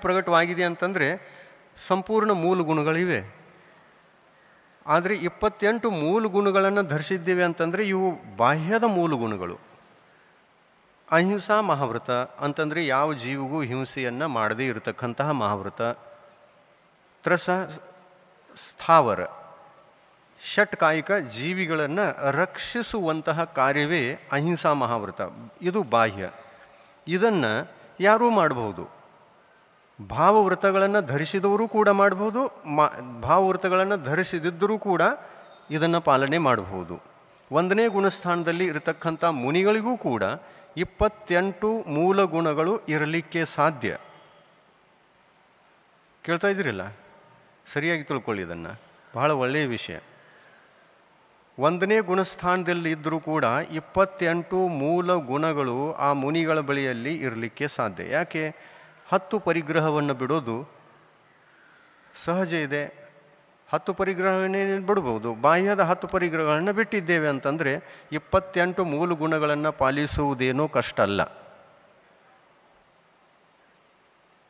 ಪ್ರಕಟವಾಗಿದೆ ಅಂತಂದರೆ ಸಂಪೂರ್ಣ ಮೂಲ ಗುಣಗಳಿವೆ. ಆದರೆ 28 ಮೂಲ ಗುಣಗಳನ್ನು ಧರಿಸಿದ್ದೇವೆ ಅಂತಂದರೆ ಇವು ಬಾಹ್ಯದ ಮೂಲ ಗುಣಗಳು. ಅಹಿಂಸಾ ಮಹಾವ್ರತ ಅಂತಂದರೆ ಯಾವ ಜೀವಿಗೂ ಹಿಂಸೆಯನ್ನು ಮಾಡದೇ ಇರತಕ್ಕಂತಹ ಮಹಾವ್ರತ. ತ್ರಸ ಸ್ಥಾವರ ಷಟ್ಕಾಯಿಕ ಜೀವಿಗಳನ್ನು ರಕ್ಷಿಸುವಂತಹ ಕಾರ್ಯವೇ ಅಹಿಂಸಾ ಮಹಾವ್ರತ. ಇದು ಬಾಹ್ಯ. ಇದನ್ನು ಯಾರೂ ಮಾಡಬಹುದು. ಭಾವವ್ರತಗಳನ್ನು ಧರಿಸಿದವರು ಕೂಡ ಮಾಡಬಹುದು, ಭಾವವ್ರತಗಳನ್ನು ಧರಿಸಿದಿದ್ದರೂ ಕೂಡ ಇದನ್ನು ಪಾಲನೆ ಮಾಡಬಹುದು. 1ನೇ ಗುಣಸ್ಥಾನದಲ್ಲಿ ಇರತಕ್ಕಂಥ ಮುನಿಗಳಿಗೂ ಕೂಡ 28 ಮೂಲ ಗುಣಗಳು ಇರಲಿಕ್ಕೆ ಸಾಧ್ಯ. ಕೇಳ್ತಾ ಇದ್ದೀರಿಲ್ಲ? ಸರಿಯಾಗಿ ತಿಳ್ಕೊಳ್ಳಿ. ಇದನ್ನು ಬಹಳ ಒಳ್ಳೆಯ ವಿಷಯ. 1ನೇ ಗುಣಸ್ಥಾನದಲ್ಲಿ ಇದ್ದರೂ ಕೂಡ 28 ಮೂಲ ಗುಣಗಳು ಆ ಮುನಿಗಳ ಬಳಿಯಲ್ಲಿ ಇರಲಿಕ್ಕೆ ಸಾಧ್ಯ. ಯಾಕೆ? 10 ಪರಿಗ್ರಹವನ್ನು ಬಿಡೋದು ಸಹಜ ಇದೆ. 10 ಪರಿಗ್ರಹವನ್ನೇ ಬಿಡ್ಬೋದು. ಬಾಹ್ಯದ 10 ಪರಿಗ್ರಹಗಳನ್ನು ಬಿಟ್ಟಿದ್ದೇವೆ ಅಂತಂದರೆ 28 ಮೂಲ ಗುಣಗಳನ್ನು ಪಾಲಿಸುವುದೇನೂ ಕಷ್ಟ ಅಲ್ಲ.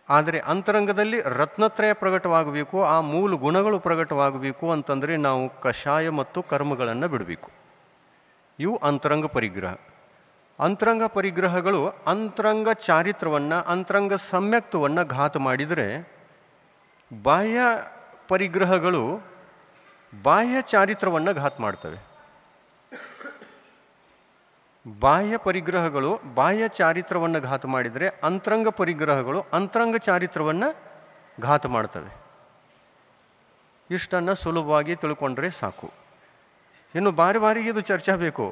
ಆದರೆ ಅಂತರಂಗದಲ್ಲಿ ರತ್ನತ್ರಯ ಪ್ರಕಟವಾಗಬೇಕು, ಆ ಮೂಲ ಗುಣಗಳು ಪ್ರಕಟವಾಗಬೇಕು ಅಂತಂದರೆ ನಾವು ಕಷಾಯ ಮತ್ತು ಕರ್ಮಗಳನ್ನು ಬಿಡಬೇಕು. ಇವು ಅಂತರಂಗ ಪರಿಗ್ರಹ. ಅಂತರಂಗ ಪರಿಗ್ರಹಗಳು ಅಂತರಂಗ ಚಾರಿತ್ರವನ್ನು, ಅಂತರಂಗ ಸಮ್ಯಕ್ತವನ್ನು ಘಾತ ಮಾಡಿದರೆ, ಬಾಹ್ಯ ಪರಿಗ್ರಹಗಳು ಬಾಹ್ಯ ಚಾರಿತ್ರವನ್ನು ಘಾತ ಮಾಡ್ತವೆ. ಬಾಹ್ಯ ಪರಿಗ್ರಹಗಳು ಬಾಹ್ಯ ಚಾರಿತ್ರವನ್ನು ಘಾತ ಮಾಡಿದರೆ, ಅಂತರಂಗ ಪರಿಗ್ರಹಗಳು ಅಂತರಂಗ ಚಾರಿತ್ರವನ್ನು ಘಾತ ಮಾಡ್ತವೆ. ಇಷ್ಟನ್ನು ಸುಲಭವಾಗಿ ತಿಳ್ಕೊಂಡ್ರೆ ಸಾಕು. ಇನ್ನು ಬಾರಿಗೆ ಇದು ಚರ್ಚೆ ಬೇಕು.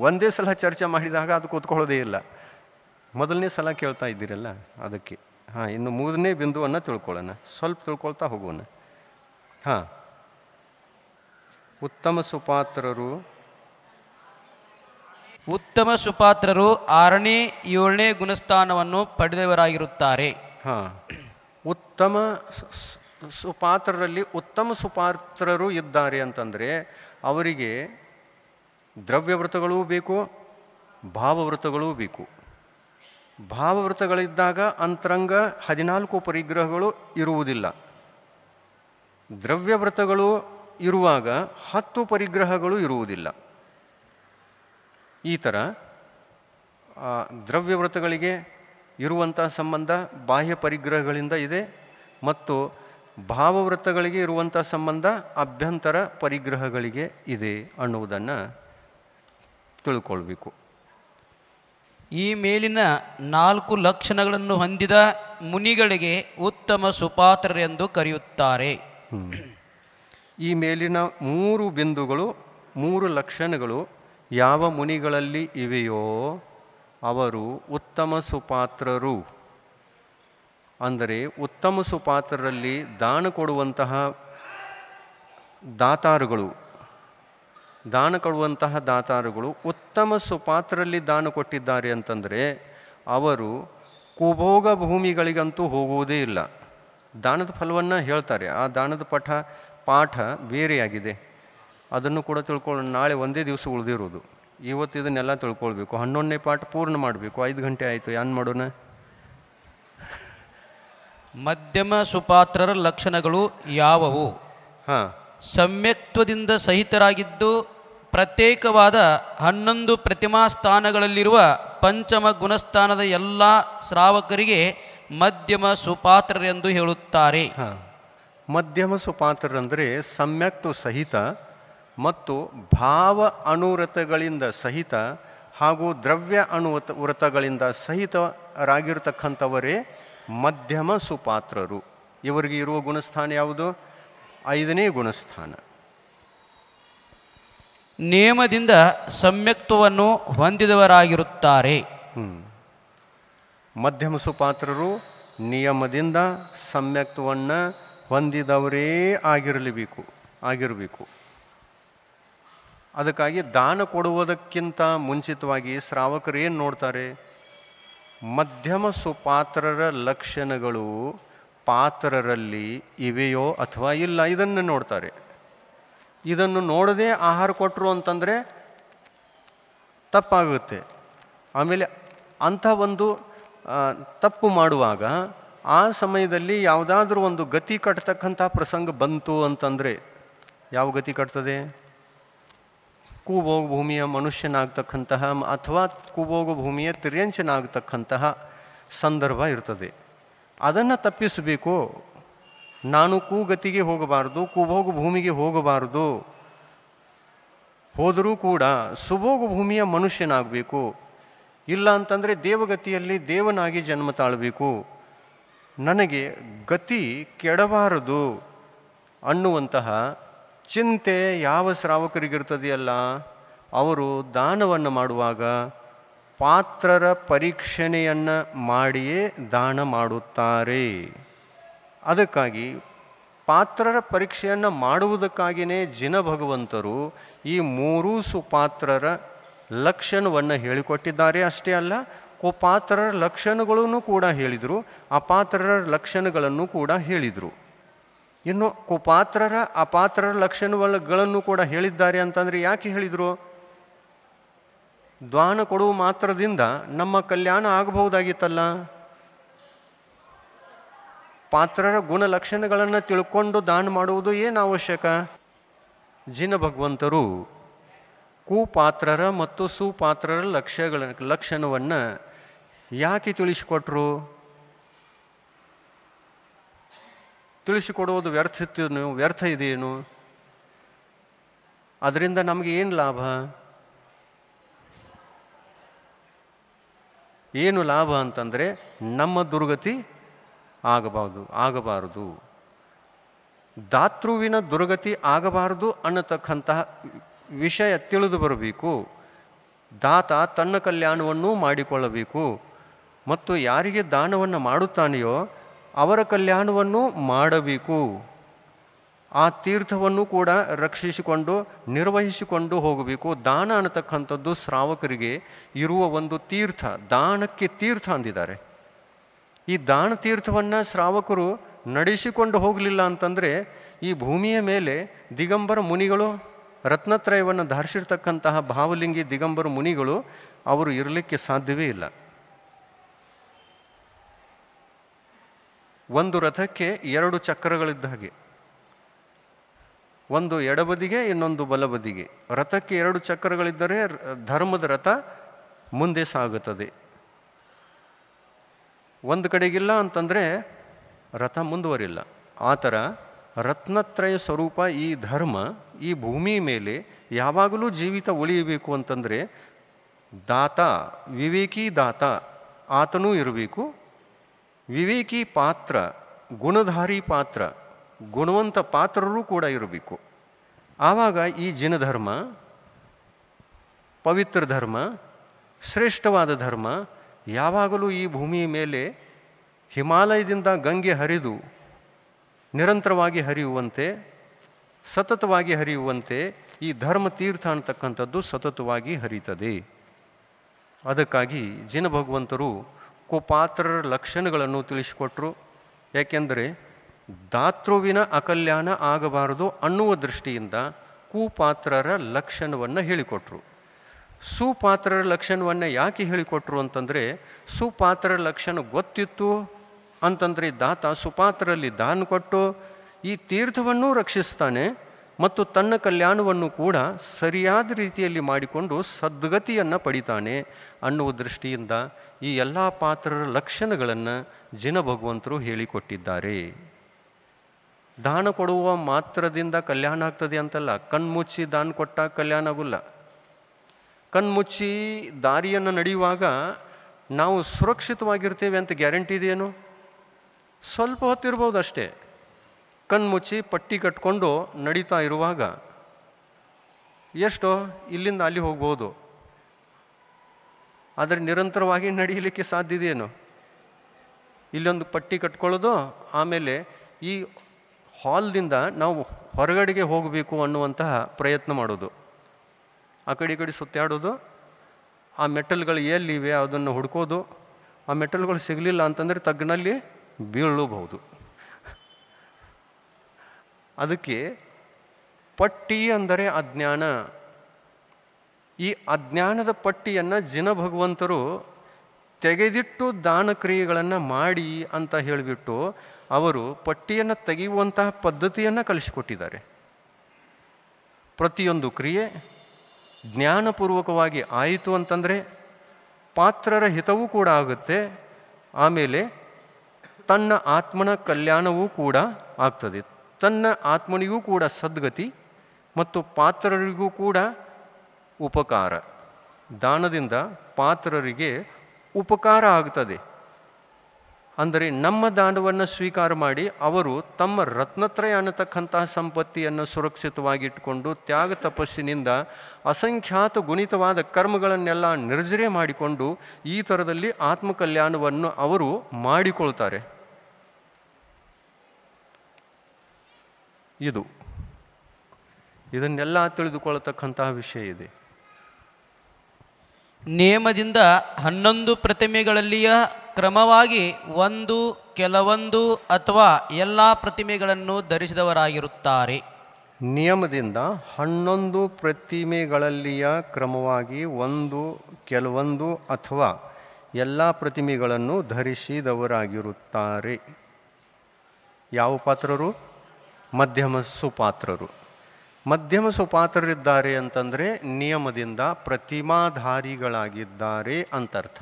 ಒಂದೇ ಸಲ ಚರ್ಚೆ ಮಾಡಿದಾಗ ಅದು ಕೂತ್ಕೊಳ್ಳೋದೇ ಇಲ್ಲ. ಮೊದಲನೇ ಸಲ ಕೇಳ್ತಾ ಇದ್ದೀರಲ್ಲ ಅದಕ್ಕೆ. ಇನ್ನು 3ನೇ ಬಿಂದುವನ್ನು ತಿಳ್ಕೊಳ್ಳೋಣ, ಸ್ವಲ್ಪ ತಿಳ್ಕೊಳ್ತಾ ಹೋಗೋಣ. ಉತ್ತಮ ಸುಪಾತ್ರರು 6ನೇ 7ನೇ ಗುಣಸ್ಥಾನವನ್ನು ಪಡೆದವರಾಗಿರುತ್ತಾರೆ. ಉತ್ತಮ ಸುಪಾತ್ರರಲ್ಲಿ ಉತ್ತಮ ಸುಪಾತ್ರರು ಇದ್ದಾರೆ ಅಂತಂದರೆ ಅವರಿಗೆ ದ್ರವ್ಯವೃತಗಳೂ ಬೇಕು, ಭಾವವೃತಗಳೂ ಬೇಕು. ಭಾವವೃತಗಳಿದ್ದಾಗ ಅಂತರಂಗ 14 ಪರಿಗ್ರಹಗಳು ಇರುವುದಿಲ್ಲ. ದ್ರವ್ಯವೃತಗಳು ಇರುವಾಗ 10 ಪರಿಗ್ರಹಗಳು ಇರುವುದಿಲ್ಲ. ಈ ಥರ ದ್ರವ್ಯವೃತಗಳಿಗೆ ಇರುವಂಥ ಸಂಬಂಧ ಬಾಹ್ಯ ಪರಿಗ್ರಹಗಳಿಂದ ಇದೆ, ಮತ್ತು ಭಾವವೃತ್ತಗಳಿಗೆ ಇರುವಂಥ ಸಂಬಂಧ ಅಭ್ಯಂತರ ಪರಿಗ್ರಹಗಳಿಗೆ ಇದೆ ಅನ್ನುವುದನ್ನು ತಿಳ್ಕೊಳ್ಬೇಕು. ಈ ಮೇಲಿನ 4 ಲಕ್ಷಣಗಳನ್ನು ಹೊಂದಿದ ಮುನಿಗಳಿಗೆ ಉತ್ತಮ ಸುಪಾತ್ರರೆಂದು ಕರೆಯುತ್ತಾರೆ. ಈ ಮೇಲಿನ 3 ಬಿಂದುಗಳು, 3 ಲಕ್ಷಣಗಳು ಯಾವ ಮುನಿಗಳಲ್ಲಿ ಇವೆಯೋ ಅವರು ಉತ್ತಮ ಸುಪಾತ್ರರು. ಅಂದರೆ ಉತ್ತಮ ಸುಪಾತ್ರರಲ್ಲಿ ದಾನ ಕೊಡುವಂತಹ ದಾತಾರುಗಳು ಉತ್ತಮ ಸುಪಾತ್ರರಲ್ಲಿ ದಾನ ಕೊಟ್ಟಿದ್ದಾರೆ ಅಂತಂದರೆ ಅವರು ಕುಭೋಗ ಭೂಮಿಗಳಿಗಂತೂ ಹೋಗುವುದೇ ಇಲ್ಲ. ದಾನದ ಫಲವನ್ನು ಹೇಳ್ತಾರೆ. ಆ ದಾನದ ಪಾಠ ಬೇರೆಯಾಗಿದೆ. ಅದನ್ನು ಕೂಡ ತಿಳ್ಕೊಳ್ಳೋಣ. ನಾಳೆ ಒಂದೇ ದಿವಸ ಉಳಿದಿರೋದು, ಇವತ್ತು ಇದನ್ನೆಲ್ಲ ತಿಳ್ಕೊಳ್ಬೇಕು. 11ನೇ ಪಾಠ ಪೂರ್ಣ ಮಾಡಬೇಕು. 5 ಗಂಟೆ ಆಯಿತು, ಏನು ಮಾಡೋಣ? ಮಧ್ಯಮ ಸುಪಾತ್ರರ ಲಕ್ಷಣಗಳು ಯಾವುವು? ಹಾಂ, ಸಮ್ಯಕ್ತ್ವದಿಂದ ಸಹಿತರಾಗಿದ್ದು ಪ್ರತ್ಯೇಕವಾದ 11 ಪ್ರತಿಮಾ ಸ್ಥಾನಗಳಲ್ಲಿರುವ ಪಂಚಮ ಗುಣಸ್ಥಾನದ ಎಲ್ಲ ಶ್ರಾವಕರಿಗೆ ಮಧ್ಯಮ ಸುಪಾತ್ರರೆಂದು ಹೇಳುತ್ತಾರೆ. ಹಾಂ, ಮಧ್ಯಮ ಸುಪಾತ್ರರಂದರೆ ಸಮ್ಯಕ್ತು ಸಹಿತ ಮತ್ತು ಭಾವ ಅನುವ್ರತಗಳಿಂದ ಸಹಿತ ಹಾಗೂ ದ್ರವ್ಯ ವ್ರತಗಳಿಂದ ಸಹಿತರಾಗಿರ್ತಕ್ಕಂಥವರೇ ಮಧ್ಯಮ ಸುಪಾತ್ರರು. ಇವರಿಗೆ ಇರುವ ಗುಣಸ್ಥಾನ ಯಾವುದು? 5ನೇ ಗುಣಸ್ಥಾನ. ನಿಯಮದಿಂದ ಸಮ್ಯಕ್ತ್ವವನ್ನು ಹೊಂದಿದವರಾಗಿರುತ್ತಾರೆ. ಮಧ್ಯಮ ಸುಪಾತ್ರರು ನಿಯಮದಿಂದ ಸಮ್ಯಕ್ತವನ್ನು ಹೊಂದಿದವರೇ ಆಗಿರಬೇಕು. ಅದಕ್ಕಾಗಿ ದಾನ ಕೊಡುವುದಕ್ಕಿಂತ ಮುಂಚಿತವಾಗಿ ಶ್ರಾವಕರು ಏನು ನೋಡ್ತಾರೆ? ಮಧ್ಯಮ ಸುಪಾತ್ರರ ಲಕ್ಷಣಗಳು ಪಾತ್ರರಲ್ಲಿ ಇವೆಯೋ ಅಥವಾ ಇಲ್ಲ, ಇದನ್ನು ನೋಡ್ತಾರೆ. ಇದನ್ನು ನೋಡದೆ ಆಹಾರ ಕೊಟ್ಟರು ಅಂತಂದರೆ ತಪ್ಪಾಗುತ್ತೆ. ಆಮೇಲೆ ಅಂಥ ಒಂದು ತಪ್ಪು ಮಾಡುವಾಗ ಆ ಸಮಯದಲ್ಲಿ ಯಾವುದಾದ್ರೂ ಒಂದು ಗತಿ ಕಟ್ಟತಕ್ಕಂಥ ಪ್ರಸಂಗ ಬಂತು ಅಂತಂದರೆ, ಯಾವ ಗತಿ ಕಟ್ತದೆ? ಕೂಬೋಗ ಭೂಮಿಯ ಮನುಷ್ಯನಾಗ್ತಕ್ಕಂತಹ ಅಥವಾ ಕೂಬೋಗ ಭೂಮಿಯ ತಿರ್ಯಂಚನಾಗ್ತಕ್ಕಂತಹ ಸಂದರ್ಭ ಇರ್ತದೆ. ಅದನ್ನು ತಪ್ಪಿಸಬೇಕು. ನಾನು ಕೂಗತಿಗೆ ಹೋಗಬಾರ್ದು, ಕೂಬೋಗ ಭೂಮಿಗೆ ಹೋಗಬಾರ್ದು. ಹೋದರೂ ಕೂಡ ಸುಭೋಗ ಭೂಮಿಯ ಮನುಷ್ಯನಾಗಬೇಕು. ಇಲ್ಲ ಅಂತಂದರೆ ದೇವಗತಿಯಲ್ಲಿ ದೇವನಾಗಿ ಜನ್ಮ ತಾಳಬೇಕು. ನನಗೆ ಗತಿ ಕೆಡಬಾರದು ಅನ್ನುವಂತಹ ಚಿಂತೆ ಯಾವ ಶ್ರಾವಕರಿಗಿರ್ತದೆಯಲ್ಲ, ಅವರು ದಾನವನ್ನು ಮಾಡುವಾಗ ಪಾತ್ರರ ಪರೀಕ್ಷಣೆಯನ್ನು ಮಾಡಿಯೇ ದಾನ ಮಾಡುತ್ತಾರೆ. ಅದಕ್ಕಾಗಿ ಪಾತ್ರರ ಪರೀಕ್ಷೆಯನ್ನು ಮಾಡುವುದಕ್ಕಾಗಿಯೇ ಜಿನ ಭಗವಂತರು ಈ 3 ಸುಪಾತ್ರರ ಲಕ್ಷಣವನ್ನು ಹೇಳಿಕೊಟ್ಟಿದ್ದಾರೆ. ಅಷ್ಟೇ ಅಲ್ಲ, ಕುಪಾತ್ರರ ಲಕ್ಷಣಗಳನ್ನು ಕೂಡ ಹೇಳಿದರು, ಅಪಾತ್ರರ ಲಕ್ಷಣಗಳನ್ನು ಕೂಡ ಹೇಳಿದರು. ಇನ್ನು ಕುಪಾತ್ರರ ಅಪಾತ್ರರ ಲಕ್ಷಣಗಳನ್ನು ಕೂಡ ಹೇಳಿದ್ದಾರೆ ಅಂತಂದರೆ ಯಾಕೆ ಹೇಳಿದರು? ದಾನ ಕೊಡುವ ಮಾತ್ರದಿಂದ ನಮ್ಮ ಕಲ್ಯಾಣ ಆಗಬಹುದಾಗಿತ್ತಲ್ಲ. ಪಾತ್ರರ ಗುಣಲಕ್ಷಣಗಳನ್ನು ತಿಳ್ಕೊಂಡು ದಾನ ಮಾಡುವುದು ಏನು ಅವಶ್ಯಕ? ಜಿನ ಭಗವಂತರು ಕುಪಾತ್ರರ ಮತ್ತು ಸುಪಾತ್ರರ ಲಕ್ಷಣವನ್ನು ಯಾಕೆ ತಿಳಿಸಿಕೊಟ್ರು? ತಿಳಿಸಿಕೊಡುವುದು ವ್ಯರ್ಥ ಇದೆಯೇನು? ಅದರಿಂದ ನಮಗೆ ಏನು ಲಾಭ? ಏನು ಲಾಭ ಅಂತಂದರೆ ನಮ್ಮ ದುರ್ಗತಿ ಆಗಬಾರದು. ದಾತೃವಿನ ದುರ್ಗತಿ ಆಗಬಾರದು ಅನ್ನತಕ್ಕಂತಹ ವಿಷಯ ತಿಳಿದು ಬರಬೇಕು. ದಾತ ತನ್ನ ಕಲ್ಯಾಣವನ್ನು ಮಾಡಿಕೊಳ್ಳಬೇಕು ಮತ್ತು ಯಾರಿಗೆ ದಾನವನ್ನು ಮಾಡುತ್ತಾನೆಯೋ ಅವರ ಕಲ್ಯಾಣವನ್ನು ಮಾಡಬೇಕು. ಆ ತೀರ್ಥವನ್ನು ಕೂಡ ರಕ್ಷಿಸಿಕೊಂಡು ನಿರ್ವಹಿಸಿಕೊಂಡು ಹೋಗಬೇಕು. ದಾನ ಅನ್ನತಕ್ಕಂಥದ್ದು ಶ್ರಾವಕರಿಗೆ ಇರುವ ಒಂದು ತೀರ್ಥ. ದಾನಕ್ಕೆ ತೀರ್ಥ ಅಂದಿದ್ದಾರೆ. ಈ ದಾನ ತೀರ್ಥವನ್ನು ಶ್ರಾವಕರು ನಡೆಸಿಕೊಂಡು ಹೋಗಲಿಲ್ಲ ಅಂತಂದರೆ ಈ ಭೂಮಿಯ ಮೇಲೆ ದಿಗಂಬರ ಮುನಿಗಳು, ರತ್ನತ್ರಯವನ್ನು ಧಾರಿಸಿರ್ತಕ್ಕಂತಹ ಭಾವಲಿಂಗಿ ದಿಗಂಬರ ಮುನಿಗಳು ಅವರು ಇರಲಿಕ್ಕೆ ಸಾಧ್ಯವೇ ಇಲ್ಲ. ಒಂದು ರಥಕ್ಕೆ 2 ಚಕ್ರಗಳಿದ್ದ ಹಾಗೆ, ಒಂದು ಎಡಬದಿಗೆ ಇನ್ನೊಂದು ಬಲಬದಿಗೆ. ರಥಕ್ಕೆ 2 ಚಕ್ರಗಳಿದ್ದರೆ ಧರ್ಮದ ರಥ ಮುಂದೆ ಸಾಗುತ್ತದೆ. ಒಂದು ಕಡೆಗಿಲ್ಲ ಅಂತಂದರೆ ರಥ ಮುಂದುವರಿಲ್ಲ. ಆ ಥರ ರತ್ನತ್ರಯ ಸ್ವರೂಪ ಈ ಧರ್ಮ ಈ ಭೂಮಿ ಮೇಲೆ ಯಾವಾಗಲೂ ಜೀವಿತ ಉಳಿಯಬೇಕು ಅಂತಂದರೆ ದಾತ, ವಿವೇಕಿ ದಾತ ಆತನೂ ಇರಬೇಕು. ವಿವೇಕಿ ಪಾತ್ರ, ಗುಣಧಾರಿ ಪಾತ್ರ, ಗುಣವಂತ ಪಾತ್ರರೂ ಕೂಡ ಇರಬೇಕು. ಆವಾಗ ಈ ಜಿನ ಧರ್ಮ ಪವಿತ್ರ ಧರ್ಮ, ಶ್ರೇಷ್ಠವಾದ ಧರ್ಮ ಯಾವಾಗಲೂ ಈ ಭೂಮಿಯ ಮೇಲೆ ಹಿಮಾಲಯದಿಂದ ಗಂಗೆ ಹರಿದು ನಿರಂತರವಾಗಿ ಹರಿಯುವಂತೆ, ಸತತವಾಗಿ ಹರಿಯುವಂತೆ ಈ ಧರ್ಮ ತೀರ್ಥ ಅಂತಕ್ಕಂಥದ್ದು ಸತತವಾಗಿ ಹರಿಯುತ್ತದೆ. ಅದಕ್ಕಾಗಿ ಜಿನ ಭಗವಂತರು ಕುಪಾತ್ರರ ಲಕ್ಷಣಗಳನ್ನು ತಿಳಿಸಿಕೊಟ್ರು. ಯಾಕೆಂದರೆ ದಾತೃವಿನ ಅಕಲ್ಯಾಣ ಆಗಬಾರದು ಅನ್ನುವ ದೃಷ್ಟಿಯಿಂದ ಕುಪಾತ್ರರ ಲಕ್ಷಣವನ್ನು ಹೇಳಿಕೊಟ್ರು. ಸುಪಾತ್ರರ ಲಕ್ಷಣವನ್ನು ಯಾಕೆ ಹೇಳಿಕೊಟ್ರು ಅಂತಂದರೆ, ಸುಪಾತ್ರರ ಲಕ್ಷಣ ಗೊತ್ತಿತ್ತು ಅಂತಂದರೆ ದಾತ ಸುಪಾತ್ರರಲ್ಲಿ ದಾನ ಕೊಟ್ಟು ಈ ತೀರ್ಥವನ್ನೂ ರಕ್ಷಿಸ್ತಾನೆ ಮತ್ತು ತನ್ನ ಕಲ್ಯಾಣವನ್ನು ಕೂಡ ಸರಿಯಾದ ರೀತಿಯಲ್ಲಿ ಮಾಡಿಕೊಂಡು ಸದ್ಗತಿಯನ್ನು ಪಡಿತಾನೆ ಅನ್ನುವ ದೃಷ್ಟಿಯಿಂದ ಈ ಎಲ್ಲ ಪಾತ್ರರ ಲಕ್ಷಣಗಳನ್ನು ಜಿನ ಭಗವಂತರು ಹೇಳಿಕೊಟ್ಟಿದ್ದಾರೆ. ದಾನ ಕೊಡುವ ಮಾತ್ರದಿಂದ ಕಲ್ಯಾಣ ಆಗ್ತದೆ ಅಂತಲ್ಲ. ಕಣ್ಮುಚ್ಚಿ ದಾನ ಕೊಟ್ಟಾಗ ಕಲ್ಯಾಣ ಆಗೋಲ್ಲ. ಕಣ್ಮುಚ್ಚಿ ದಾರಿಯನ್ನು ನಡೆಯುವಾಗ ನಾವು ಸುರಕ್ಷಿತವಾಗಿರ್ತೇವೆ ಅಂತ ಗ್ಯಾರಂಟಿ ಇದೆಯೇನು? ಸ್ವಲ್ಪ ಹೊತ್ತಿರ್ಬೋದು ಅಷ್ಟೇ. ಕಣ್ಮುಚ್ಚಿ ಪಟ್ಟಿ ಕಟ್ಕೊಂಡು ನಡೀತಾ ಇರುವಾಗ ಎಷ್ಟೋ ಇಲ್ಲಿಂದ ಅಲ್ಲಿ ಹೋಗ್ಬೋದು, ಆದರೆ ನಿರಂತರವಾಗಿ ನಡೀಲಿಕ್ಕೆ ಸಾಧ್ಯ ಇದೆಯೇನು? ಇಲ್ಲೊಂದು ಪಟ್ಟಿ ಕಟ್ಕೊಳ್ಳೋದು, ಆಮೇಲೆ ಈ ಹಾಲ್ದಿಂದ ನಾವು ಹೊರಗಡೆಗೆ ಹೋಗಬೇಕು ಅನ್ನುವಂತಹ ಪ್ರಯತ್ನ ಮಾಡೋದು, ಆ ಕಡೆ ಈ ಕಡೆ ಸುತ್ತಾಡೋದು, ಆ ಮೆಟಲ್ಗಳು ಎಲ್ಲಿವೆ ಅದನ್ನು ಹುಡ್ಕೋದು. ಆ ಮೆಟಲ್ಗಳು ಸಿಗಲಿಲ್ಲ ಅಂತಂದರೆ ತಗ್ಗಿನಲ್ಲಿ ಬೀಳಬಹುದು. ಅದಕ್ಕೆ ಪಟ್ಟಿ ಅಂದರೆ ಅಜ್ಞಾನ. ಈ ಅಜ್ಞಾನದ ಪಟ್ಟಿಯನ್ನು ಜಿನ ಭಗವಂತರು ತೆಗೆದಿಟ್ಟು ದಾನ ಕ್ರಿಯೆಗಳನ್ನು ಮಾಡಿ ಅಂತ ಹೇಳಿಬಿಟ್ಟು ಅವರು ಪಟ್ಟಿಯನ್ನು ತೆಗೆಯುವಂತಹ ಪದ್ಧತಿಯನ್ನು ಕಲಿಸಿಕೊಟ್ಟಿದ್ದಾರೆ. ಪ್ರತಿಯೊಂದು ಕ್ರಿಯೆ ಜ್ಞಾನಪೂರ್ವಕವಾಗಿ ಆಯಿತು ಅಂತಂದರೆ ಪಾತ್ರರ ಹಿತವೂ ಕೂಡ ಆಗುತ್ತೆ, ಆಮೇಲೆ ತನ್ನ ಆತ್ಮನ ಕಲ್ಯಾಣವೂ ಕೂಡ ಆಗ್ತದೆ. ತನ್ನ ಆತ್ಮನಿಗೂ ಕೂಡ ಸದ್ಗತಿ ಮತ್ತು ಪಾತ್ರರಿಗೂ ಕೂಡ ಉಪಕಾರ. ದಾನದಿಂದ ಪಾತ್ರರಿಗೆ ಉಪಕಾರ ಆಗ್ತದೆ. ಅಂದರೆ ನಮ್ಮ ದಾನವನ್ನು ಸ್ವೀಕಾರ ಮಾಡಿ ಅವರು ತಮ್ಮ ರತ್ನತ್ರಯ ಅನ್ನತಕ್ಕಂತಹ ಸಂಪತ್ತಿಯನ್ನು ಸುರಕ್ಷಿತವಾಗಿಟ್ಟುಕೊಂಡು ತ್ಯಾಗ ತಪಸ್ಸಿನಿಂದ ಅಸಂಖ್ಯಾತ ಗುಣಿತವಾದ ಕರ್ಮಗಳನ್ನೆಲ್ಲ ನಿರ್ಜರೆ ಮಾಡಿಕೊಂಡು ಈ ಥರದಲ್ಲಿ ಆತ್ಮಕಲ್ಯಾಣವನ್ನು ಅವರು ಮಾಡಿಕೊಳ್ತಾರೆ. ಇದನ್ನೆಲ್ಲ ತಿಳಿದುಕೊಳ್ಳತಕ್ಕಂತಹ ವಿಷಯ ಇದೆ. ನೇಮದಿಂದ 11 ಪ್ರತಿಮೆಗಳಲ್ಲಿಯ ಕ್ರಮವಾಗಿ ಒಂದು, ಕೆಲವೊಂದು ಅಥವಾ ಎಲ್ಲ ಪ್ರತಿಮೆಗಳನ್ನು ಧರಿಸಿದವರಾಗಿರುತ್ತಾರೆ. ನಿಯಮದಿಂದ 11 ಪ್ರತಿಮೆಗಳಲ್ಲಿಯ ಕ್ರಮವಾಗಿ ಒಂದು, ಕೆಲವೊಂದು ಅಥವಾ ಎಲ್ಲ ಪ್ರತಿಮೆಗಳನ್ನು ಧರಿಸಿದವರಾಗಿರುತ್ತಾರೆ. ಯಾವ ಪಾತ್ರರು? ಮಧ್ಯಮ ಸುಪಾತ್ರರು. ಮಧ್ಯಮ ಸುಪಾತ್ರರಿದ್ದಾರೆ ಅಂತಂದರೆ ನಿಯಮದಿಂದ ಪ್ರತಿಮಾಧಾರಿಗಳಾಗಿದ್ದಾರೆ ಅಂತರ್ಥ.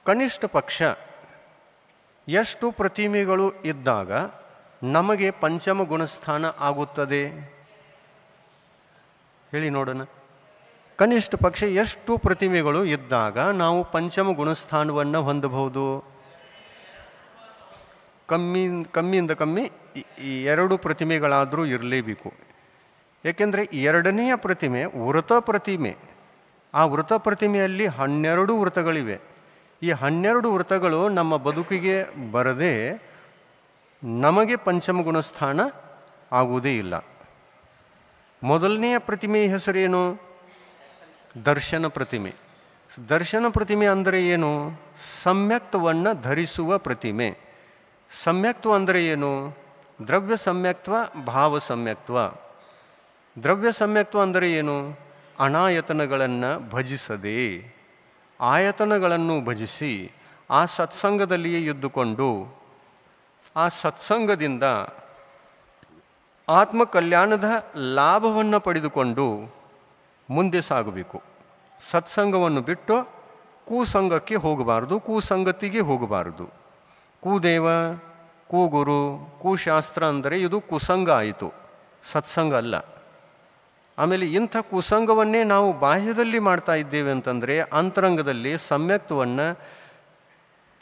ಕನಿಷ್ಠ ಪಕ್ಷ ಎಷ್ಟು ಪ್ರತಿಮೆಗಳು ಇದ್ದಾಗ ನಮಗೆ ಪಂಚಮ ಗುಣಸ್ಥಾನ ಆಗುತ್ತದೆ ಹೇಳಿ ನೋಡೋಣ. ಕನಿಷ್ಠ ಪಕ್ಷ ಎಷ್ಟು ಪ್ರತಿಮೆಗಳು ಇದ್ದಾಗ ನಾವು ಪಂಚಮ ಗುಣಸ್ಥಾನವನ್ನು ಹೊಂದಬಹುದು? ಕಮ್ಮಿಯಿಂದ ಕಮ್ಮಿ 2 ಪ್ರತಿಮೆಗಳಾದರೂ ಇರಲೇಬೇಕು. ಏಕೆಂದರೆ 2ನೆಯ ಪ್ರತಿಮೆ ವೃತ ಪ್ರತಿಮೆ. ಆ ವೃತ ಪ್ರತಿಮೆಯಲ್ಲಿ 12 ವೃತಗಳಿವೆ. ಈ 12 ವೃತಗಳು ನಮ್ಮ ಬದುಕಿಗೆ ಬರದೆ ನಮಗೆ ಪಂಚಮ ಗುಣಸ್ಥಾನ ಆಗುವುದೇ ಇಲ್ಲ. ಮೊದಲನೆಯ ಪ್ರತಿಮೆಯ ಹೆಸರೇನು? ದರ್ಶನ ಪ್ರತಿಮೆ. ದರ್ಶನ ಪ್ರತಿಮೆ ಅಂದರೆ ಏನು? ಸಮ್ಯಕ್ತವನ್ನು ಧರಿಸುವ ಪ್ರತಿಮೆ. ಸಮ್ಯಕ್ತ್ವ ಅಂದರೆ ಏನು? ದ್ರವ್ಯ ಸಮ್ಯಕ್ತ್ವ, ಭಾವ ಸಮ್ಯಕ್ತ್ವ. ದ್ರವ್ಯ ಸಮ್ಯಕ್ತ್ವ ಅಂದರೆ ಏನು? ಅನಾಯತನಗಳನ್ನು ಭಜಿಸದೆ ಆಯತನಗಳನ್ನು ಭಜಿಸಿ ಆ ಸತ್ಸಂಗದಲ್ಲಿಯೇ ಇದ್ದುಕೊಂಡು ಆ ಸತ್ಸಂಗದಿಂದ ಆತ್ಮಕಲ್ಯಾಣದ ಲಾಭವನ್ನು ಪಡೆದುಕೊಂಡು ಮುಂದೆ ಸಾಗಬೇಕು. ಸತ್ಸಂಗವನ್ನು ಬಿಟ್ಟು ಕೂಸಂಗಕ್ಕೆ ಹೋಗಬಾರದು, ಕೂಸಂಗತಿಗೆ ಹೋಗಬಾರದು. ಕೂದೇವ, ಕೂಗುರು, ಕೂಶಾಸ್ತ್ರ ಅಂದರೆ ಇದು ಕುಸಂಗ ಆಯಿತು, ಸತ್ಸಂಗ ಅಲ್ಲ. ಆಮೇಲೆ ಇಂಥ ಕುಸಂಗವನ್ನೇ ನಾವು ಬಾಹ್ಯದಲ್ಲಿ ಮಾಡ್ತಾ ಇದ್ದೇವೆ ಅಂತಂದರೆ ಅಂತರಂಗದಲ್ಲಿ ಸಮ್ಯಕ್ತವನ್ನು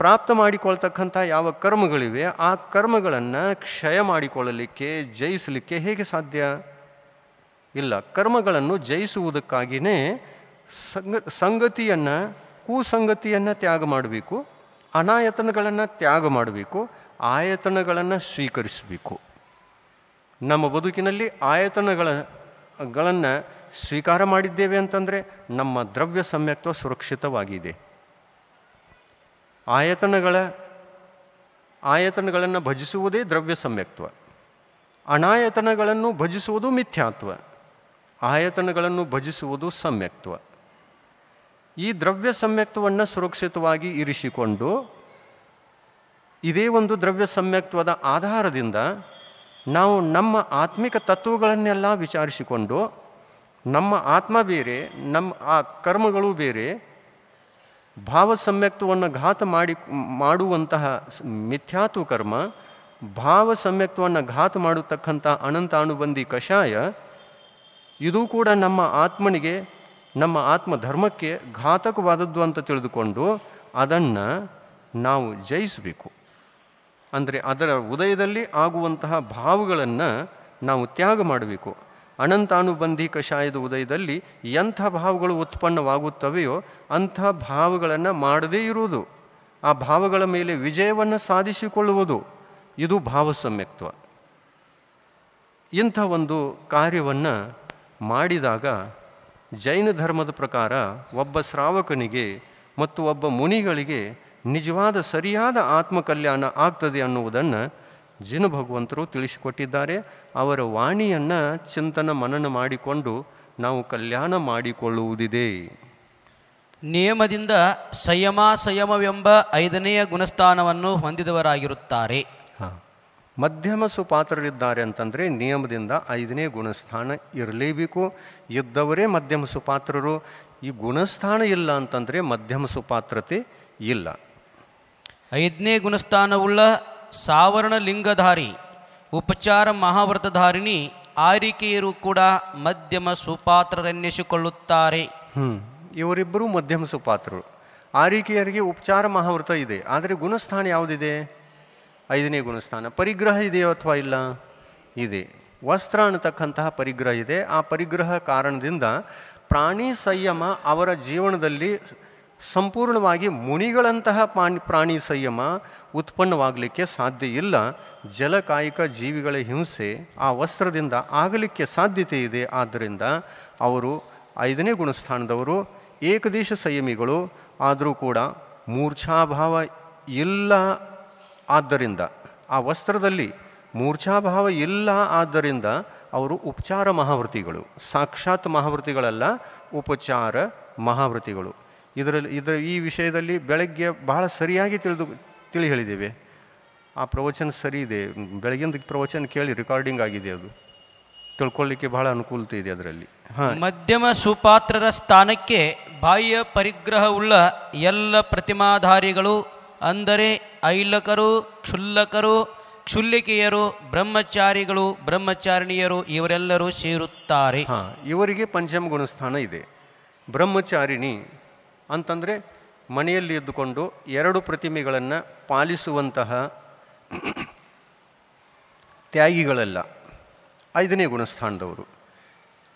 ಪ್ರಾಪ್ತ ಮಾಡಿಕೊಳ್ತಕ್ಕಂಥ ಯಾವ ಕರ್ಮಗಳಿವೆ ಆ ಕರ್ಮಗಳನ್ನು ಕ್ಷಯ ಮಾಡಿಕೊಳ್ಳಲಿಕ್ಕೆ, ಜಯಿಸಲಿಕ್ಕೆ ಹೇಗೆ ಸಾಧ್ಯ? ಇಲ್ಲ. ಕರ್ಮಗಳನ್ನು ಜಯಿಸುವುದಕ್ಕಾಗಿಯೇ ಸಂಗತಿಯನ್ನು, ಕೂಸಂಗತಿಯನ್ನು ತ್ಯಾಗ ಮಾಡಬೇಕು, ಅನಾಯತನಗಳನ್ನು ತ್ಯಾಗ ಮಾಡಬೇಕು, ಆಯತನಗಳನ್ನು ಸ್ವೀಕರಿಸಬೇಕು. ನಮ್ಮ ಬದುಕಿನಲ್ಲಿ ಆಯತನಗಳನ್ನು ಸ್ವೀಕಾರ ಮಾಡಿದ್ದೇವೆ ಅಂತಂದರೆ ನಮ್ಮ ದ್ರವ್ಯ ಸಮ್ಯಕ್ತ್ವ ಸುರಕ್ಷಿತವಾಗಿದೆ. ಆಯತನಗಳನ್ನು ಭಜಿಸುವುದೇ ದ್ರವ್ಯ ಸಮ್ಯಕ್ತ್ವ. ಅನಾಯತನಗಳನ್ನು ಭಜಿಸುವುದು ಮಿಥ್ಯಾತ್ವ, ಆಯತನಗಳನ್ನು ಭಜಿಸುವುದು ಸಮ್ಯಕ್ತ್ವ. ಈ ದ್ರವ್ಯ ಸಮ್ಯಕ್ತ್ವವನ್ನು ಸುರಕ್ಷಿತವಾಗಿ ಇರಿಸಿಕೊಂಡು ಇದೇ ಒಂದು ದ್ರವ್ಯ ಸಮ್ಯಕ್ತ್ವದ ಆಧಾರದಿಂದ ನಾವು ನಮ್ಮ ಆತ್ಮಿಕ ತತ್ವಗಳನ್ನೆಲ್ಲ ವಿಚಾರಿಸಿಕೊಂಡು ನಮ್ಮ ಆತ್ಮ ಬೇರೆ, ನಮ್ಮ ಆ ಕರ್ಮಗಳು ಬೇರೆ, ಭಾವ ಸಮ್ಯಕ್ತ್ವವನ್ನು ಘಾತ ಮಾಡುವಂತಹ ಮಿಥ್ಯಾತ್ವ ಕರ್ಮ, ಭಾವ ಸಮ್ಯಕ್ತ್ವವನ್ನು ಘಾತ ಮಾಡತಕ್ಕಂಥ ಅನಂತಾನುಬಂಧಿ ಕಷಾಯ, ಇದು ಕೂಡ ನಮ್ಮ ಆತ್ಮನಿಗೆ, ನಮ್ಮ ಆತ್ಮ ಧರ್ಮಕ್ಕೆ ಘಾತಕವಾದದ್ದು ಅಂತ ತಿಳಿದುಕೊಂಡು ಅದನ್ನು ನಾವು ಜಯಿಸಬೇಕು. ಅಂದರೆ ಅದರ ಉದಯದಲ್ಲಿ ಆಗುವಂತಹ ಭಾವಗಳನ್ನು ನಾವು ತ್ಯಾಗ ಮಾಡಬೇಕು. ಅನಂತಾನುಬಂಧಿ ಕಷಾಯದ ಉದಯದಲ್ಲಿ ಎಂಥ ಭಾವಗಳು ಉತ್ಪನ್ನವಾಗುತ್ತವೆಯೋ ಅಂಥ ಭಾವಗಳನ್ನು ಮಾಡದೇ ಇರುವುದು, ಆ ಭಾವಗಳ ಮೇಲೆ ವಿಜಯವನ್ನು ಸಾಧಿಸಿಕೊಳ್ಳುವುದು, ಇದು ಭಾವಸಮ್ಯಕ್ತ್ವ. ಇಂಥ ಒಂದು ಕಾರ್ಯವನ್ನು ಮಾಡಿದಾಗ ಜೈನ ಧರ್ಮದ ಪ್ರಕಾರ ಒಬ್ಬ ಶ್ರಾವಕನಿಗೆ ಮತ್ತು ಒಬ್ಬ ಮುನಿಗಳಿಗೆ ನಿಜವಾದ ಸರಿಯಾದ ಆತ್ಮಕಲ್ಯಾಣ ಆಗ್ತದೆ ಅನ್ನುವುದನ್ನು ಜಿನ ಭಗವಂತರು ತಿಳಿಸಿಕೊಟ್ಟಿದ್ದಾರೆ. ಅವರ ವಾಣಿಯನ್ನು ಚಿಂತನ ಮನನ ಮಾಡಿಕೊಂಡು ನಾವು ಕಲ್ಯಾಣ ಮಾಡಿಕೊಳ್ಳುವುದಿದೆ. ನಿಯಮದಿಂದ ಸಂಯಮವೆಂಬ 5ನೆಯ ಗುಣಸ್ಥಾನವನ್ನು ಹೊಂದಿದವರಾಗಿರುತ್ತಾರೆ. ಮಧ್ಯಮ ಸುಪಾತ್ರರಿದ್ದಾರೆ ಅಂತಂದರೆ ನಿಯಮದಿಂದ 5ನೇ ಗುಣಸ್ಥಾನ ಇರಲೇಬೇಕು. ಇದ್ದವರೇ ಮಧ್ಯಮ ಸುಪಾತ್ರರು. ಈ ಗುಣಸ್ಥಾನ ಇಲ್ಲ ಅಂತಂದರೆ ಮಧ್ಯಮ ಸುಪಾತ್ರತೆ ಇಲ್ಲ. 5ನೇ ಗುಣಸ್ಥಾನವುಳ್ಳ ಸಾವರ್ಣ ಲಿಂಗಧಾರಿ ಉಪಚಾರ ಮಹಾವ್ರತಧಾರಿಣಿ ಆರಿಕೆಯರು ಕೂಡ ಮಧ್ಯಮ ಸುಪಾತ್ರರೆನ್ನಿಸಿಕೊಳ್ಳುತ್ತಾರೆ. ಇವರಿಬ್ಬರೂ ಮಧ್ಯಮ ಸುಪಾತ್ರರು. ಆರಿಕೆಯರಿಗೆ ಉಪಚಾರ ಮಹಾವ್ರತ ಇದೆ, ಆದರೆ ಗುಣಸ್ಥಾನ ಯಾವುದಿದೆ? 5ನೇ ಗುಣಸ್ಥಾನ. ಪರಿಗ್ರಹ ಇದೆಯೋ ಅಥವಾ ಇಲ್ಲ? ಇದೆ. ವಸ್ತ್ರ ಅನ್ನತಕ್ಕಂತಹ ಪರಿಗ್ರಹ ಇದೆ. ಆ ಪರಿಗ್ರಹ ಕಾರಣದಿಂದ ಪ್ರಾಣಿ ಸಂಯಮ ಅವರ ಜೀವನದಲ್ಲಿ ಸಂಪೂರ್ಣವಾಗಿ ಮುನಿಗಳಂತಹ ಪ್ರಾಣಿ ಸಂಯಮ ಉತ್ಪನ್ನವಾಗಲಿಕ್ಕೆ ಸಾಧ್ಯ ಇಲ್ಲ. ಜಲಕಾಯಿಕ ಜೀವಿಗಳ ಹಿಂಸೆ ಆ ವಸ್ತ್ರದಿಂದ ಆಗಲಿಕ್ಕೆ ಸಾಧ್ಯತೆ ಇದೆ. ಆದ್ದರಿಂದ ಅವರು 5ನೇ ಗುಣಸ್ಥಾನದವರು, ಏಕದೇಶ ಸಂಯಮಿಗಳು. ಆದರೂ ಕೂಡ ಮೂರ್ಛಾಭಾವ ಇಲ್ಲ. ಆದ್ದರಿಂದ ಆ ವಸ್ತ್ರದಲ್ಲಿ ಮೂರ್ಛಾಭಾವ ಇಲ್ಲ. ಆದ್ದರಿಂದ ಅವರು ಉಪಚಾರ ಮಹಾವೃತಿಗಳು, ಸಾಕ್ಷಾತ್ ಮಹಾವೃತಿಗಳಲ್ಲ, ಉಪಚಾರ ಮಹಾವೃತಿಗಳು. ಈ ವಿಷಯದಲ್ಲಿ ಬೆಳಗ್ಗೆ ಬಹಳ ಸರಿಯಾಗಿ ತಿಳಿ ಹೇಳಿದ್ದೇವೆ. ಆ ಪ್ರವಚನ ಸರಿ ಇದೆ. ಬೆಳಗಿನ ಪ್ರವಚನ ಕೇಳಿ, ರೆಕಾರ್ಡಿಂಗ್ ಆಗಿದೆ, ಅದು ತಿಳ್ಕೊಳ್ಳಿಕ್ಕೆ ಬಹಳ ಅನುಕೂಲತೆ ಇದೆ ಅದರಲ್ಲಿ. ಮಧ್ಯಮ ಸುಪಾತ್ರರ ಸ್ಥಾನಕ್ಕೆ ಬಾಹ್ಯ ಪರಿಗ್ರಹವುಳ್ಳ ಎಲ್ಲ ಪ್ರತಿಮಾಧಾರಿಗಳು, ಅಂದರೆ ಐಲಕರು, ಕ್ಷುಲ್ಲಕರು, ಕ್ಷುಲ್ಲಿಕೆಯರು, ಬ್ರಹ್ಮಚಾರಿಗಳು, ಬ್ರಹ್ಮಚಾರಿಣಿಯರು ಇವರೆಲ್ಲರೂ ಸೇರುತ್ತಾರೆ. ಇವರಿಗೆ ಪಂಚಮ ಗುಣಸ್ಥಾನ ಇದೆ. ಬ್ರಹ್ಮಚಾರಿಣಿ ಅಂತಂದರೆ ಮನೆಯಲ್ಲಿ ಇದ್ದುಕೊಂಡು 2 ಪ್ರತಿಮೆಗಳನ್ನು ಪಾಲಿಸುವಂತಹ ತ್ಯಾಗಿಗಳೆಲ್ಲ 5ನೇ ಗುಣಸ್ಥಾನದವರು.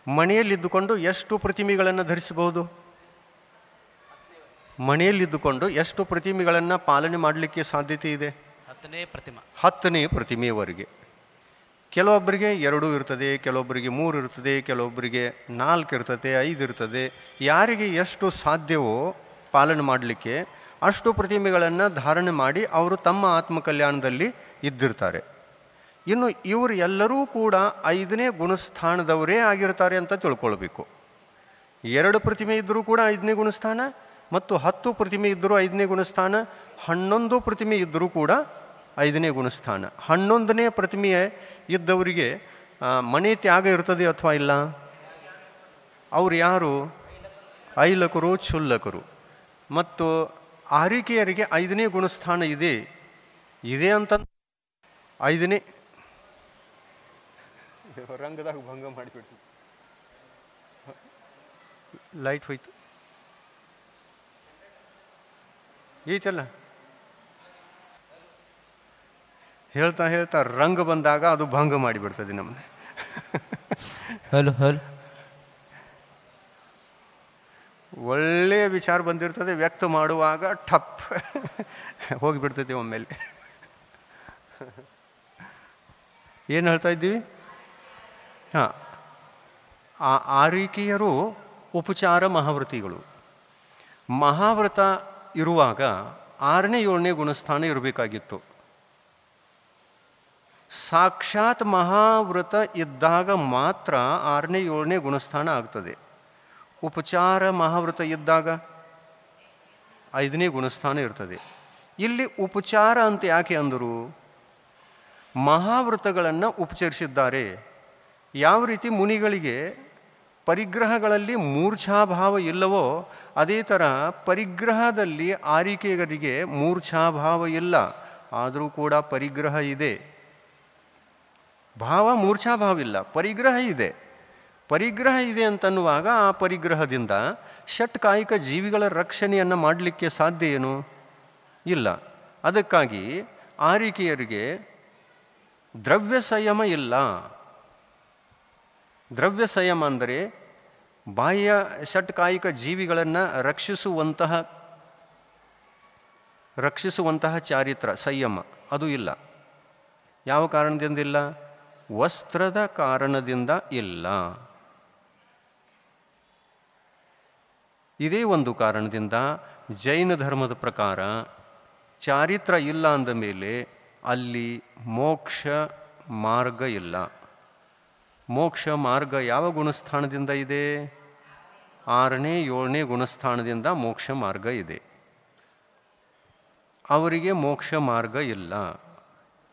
ಮನೆಯಲ್ಲಿದ್ದುಕೊಂಡು ಎಷ್ಟು ಪ್ರತಿಮೆಗಳನ್ನು ಧರಿಸಬಹುದು? ಮನೆಯಲ್ಲಿದ್ದುಕೊಂಡು ಎಷ್ಟು ಪ್ರತಿಮೆಗಳನ್ನು ಪಾಲನೆ ಮಾಡಲಿಕ್ಕೆ ಸಾಧ್ಯತೆ ಇದೆ? 10ನೇ ಪ್ರತಿಮೆಯವರೆಗೆ. ಕೆಲವೊಬ್ಬರಿಗೆ 2 ಇರ್ತದೆ, ಕೆಲವೊಬ್ಬರಿಗೆ 3 ಇರ್ತದೆ, ಕೆಲವೊಬ್ಬರಿಗೆ 4 ಇರ್ತದೆ, 5 ಇರ್ತದೆ. ಯಾರಿಗೆ ಎಷ್ಟು ಸಾಧ್ಯವೋ ಪಾಲನೆ ಮಾಡಲಿಕ್ಕೆ ಅಷ್ಟು ಪ್ರತಿಮೆಗಳನ್ನು ಧಾರಣೆ ಮಾಡಿ ಅವರು ತಮ್ಮ ಆತ್ಮಕಲ್ಯಾಣದಲ್ಲಿ ಇದ್ದಿರ್ತಾರೆ. ಇನ್ನು ಇವರು ಎಲ್ಲರೂ ಕೂಡ 5ನೇ ಗುಣಸ್ಥಾನದವರೇ ಆಗಿರ್ತಾರೆ ಅಂತ ತಿಳ್ಕೊಳ್ಬೇಕು. 2 ಪ್ರತಿಮೆ ಇದ್ದರೂ ಕೂಡ 5ನೇ ಗುಣಸ್ಥಾನ, ಮತ್ತು 10 ಪ್ರತಿಮೆ ಇದ್ದರೂ 5ನೇ ಗುಣಸ್ಥಾನ, 11 ಪ್ರತಿಮೆ ಇದ್ದರೂ ಕೂಡ 5ನೇ ಗುಣಸ್ಥಾನ. 11ನೇ ಪ್ರತಿಮೆಯ ಇದ್ದವರಿಗೆ ಮನೆ ತ್ಯಾಗ ಇರ್ತದೆ ಅಥವಾ ಇಲ್ಲ? ಅವರು ಯಾರು? ಐಲಕರು, ಕ್ಷುಲ್ಲಕರು. ಮತ್ತು ಆರಿಕೆಯರಿಗೆ 5ನೇ ಗುಣಸ್ಥಾನ ಇದೆ ಅಂತ 5ನೇ ರಂಗದಾಗ ಭಂಗ ಮಾಡಿಬಿಡ್ತೀವಿ. ಲೈಟ್ ಹೋಯ್ತು ಈಚಲ್ಲ. ಹೇಳ್ತಾ ಹೇಳ್ತಾ ರಂಗ ಬಂದಾಗ ಅದು ಭಂಗ ಮಾಡಿಬಿಡ್ತದೆ ನಮ್ಮನ್ನ. ಒಳ್ಳೆಯ ವಿಚಾರ ಬಂದಿರ್ತದೆ, ವ್ಯಕ್ತ ಮಾಡುವಾಗ ಠಪ್ ಹೋಗಿಬಿಡ್ತೈತಿ ಒಮ್ಮೆಲೆ. ಏನು ಹೇಳ್ತಾ ಇದ್ದೀವಿ? ಆ ಆರಿಕೆಯರು ಉಪಚಾರ ಮಹಾವ್ರತಿಗಳು. ಮಹಾವ್ರತ ಇರುವಾಗ 6ನೇ 7ನೇ ಗುಣಸ್ಥಾನ ಇರಬೇಕಾಗಿತ್ತು. ಸಾಕ್ಷಾತ್ ಮಹಾವ್ರತ ಇದ್ದಾಗ ಮಾತ್ರ 6ನೇ 7ನೇ ಗುಣಸ್ಥಾನ ಆಗ್ತದೆ. ಉಪಚಾರ ಮಹಾವ್ರತ ಇದ್ದಾಗ 5ನೇ ಗುಣಸ್ಥಾನ ಇರ್ತದೆ. ಇಲ್ಲಿ ಉಪಚಾರ ಅಂತ ಯಾಕೆ ಅಂದರು? ಮಹಾವ್ರತಗಳನ್ನು ಉಪಚರಿಸಿದ್ದಾರೆ. ಯಾವ ರೀತಿ ಮುನಿಗಳಿಗೆ ಪರಿಗ್ರಹಗಳಲ್ಲಿ ಮೂರ್ಛಾಭಾವ ಇಲ್ಲವೋ ಅದೇ ಥರ ಪರಿಗ್ರಹದಲ್ಲಿ ಆರಿಕೆಗರಿಗೆ ಮೂರ್ಛಾಭಾವ ಇಲ್ಲ, ಆದರೂ ಕೂಡ ಪರಿಗ್ರಹ ಇದೆ. ಭಾವ ಮೂರ್ಛಾಭಾವ ಇಲ್ಲ, ಪರಿಗ್ರಹ ಇದೆ. ಪರಿಗ್ರಹ ಇದೆ ಅಂತನ್ನುವಾಗ ಆ ಪರಿಗ್ರಹದಿಂದ ಷಟ್ಕಾಯಿಕ ಜೀವಿಗಳ ರಕ್ಷಣೆಯನ್ನು ಮಾಡಲಿಕ್ಕೆ ಸಾಧ್ಯ ಏನು? ಇಲ್ಲ. ಅದಕ್ಕಾಗಿ ಆರಿಕೆಯರಿಗೆ ದ್ರವ್ಯ ಸಂಯಮ ಇಲ್ಲ. ದ್ರವ್ಯ ಸಂಯಮ ಅಂದರೆ ಬಾಹ್ಯ ಷಟ್ಕಾಯಿಕ ಜೀವಿಗಳನ್ನು ರಕ್ಷಿಸುವಂತಹ ಚಾರಿತ್ರ ಸಂಯಮ ಅದು ಇಲ್ಲ. ಯಾವ ಕಾರಣದಿಂದ ಇಲ್ಲ? ವಸ್ತ್ರದ ಕಾರಣದಿಂದ ಇಲ್ಲ. ಇದೇ ಒಂದು ಕಾರಣದಿಂದ ಜೈನ ಧರ್ಮದ ಪ್ರಕಾರ ಚಾರಿತ್ರ ಇಲ್ಲ ಅಂದ ಮೇಲೆ ಅಲ್ಲಿ ಮೋಕ್ಷ ಮಾರ್ಗ ಇಲ್ಲ. ಮೋಕ್ಷ ಮಾರ್ಗ ಯಾವ ಗುಣಸ್ಥಾನದಿಂದ ಇದೆ? 6ನೇ 7ನೇ ಗುಣಸ್ಥಾನದಿಂದ ಮೋಕ್ಷ ಮಾರ್ಗ ಇದೆ. ಅವರಿಗೆ ಮೋಕ್ಷ ಮಾರ್ಗ ಇಲ್ಲ.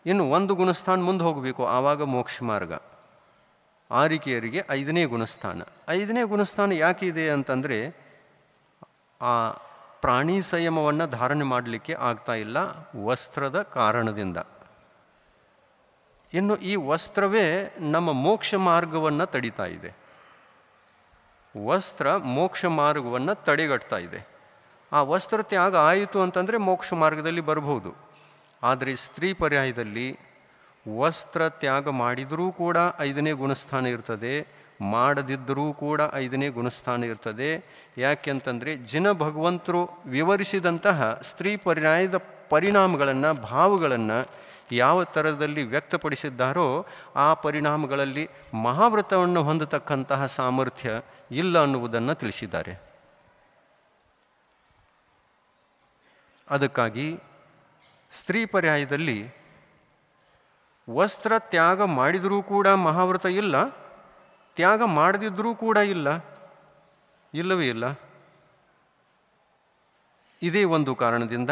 ಇನ್ನು ಒಂದು ಗುಣಸ್ಥಾನ ಮುಂದೆ ಹೋಗಬೇಕು, ಆವಾಗ ಮೋಕ್ಷ ಮಾರ್ಗ. ಆರಿಕೆಯರಿಗೆ 5ನೇ ಗುಣಸ್ಥಾನ. 5ನೇ ಗುಣಸ್ಥಾನ ಯಾಕೆ ಇದೆ ಅಂತಂದರೆ ಆ ಪ್ರಾಣಿ ಸಂಯಮವನ್ನು ಧಾರಣೆ ಮಾಡಲಿಕ್ಕೆ ಆಗ್ತಾ ಇಲ್ಲ ವಸ್ತ್ರದ ಕಾರಣದಿಂದ. ಇನ್ನು ಈ ವಸ್ತ್ರವೇ ನಮ್ಮ ಮೋಕ್ಷ ಮಾರ್ಗವನ್ನು ತಡಿತಾ ಇದೆ. ವಸ್ತ್ರ ಮೋಕ್ಷ ಮಾರ್ಗವನ್ನು ತಡೆಗಟ್ತಾ ಇದೆ. ಆ ವಸ್ತ್ರ ತ್ಯಾಗ ಆಯಿತು ಅಂತಂದರೆ ಮೋಕ್ಷ ಮಾರ್ಗದಲ್ಲಿ ಬರಬಹುದು. ಆದರೆ ಸ್ತ್ರೀ ಪರ್ಯಾಯದಲ್ಲಿ ವಸ್ತ್ರ ತ್ಯಾಗ ಮಾಡಿದರೂ ಕೂಡ 5ನೇ ಗುಣಸ್ಥಾನ ಇರ್ತದೆ, ಮಾಡದಿದ್ದರೂ ಕೂಡ 5ನೇ ಗುಣಸ್ಥಾನ ಇರ್ತದೆ. ಯಾಕೆಂತಂದರೆ ಜಿನ ಭಗವಂತರು ವಿವರಿಸಿದಂತಹ ಸ್ತ್ರೀ ಪರ್ಯಾಯದ ಪರಿಣಾಮಗಳನ್ನು, ಭಾವಗಳನ್ನು ಯಾವ ಥರದಲ್ಲಿ ವ್ಯಕ್ತಪಡಿಸಿದ್ದಾರೋ ಆ ಪರಿಣಾಮಗಳಲ್ಲಿ ಮಹಾವ್ರತವನ್ನು ಹೊಂದತಕ್ಕಂತಹ ಸಾಮರ್ಥ್ಯ ಇಲ್ಲ ಅನ್ನುವುದನ್ನು ತಿಳಿಸಿದ್ದಾರೆ. ಅದಕ್ಕಾಗಿ ಸ್ತ್ರೀ ಪರ್ಯಾಯದಲ್ಲಿ ವಸ್ತ್ರ ತ್ಯಾಗ ಮಾಡಿದರೂ ಕೂಡ ಮಹಾವ್ರತ ಇಲ್ಲ, ತ್ಯಾಗ ಮಾಡದಿದ್ದರೂ ಕೂಡ ಇಲ್ಲವೇ ಇಲ್ಲ. ಇದೇ ಒಂದು ಕಾರಣದಿಂದ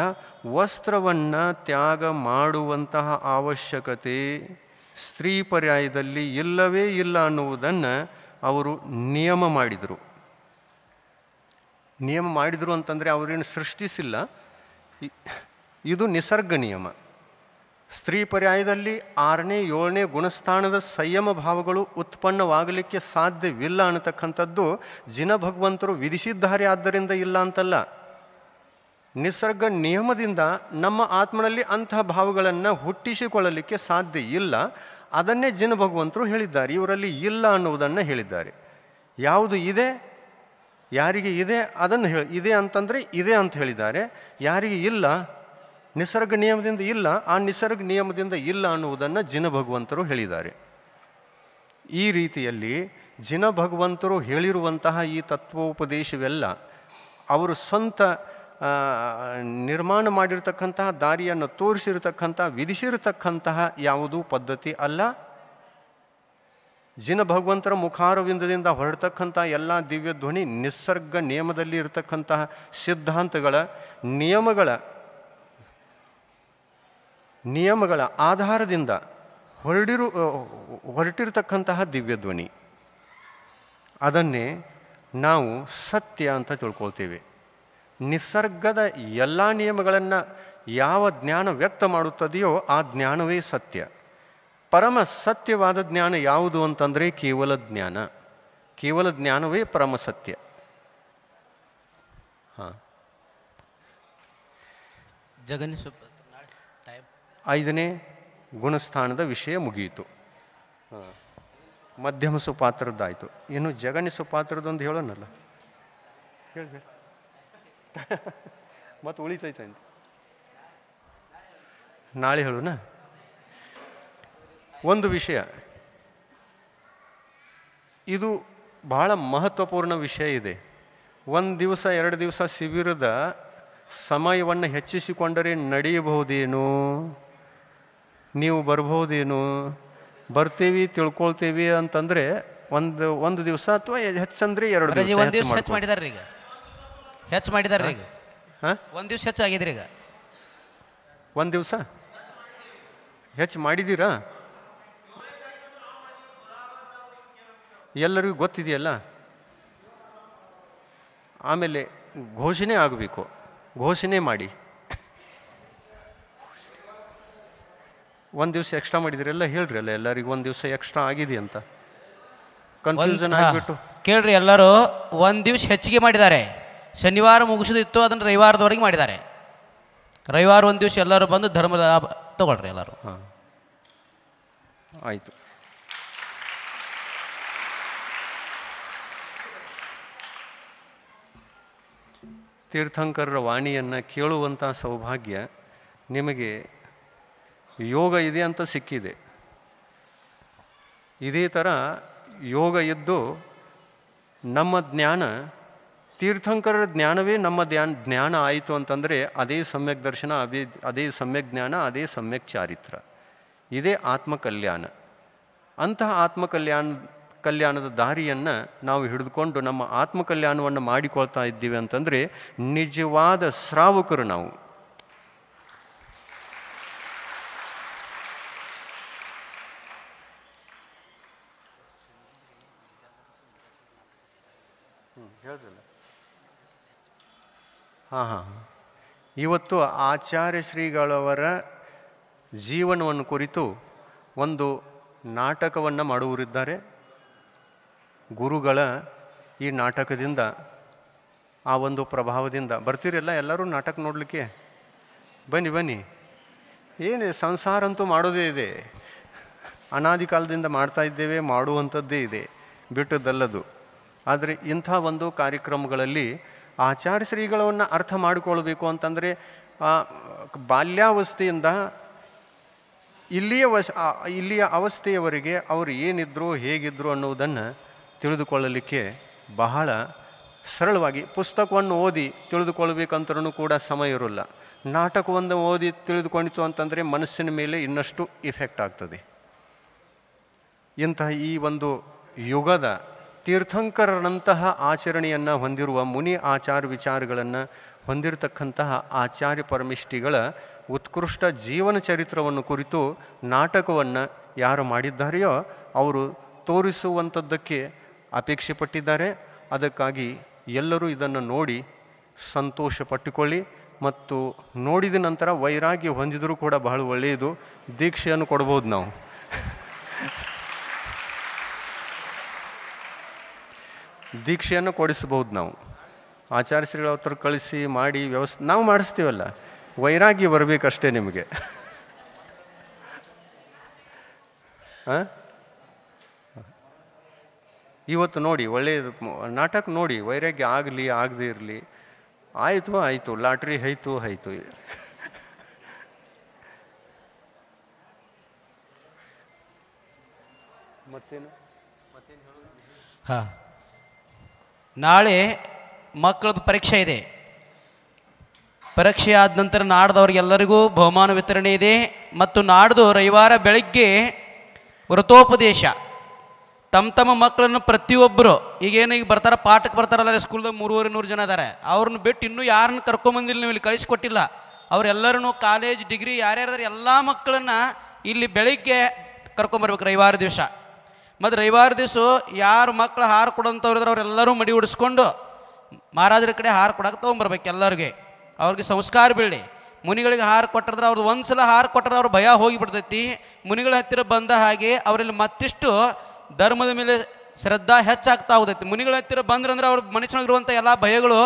ವಸ್ತ್ರವನ್ನು ತ್ಯಾಗ ಮಾಡುವಂತಹ ಅವಶ್ಯಕತೆ ಸ್ತ್ರೀ ಪರ್ಯಾಯದಲ್ಲಿ ಇಲ್ಲವೇ ಇಲ್ಲ ಅನ್ನುವುದನ್ನು ಅವರು ನಿಯಮ ಮಾಡಿದರು. ನಿಯಮ ಮಾಡಿದರು ಅಂತಂದರೆ ಅವರೇನು ಸೃಷ್ಟಿಸಿಲ್ಲ, ಇದು ನಿಸರ್ಗ ನಿಯಮ. ಸ್ತ್ರೀ ಪರ್ಯಾಯದಲ್ಲಿ 6ನೇ 7ನೇ ಗುಣಸ್ಥಾನದ ಸಂಯಮ ಭಾವಗಳು ಉತ್ಪನ್ನವಾಗಲಿಕ್ಕೆ ಸಾಧ್ಯವಿಲ್ಲ ಅನ್ನತಕ್ಕಂಥದ್ದು ಜಿನ ಭಗವಂತರು ವಿಧಿಸಿದ್ದಾರೆ, ಆದ್ದರಿಂದ ಇಲ್ಲ ಅಂತಲ್ಲ. ನಿಸರ್ಗ ನಿಯಮದಿಂದ ನಮ್ಮ ಆತ್ಮನಲ್ಲಿ ಅಂತಹ ಭಾವಗಳನ್ನು ಹುಟ್ಟಿಸಿಕೊಳ್ಳಲಿಕ್ಕೆ ಸಾಧ್ಯ ಇಲ್ಲ. ಅದನ್ನೇ ಜಿನ ಭಗವಂತರು ಹೇಳಿದ್ದಾರೆ, ಇವರಲ್ಲಿ ಇಲ್ಲ ಅನ್ನುವುದನ್ನು ಹೇಳಿದ್ದಾರೆ. ಯಾವುದು ಇದೆ, ಯಾರಿಗೆ ಇದೆ ಅದನ್ನು ಇದೆ ಅಂತಂದರೆ ಇದೆ ಅಂತ ಹೇಳಿದ್ದಾರೆ. ಯಾರಿಗೆ ಇಲ್ಲ, ನಿಸರ್ಗ ನಿಯಮದಿಂದ ಇಲ್ಲ, ಆ ನಿಸರ್ಗ ನಿಯಮದಿಂದ ಇಲ್ಲ ಅನ್ನುವುದನ್ನು ಜಿನ ಭಗವಂತರು ಹೇಳಿದ್ದಾರೆ. ಈ ರೀತಿಯಲ್ಲಿ ಜಿನ ಭಗವಂತರು ಹೇಳಿರುವಂತಹ ಈ ತತ್ವೋಪದೇಶವೆಲ್ಲ ಅವರು ಸ್ವಂತ ನಿರ್ಮಾಣ ಮಾಡಿರ್ತಕ್ಕಂತಹ ದಾರಿಯನ್ನು ತೋರಿಸಿರ್ತಕ್ಕಂತಹ ವಿಧಿಸಿರತಕ್ಕಂತಹ ಯಾವುದೂ ಪದ್ಧತಿ ಅಲ್ಲ. ಜಿನ ಭಗವಂತರ ಮುಖಾರವಿಂದದಿಂದ ಹೊರಡ್ತಕ್ಕಂಥ ಎಲ್ಲ ದಿವ್ಯ ಧ್ವನಿ ನಿಸರ್ಗ ನಿಯಮದಲ್ಲಿ ಇರತಕ್ಕಂತಹ ಸಿದ್ಧಾಂತಗಳ ನಿಯಮಗಳ ಆಧಾರದಿಂದ ಹೊರಟಿರತಕ್ಕಂತಹ ದಿವ್ಯ ಧ್ವನಿ. ಅದನ್ನೇ ನಾವು ಸತ್ಯ ಅಂತ ತಿಳ್ಕೊಳ್ತೇವೆ. ನಿಸರ್ಗದ ಎಲ್ಲ ನಿಯಮಗಳನ್ನು ಯಾವ ಜ್ಞಾನ ವ್ಯಕ್ತ ಮಾಡುತ್ತದೆಯೋ ಆ ಜ್ಞಾನವೇ ಸತ್ಯ. ಪರಮ ಸತ್ಯವಾದ ಜ್ಞಾನ ಯಾವುದು ಅಂತಂದರೆ ಕೇವಲ ಜ್ಞಾನ. ಕೇವಲ ಜ್ಞಾನವೇ ಪರಮ ಸತ್ಯ. ಹಾಂ, 5ನೇ ಗುಣಸ್ಥಾನದ ವಿಷಯ ಮುಗಿಯಿತು. ಮಧ್ಯಮ ಸುಪಾತ್ರದ್ದಾಯಿತು. ಇನ್ನು ಜಗನ್ಯ ಸುಪಾತ್ರದೊಂದು ಹೇಳೋಣಲ್ಲ, ಹೇಳಿ ಮತ್ತು ಉಳಿತೈತೆ ನಾಳೆ ಹೇಳೋಣ. ಒಂದು ವಿಷಯ, ಇದು ಬಹಳ ಮಹತ್ವಪೂರ್ಣ ವಿಷಯ ಇದೆ. 1 ದಿವಸ 2 ದಿವಸ ಶಿಬಿರದ ಸಮಯವನ್ನು ಹೆಚ್ಚಿಸಿಕೊಂಡರೆ ನಡೆಯಬಹುದೇನೋ? ನೀವು ಬರ್ಬೋದೇನು, ಬರ್ತೀವಿ ತಿಳ್ಕೊಳ್ತೀವಿ ಅಂತಂದರೆ ಒಂದು ದಿವಸ ಅಥವಾ ಹೆಚ್ಚಂದ್ರೆ 2 ದಿವಸ ಒಂದು ದಿವಸ ಹೆಚ್ಚು ಮಾಡಿದಾರೆ ಈಗ, ಹೆಚ್ಚು ಮಾಡಿದಾರೆ ಈಗ. ಹಾಂ, ಒಂದು ದಿವಸ ಹೆಚ್ಚಾಗಿದ್ರಿ ಈಗ. ಒಂದು ದಿವಸ ಹೆಚ್ಚು ಮಾಡಿದ್ದೀರಾ? ಎಲ್ಲರಿಗೂ ಗೊತ್ತಿದೆಯಲ್ಲ. ಆಮೇಲೆ ಘೋಷಣೆ ಆಗಬೇಕು, ಘೋಷಣೆ ಮಾಡಿ. ಒಂದು ದಿವಸ ಎಕ್ಸ್ಟ್ರಾ ಮಾಡಿದ್ರೆಲ್ಲ ಹೇಳ್ರಿ ಅಲ್ಲ, ಎಲ್ಲರಿಗೂ ಒಂದು ದಿವಸ ಎಕ್ಸ್ಟ್ರಾ ಆಗಿದೆ ಅಂತ ಕನ್ಫ್ಯೂಷನ್ ಆಗಿಬಿಟ್ಟು. ಕೇಳ್ರಿ, ಎಲ್ಲರೂ ಒಂದು ದಿವಸ ಹೆಚ್ಚಿಗೆ ಮಾಡಿದ್ದಾರೆ. ಶನಿವಾರ ಮುಗಿಸೋದಿತ್ತು, ಅದನ್ನು ರವಿವಾರದವರೆಗೆ ಮಾಡಿದ್ದಾರೆ. ರವಿವಾರ ಒಂದು ದಿವಸ ಎಲ್ಲರೂ ಬಂದು ಧರ್ಮದ ತಗೊಳ್ರಿ ಎಲ್ಲರೂ. ಹಾಂ, ಆಯಿತು. ತೀರ್ಥಂಕರರ ವಾಣಿಯನ್ನು ಕೇಳುವಂಥ ಸೌಭಾಗ್ಯ ನಿಮಗೆ ಯೋಗ ಇದೆ ಅಂತ ಸಿಕ್ಕಿದೆ. ಇದೇ ಥರ ಯೋಗ ಇದ್ದು ನಮ್ಮ ಜ್ಞಾನ, ತೀರ್ಥಂಕರರ ಜ್ಞಾನವೇ ನಮ್ಮ ಜ್ಞಾನ ಆಯಿತು ಅಂತಂದರೆ ಅದೇ ಸಮ್ಯಕ್ ದರ್ಶನ, ಅದೇ ಸಮ್ಯಕ್ ಜ್ಞಾನ, ಅದೇ ಸಮ್ಯಕ್ ಚಾರಿತ್ರ, ಇದೇ ಆತ್ಮಕಲ್ಯಾಣ. ಅಂತಹ ಕಲ್ಯಾಣದ ದಾರಿಯನ್ನು ನಾವು ಹಿಡಿದುಕೊಂಡು ನಮ್ಮ ಆತ್ಮಕಲ್ಯಾಣವನ್ನು ಮಾಡಿಕೊಳ್ತಾ ಇದ್ದೀವಿ ಅಂತಂದರೆ ನಿಜವಾದ ಶ್ರಾವಕರು ನಾವು. ಹೇಳಿದ್ರಲ್ಲ. ಹಾಂ, ಇವತ್ತು ಆಚಾರ್ಯ ಶ್ರೀಗಳವರ ಜೀವನವನ್ನು ಕುರಿತು ಒಂದು ನಾಟಕವನ್ನು ಮಾಡುವರಿದ್ದಾರೆ. ಗುರುಗಳ ಈ ನಾಟಕದಿಂದ, ಆ ಒಂದು ಪ್ರಭಾವದಿಂದ ಬರ್ತೀರಲ್ಲ ಎಲ್ಲರೂ ನಾಟಕ ನೋಡಲಿಕ್ಕೆ. ಬನ್ನಿ. ಏನು ಸಂಸಾರ ಅಂತೂ ಮಾಡೋದೇ ಇದೆ, ಅನಾದಿ ಕಾಲದಿಂದ ಮಾಡ್ತಾ ಇದ್ದೇವೆ, ಮಾಡುವಂಥದ್ದೇ ಇದೆ, ಬಿಟ್ಟದ್ದಲ್ಲದು. ಆದರೆ ಇಂಥ ಒಂದು ಕಾರ್ಯಕ್ರಮಗಳಲ್ಲಿ ಆಚಾರ್ಯ ಶ್ರೀಗಳನ್ನು ಅರ್ಥ ಮಾಡಿಕೊಳ್ಬೇಕು ಅಂತಂದರೆ ಬಾಲ್ಯಾವಸ್ಥೆಯಿಂದ ಇಲ್ಲಿಯ ಅವಸ್ಥೆಯವರೆಗೆ ಅವರು ಏನಿದ್ರು ಹೇಗಿದ್ರು ಅನ್ನೋದನ್ನು ತಿಳಿದುಕೊಳ್ಳಲಿಕ್ಕೆ ಬಹಳ ಸರಳವಾಗಿ ಪುಸ್ತಕವನ್ನು ಓದಿ ತಿಳಿದುಕೊಳ್ಬೇಕಂತರೂ ಕೂಡ ಸಮಯ ಇರೋಲ್ಲ. ನಾಟಕವನ್ನು ಓದಿ ತಿಳಿದುಕೊಂಡಿತು ಅಂತಂದರೆ ಮನಸ್ಸಿನ ಮೇಲೆ ಇನ್ನಷ್ಟು ಇಫೆಕ್ಟ್ ಆಗ್ತದೆ. ಇಂತಹ ಈ ಒಂದು ಯುಗದ ತೀರ್ಥಂಕರರಂತಹ ಆಚರಣೆಯನ್ನು ಹೊಂದಿರುವ ಮುನಿ ಆಚಾರ ವಿಚಾರಗಳನ್ನು ಹೊಂದಿರತಕ್ಕಂತಹ ಆಚಾರ್ಯ ಪರಮಿಷ್ಠಿಗಳ ಉತ್ಕೃಷ್ಟ ಜೀವನ ಚರಿತ್ರವನ್ನು ಕುರಿತು ನಾಟಕವನ್ನು ಯಾರು ಮಾಡಿದ್ದಾರೆಯೋ ಅವರು ತೋರಿಸುವಂಥದ್ದಕ್ಕೆ ಅಪೇಕ್ಷೆ ಪಟ್ಟಿದ್ದಾರೆ. ಅದಕ್ಕಾಗಿ ಎಲ್ಲರೂ ಇದನ್ನು ನೋಡಿ ಸಂತೋಷ ಪಟ್ಟುಕೊಳ್ಳಿ. ಮತ್ತು ನೋಡಿದ ನಂತರ ವೈರಾಗ್ಯ ಹೊಂದಿದರೂ ಕೂಡ ಬಹಳ ಒಳ್ಳೆಯದು. ದೀಕ್ಷೆಯನ್ನು ಕೊಡ್ಬೋದು ನಾವು. ದೀಕ್ಷೆಯನ್ನು ಕೊಡಿಸ್ಬೋದು ನಾವು. ಆಚಾರ್ಯ ಶ್ರೀಗಳ ಹತ್ರ ಕಳಿಸಿ ಮಾಡಿ ವ್ಯವಸ್ಥೆ ನಾವು ಮಾಡಿಸ್ತೀವಲ್ಲ, ವೈರಾಗ್ಯ ಬರಬೇಕಷ್ಟೇ ನಿಮಗೆ. ಇವತ್ತು ನೋಡಿ, ಒಳ್ಳೆಯದು ನಾಟಕ ನೋಡಿ, ವೈರಾಗ್ಯ ಆಗಲಿ ಆಗದೇ ಇರಲಿ, ಆಯಿತು ಲಾಟ್ರಿ ಆಯಿತು. ಮತ್ತೇನು ಹಾಂ, ನಾಳೆ ಮಕ್ಕಳದ್ದು ಪರೀಕ್ಷೆ ಇದೆ. ಪರೀಕ್ಷೆ ಆದ ನಂತರ ನಾಡ್ದವ್ರಿಗೆಲ್ಲರಿಗೂ ಬಹುಮಾನ ವಿತರಣೆ ಇದೆ. ಮತ್ತು ನಾಡ್ದು ರವಿವಾರ ಬೆಳಗ್ಗೆ ವ್ರತೋಪದೇಶ. ತಮ್ಮ ಮಕ್ಕಳನ್ನು ಪ್ರತಿಯೊಬ್ಬರು ಈಗ ಬರ್ತಾರೆ, ಪಾಠಕ್ಕೆ ಬರ್ತಾರಲ್ಲ, ಸ್ಕೂಲ್ದಾಗ 300 ಜನ ಇದ್ದಾರೆ. ಅವ್ರನ್ನ ಬಿಟ್ಟು ಇನ್ನೂ ಯಾರನ್ನ ಕರ್ಕೊಂಬಂದಿಲ್ಲ, ನೀವು ಇಲ್ಲಿ ಕಳಿಸ್ಕೊಟ್ಟಿಲ್ಲ. ಅವರೆಲ್ಲರೂ ಕಾಲೇಜ್ ಡಿಗ್ರಿ ಯಾರ್ಯಾರು ಎಲ್ಲ ಮಕ್ಕಳನ್ನು ಇಲ್ಲಿ ಬೆಳಿಗ್ಗೆ ಕರ್ಕೊಂಬರ್ಬೇಕು ರವಿವಾರ ದಿವಸ. ಮತ್ತು ರವಿವಾರ ದಿವಸ ಯಾರು ಮಕ್ಕಳು ಹಾರ ಕೊಡೋಂಥವ್ರು ಇದ್ರೆ ಅವರೆಲ್ಲರೂ ಮಡಿ ಉಡಿಸ್ಕೊಂಡು ಮಹಾರಾಜರ ಕಡೆ ಹಾರ ಕೊಡಕ್ಕೆ ತೊಗೊಂಬರ್ಬೇಕು. ಎಲ್ಲರಿಗೆ ಅವ್ರಿಗೆ ಸಂಸ್ಕಾರ ಬೀಳಿ. ಮುನಿಗಳಿಗೆ ಹಾರ ಕೊಟ್ಟಿದ್ರೆ ಅವ್ರದ್ದು ಒಂದು ಸಲ ಹಾರ ಕೊಟ್ಟರೆ ಅವ್ರ ಭಯ ಹೋಗಿಬಿಡ್ತೈತಿ. ಮುನಿಗಳ ಹತ್ತಿರ ಬಂದ ಹಾಗೆ ಅವರಲ್ಲಿ ಮತ್ತಿಷ್ಟು ಧರ್ಮದ ಮೇಲೆ ಶ್ರದ್ಧಾ ಹೆಚ್ಚಾಗ್ತಾ ಹೋಗ್ತೈತಿ. ಮುನಿಗಳ ಹತ್ತಿರ ಬಂದ್ರಂದ್ರೆ ಅವ್ರ ಮನುಷ್ಯನಿಗಿರುವಂಥ ಎಲ್ಲ ಭಯಗಳು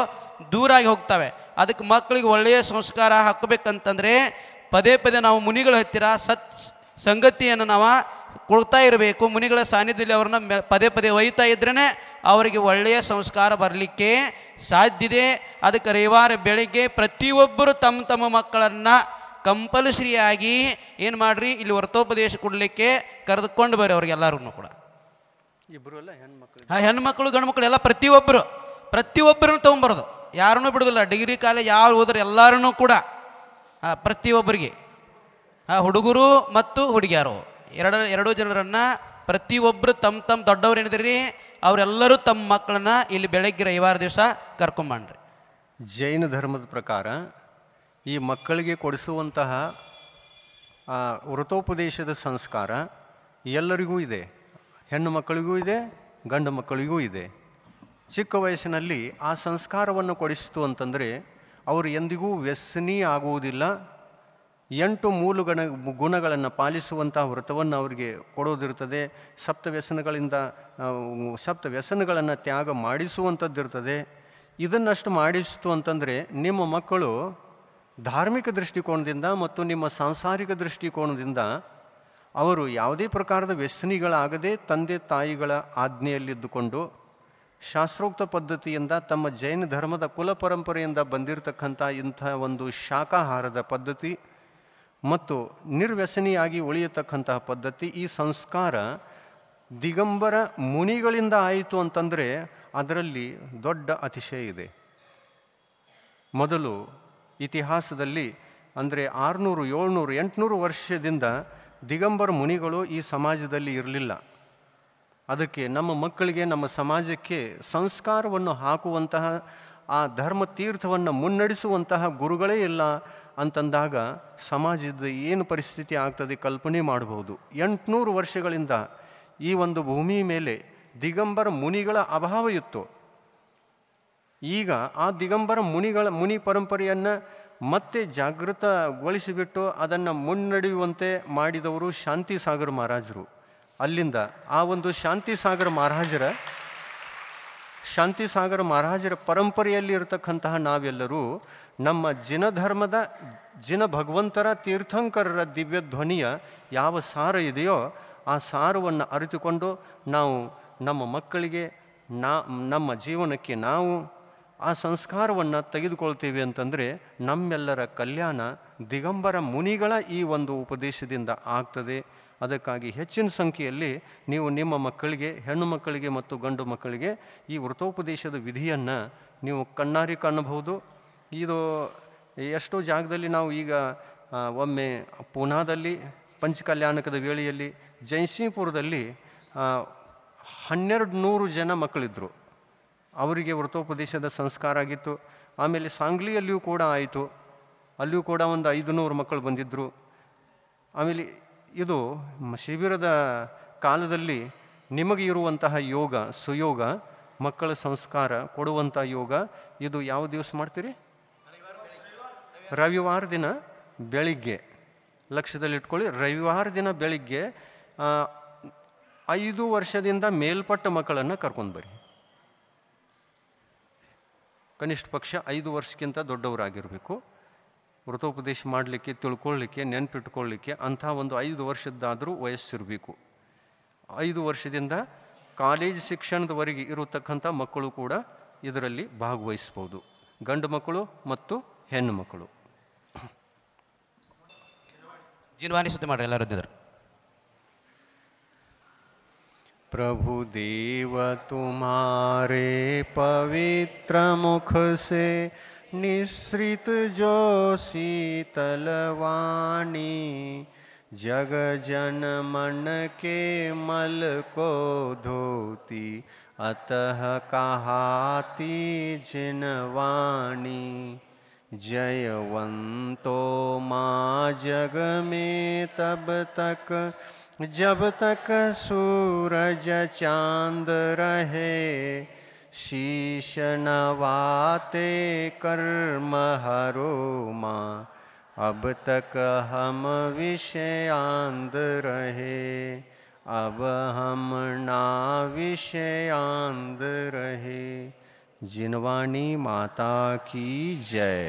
ದೂರಾಗಿ ಹೋಗ್ತವೆ. ಅದಕ್ಕೆ ಮಕ್ಕಳಿಗೆ ಒಳ್ಳೆಯ ಸಂಸ್ಕಾರ ಹಾಕಬೇಕಂತಂದರೆ ಪದೇ ನಾವು ಮುನಿಗಳ ಹತ್ತಿರ ಸಂಗತಿಯನ್ನು ನಾವು ಕೊಡ್ತಾ ಇರಬೇಕು. ಮುನಿಗಳ ಸಾನ್ನಿಧ್ಯದಲ್ಲಿ ಅವ್ರನ್ನ ಪದೇ ಒಯ್ತಾ ಇದ್ರೇ ಅವರಿಗೆ ಒಳ್ಳೆಯ ಸಂಸ್ಕಾರ ಬರಲಿಕ್ಕೆ ಸಾಧ್ಯತೆ. ಅದಕ್ಕೆ ರವಿವಾರ ಬೆಳಿಗ್ಗೆ ಪ್ರತಿಯೊಬ್ಬರು ತಮ್ಮ ಮಕ್ಕಳನ್ನು ಕಂಪಲ್ಸರಿಯಾಗಿ ಏನು ಮಾಡ್ರಿ, ಇಲ್ಲಿ ವ್ರತೋಪದೇಶ ಕೊಡಲಿಕ್ಕೆ ಕರೆದುಕೊಂಡು ಬರ್ರಿ ಅವ್ರಿಗೆಲ್ಲರೂ ಕೂಡ. ಇಬ್ಬರು ಅಲ್ಲ, ಹೆಣ್ಮಕ್ಳು ಗಂಡು ಮಕ್ಕಳು ಎಲ್ಲ ಪ್ರತಿಯೊಬ್ಬರನ್ನು ತೊಗೊಂಬರೋದು, ಯಾರನ್ನೂ ಬಿಡೋದಿಲ್ಲ. ಡಿಗ್ರಿ ಕಾಲೇಜ್ ಯಾವ ಹೋದ್ರೆ ಎಲ್ಲರೂ ಕೂಡ ಪ್ರತಿಯೊಬ್ಬರಿಗೆ ಹುಡುಗರು ಮತ್ತು ಹುಡುಗಿಯರು ಎರಡೂ ಜನರನ್ನು ಪ್ರತಿಯೊಬ್ಬರು ತಮ್ಮ ದೊಡ್ಡವ್ರು ಏನಿದ್ರಿ ಅವರೆಲ್ಲರೂ ತಮ್ಮ ಮಕ್ಕಳನ್ನ ಇಲ್ಲಿ ಬೆಳಗ್ಗೆ ರವಿವಾರ ದಿವಸ ಕರ್ಕೊಂಬಂಡ್ರಿ. ಜೈನ ಧರ್ಮದ ಪ್ರಕಾರ ಈ ಮಕ್ಕಳಿಗೆ ಕೊಡಿಸುವಂತಹ ವೃತೋಪದೇಶದ ಸಂಸ್ಕಾರ ಎಲ್ಲರಿಗೂ ಇದೆ, ಹೆಣ್ಣು ಮಕ್ಕಳಿಗೂ ಇದೆ, ಗಂಡು ಮಕ್ಕಳಿಗೂ ಇದೆ. ಚಿಕ್ಕ ವಯಸ್ಸಿನಲ್ಲಿ ಆ ಸಂಸ್ಕಾರವನ್ನು ಕೊಡಿಸಿತು ಅಂತಂದರೆ ಅವರು ಎಂದಿಗೂ ವ್ಯಸನಿ ಆಗುವುದಿಲ್ಲ. 8 ಮೂಲ ಗುಣಗಳನ್ನು ಪಾಲಿಸುವಂಥ ವ್ರತವನ್ನು ಅವರಿಗೆ ಕೊಡೋದಿರ್ತದೆ. ಸಪ್ತ ವ್ಯಸನಗಳನ್ನು ತ್ಯಾಗ ಮಾಡಿಸುವಂಥದ್ದಿರ್ತದೆ. ಇದನ್ನಷ್ಟು ಮಾಡಿಸಿತು ಅಂತಂದರೆ ನಿಮ್ಮ ಮಕ್ಕಳು ಧಾರ್ಮಿಕ ದೃಷ್ಟಿಕೋನದಿಂದ ಮತ್ತು ನಿಮ್ಮ ಸಾಂಸಾರಿಕ ದೃಷ್ಟಿಕೋನದಿಂದ ಅವರು ಯಾವುದೇ ಪ್ರಕಾರದ ವ್ಯಸನಿಗಳಾಗದೆ ತಂದೆ ತಾಯಿಗಳ ಆಜ್ಞೆಯಲ್ಲಿದ್ದುಕೊಂಡು ಶಾಸ್ತ್ರೋಕ್ತ ಪದ್ಧತಿಯಿಂದ ತಮ್ಮ ಜೈನ ಧರ್ಮದ ಕುಲ ಪರಂಪರೆಯಿಂದ ಬಂದಿರತಕ್ಕಂಥ ಇಂಥ ಒಂದು ಶಾಕಾಹಾರದ ಪದ್ಧತಿ ಮತ್ತು ನಿರ್ವ್ಯಸನಿಯಾಗಿ ಉಳಿಯತಕ್ಕಂತಹ ಪದ್ಧತಿ, ಈ ಸಂಸ್ಕಾರ ದಿಗಂಬರ ಮುನಿಗಳಿಂದ ಆಯಿತು ಅಂತಂದರೆ ಅದರಲ್ಲಿ ದೊಡ್ಡ ಅತಿಶಯ ಇದೆ. ಮೊದಲು ಇತಿಹಾಸದಲ್ಲಿ ಅಂದರೆ 600, 700, 800 ವರ್ಷದಿಂದ ದಿಗಂಬರ ಮುನಿಗಳು ಈ ಸಮಾಜದಲ್ಲಿ ಇರಲಿಲ್ಲ. ಅದಕ್ಕೆ ನಮ್ಮ ಮಕ್ಕಳಿಗೆ, ನಮ್ಮ ಸಮಾಜಕ್ಕೆ ಸಂಸ್ಕಾರವನ್ನು ಹಾಕುವಂತಹ ಆ ಧರ್ಮ ತೀರ್ಥವನ್ನು ಮುನ್ನಡೆಸುವಂತಹ ಗುರುಗಳೇ ಇಲ್ಲ ಅಂತಂದಾಗ ಸಮಾಜದ ಏನು ಪರಿಸ್ಥಿತಿ ಆಗ್ತದೆ ಕಲ್ಪನೆ ಮಾಡಬಹುದು. 800 ವರ್ಷಗಳಿಂದ ಈ ಒಂದು ಭೂಮಿ ಮೇಲೆ ದಿಗಂಬರ ಮುನಿಗಳ ಅಭಾವ ಇತ್ತು. ಈಗ ಆ ದಿಗಂಬರ ಮುನಿ ಪರಂಪರೆಯನ್ನು ಮತ್ತೆ ಜಾಗೃತಗೊಳಿಸಿಬಿಟ್ಟು ಅದನ್ನು ಮುನ್ನಡೆಯುವಂತೆ ಮಾಡಿದವರು ಶಾಂತಿಸಾಗರ ಮಹಾರಾಜರು. ಅಲ್ಲಿಂದ ಆ ಒಂದು ಶಾಂತಿಸಾಗರ ಮಹಾರಾಜರ ಪರಂಪರೆಯಲ್ಲಿ ಇರತಕ್ಕಂತಹ ನಾವೆಲ್ಲರೂ ನಮ್ಮ ಜಿನ ಭಗವಂತರ ತೀರ್ಥಂಕರರ ದಿವ್ಯ ಧ್ವನಿಯ ಯಾವ ಸಾರ ಇದೆಯೋ ಆ ಸಾರವನ್ನು ಅರಿತುಕೊಂಡು ನಾವು ನಮ್ಮ ಮಕ್ಕಳಿಗೆ ನಮ್ಮ ಜೀವನಕ್ಕೆ ನಾವು ಆ ಸಂಸ್ಕಾರವನ್ನು ತೆಗೆದುಕೊಳ್ತೇವೆ ಅಂತಂದರೆ ನಮ್ಮೆಲ್ಲರ ಕಲ್ಯಾಣ ದಿಗಂಬರ ಮುನಿಗಳ ಈ ಒಂದು ಉಪದೇಶದಿಂದ ಆಗ್ತದೆ. ಅದಕ್ಕಾಗಿ ಹೆಚ್ಚಿನ ಸಂಖ್ಯೆಯಲ್ಲಿ ನೀವು ನಿಮ್ಮ ಮಕ್ಕಳಿಗೆ, ಹೆಣ್ಣು ಮಕ್ಕಳಿಗೆ ಮತ್ತು ಗಂಡು ಮಕ್ಕಳಿಗೆ ಈ ವೃತೋಪದೇಶದ ವಿಧಿಯನ್ನು ನೀವು ಕಣ್ಣಾರಿ ಕಾಣಬಹುದು. ಇದು ಎಷ್ಟೋ ಜಾಗದಲ್ಲಿ ನಾವು ಈಗ ಒಮ್ಮೆ ಪೂನಾದಲ್ಲಿ ಪಂಚಕಲ್ಯಾಣಕದ ವೇಳೆಯಲ್ಲಿ ಜೈಸಿಂಪುರದಲ್ಲಿ 1200 ಜನ ಮಕ್ಕಳಿದ್ದರು. ಅವರಿಗೆ ವೃತೋಪದೇಶದ ಸಂಸ್ಕಾರ ಆಗಿತ್ತು. ಆಮೇಲೆ ಸಾಂಗ್ಲಿಯಲ್ಲಿಯೂ ಕೂಡ ಆಯಿತು, ಅಲ್ಲಿಯೂ ಕೂಡ ಒಂದು 500 ಮಕ್ಕಳು ಬಂದಿದ್ದರು. ಆಮೇಲೆ ಇದು ಶಿಬಿರದ ಕಾಲದಲ್ಲಿ ನಿಮಗೆ ಇರುವಂತಹ ಯೋಗ, ಸುಯೋಗ, ಮಕ್ಕಳ ಸಂಸ್ಕಾರ ಕೊಡುವಂಥ ಯೋಗ, ಇದು ಯಾವ ದಿವಸ ಮಾಡ್ತೀರಿ? ರವಿವಾರ ದಿನ ಬೆಳಿಗ್ಗೆ, ಲಕ್ಷ್ಯದಲ್ಲಿಟ್ಕೊಳ್ಳಿ. ರವಿವಾರ ದಿನ ಬೆಳಿಗ್ಗೆ 5 ವರ್ಷದಿಂದ ಮೇಲ್ಪಟ್ಟ ಮಕ್ಕಳನ್ನು ಕರ್ಕೊಂಡು ಬರ್ರಿ. ಕನಿಷ್ಠ ಪಕ್ಷ 5 ವರ್ಷಕ್ಕಿಂತ ದೊಡ್ಡವರಾಗಿರಬೇಕು. ವೃತೋಪದೇಶ ಮಾಡಲಿಕ್ಕೆ, ತಿಳ್ಕೊಳ್ಳಿಕ್ಕೆ, ನೆನಪಿಟ್ಕೊಳ್ಳಿಕ್ಕೆ ಅಂಥ ಒಂದು 5 ವರ್ಷದ್ದಾದರೂ ವಯಸ್ಸಿರಬೇಕು. 5 ವರ್ಷದಿಂದ ಕಾಲೇಜ್ ಶಿಕ್ಷಣದವರೆಗೆ ಇರತಕ್ಕಂಥ ಮಕ್ಕಳು ಕೂಡ ಇದರಲ್ಲಿ ಭಾಗವಹಿಸ್ಬೋದು, ಗಂಡು ಮಕ್ಕಳು ಮತ್ತು ಹೆಣ್ಣು ಮಕ್ಕಳು. ಜಿನ್ವಾನಿ ಸುದ್ದಿ ಮಾಡ್ರಿ ಎಲ್ಲರೂ ಇದ್ದಿದ್ರು. प्रभु देव तुम्हारे पवित्र मुख से निसृत जो शीतल वाणी, जग जन मन के मल को धोती, अतः कहाती जिनवाणी. जयवंतो माँ जग में तब तक जब तक सूरज चांद रहे, शीश नवाते कर्म हरो माँ, अब तक हम विषयांद रहे, अब हम ना विषयांद रहे. जिनवाणी माता की जय.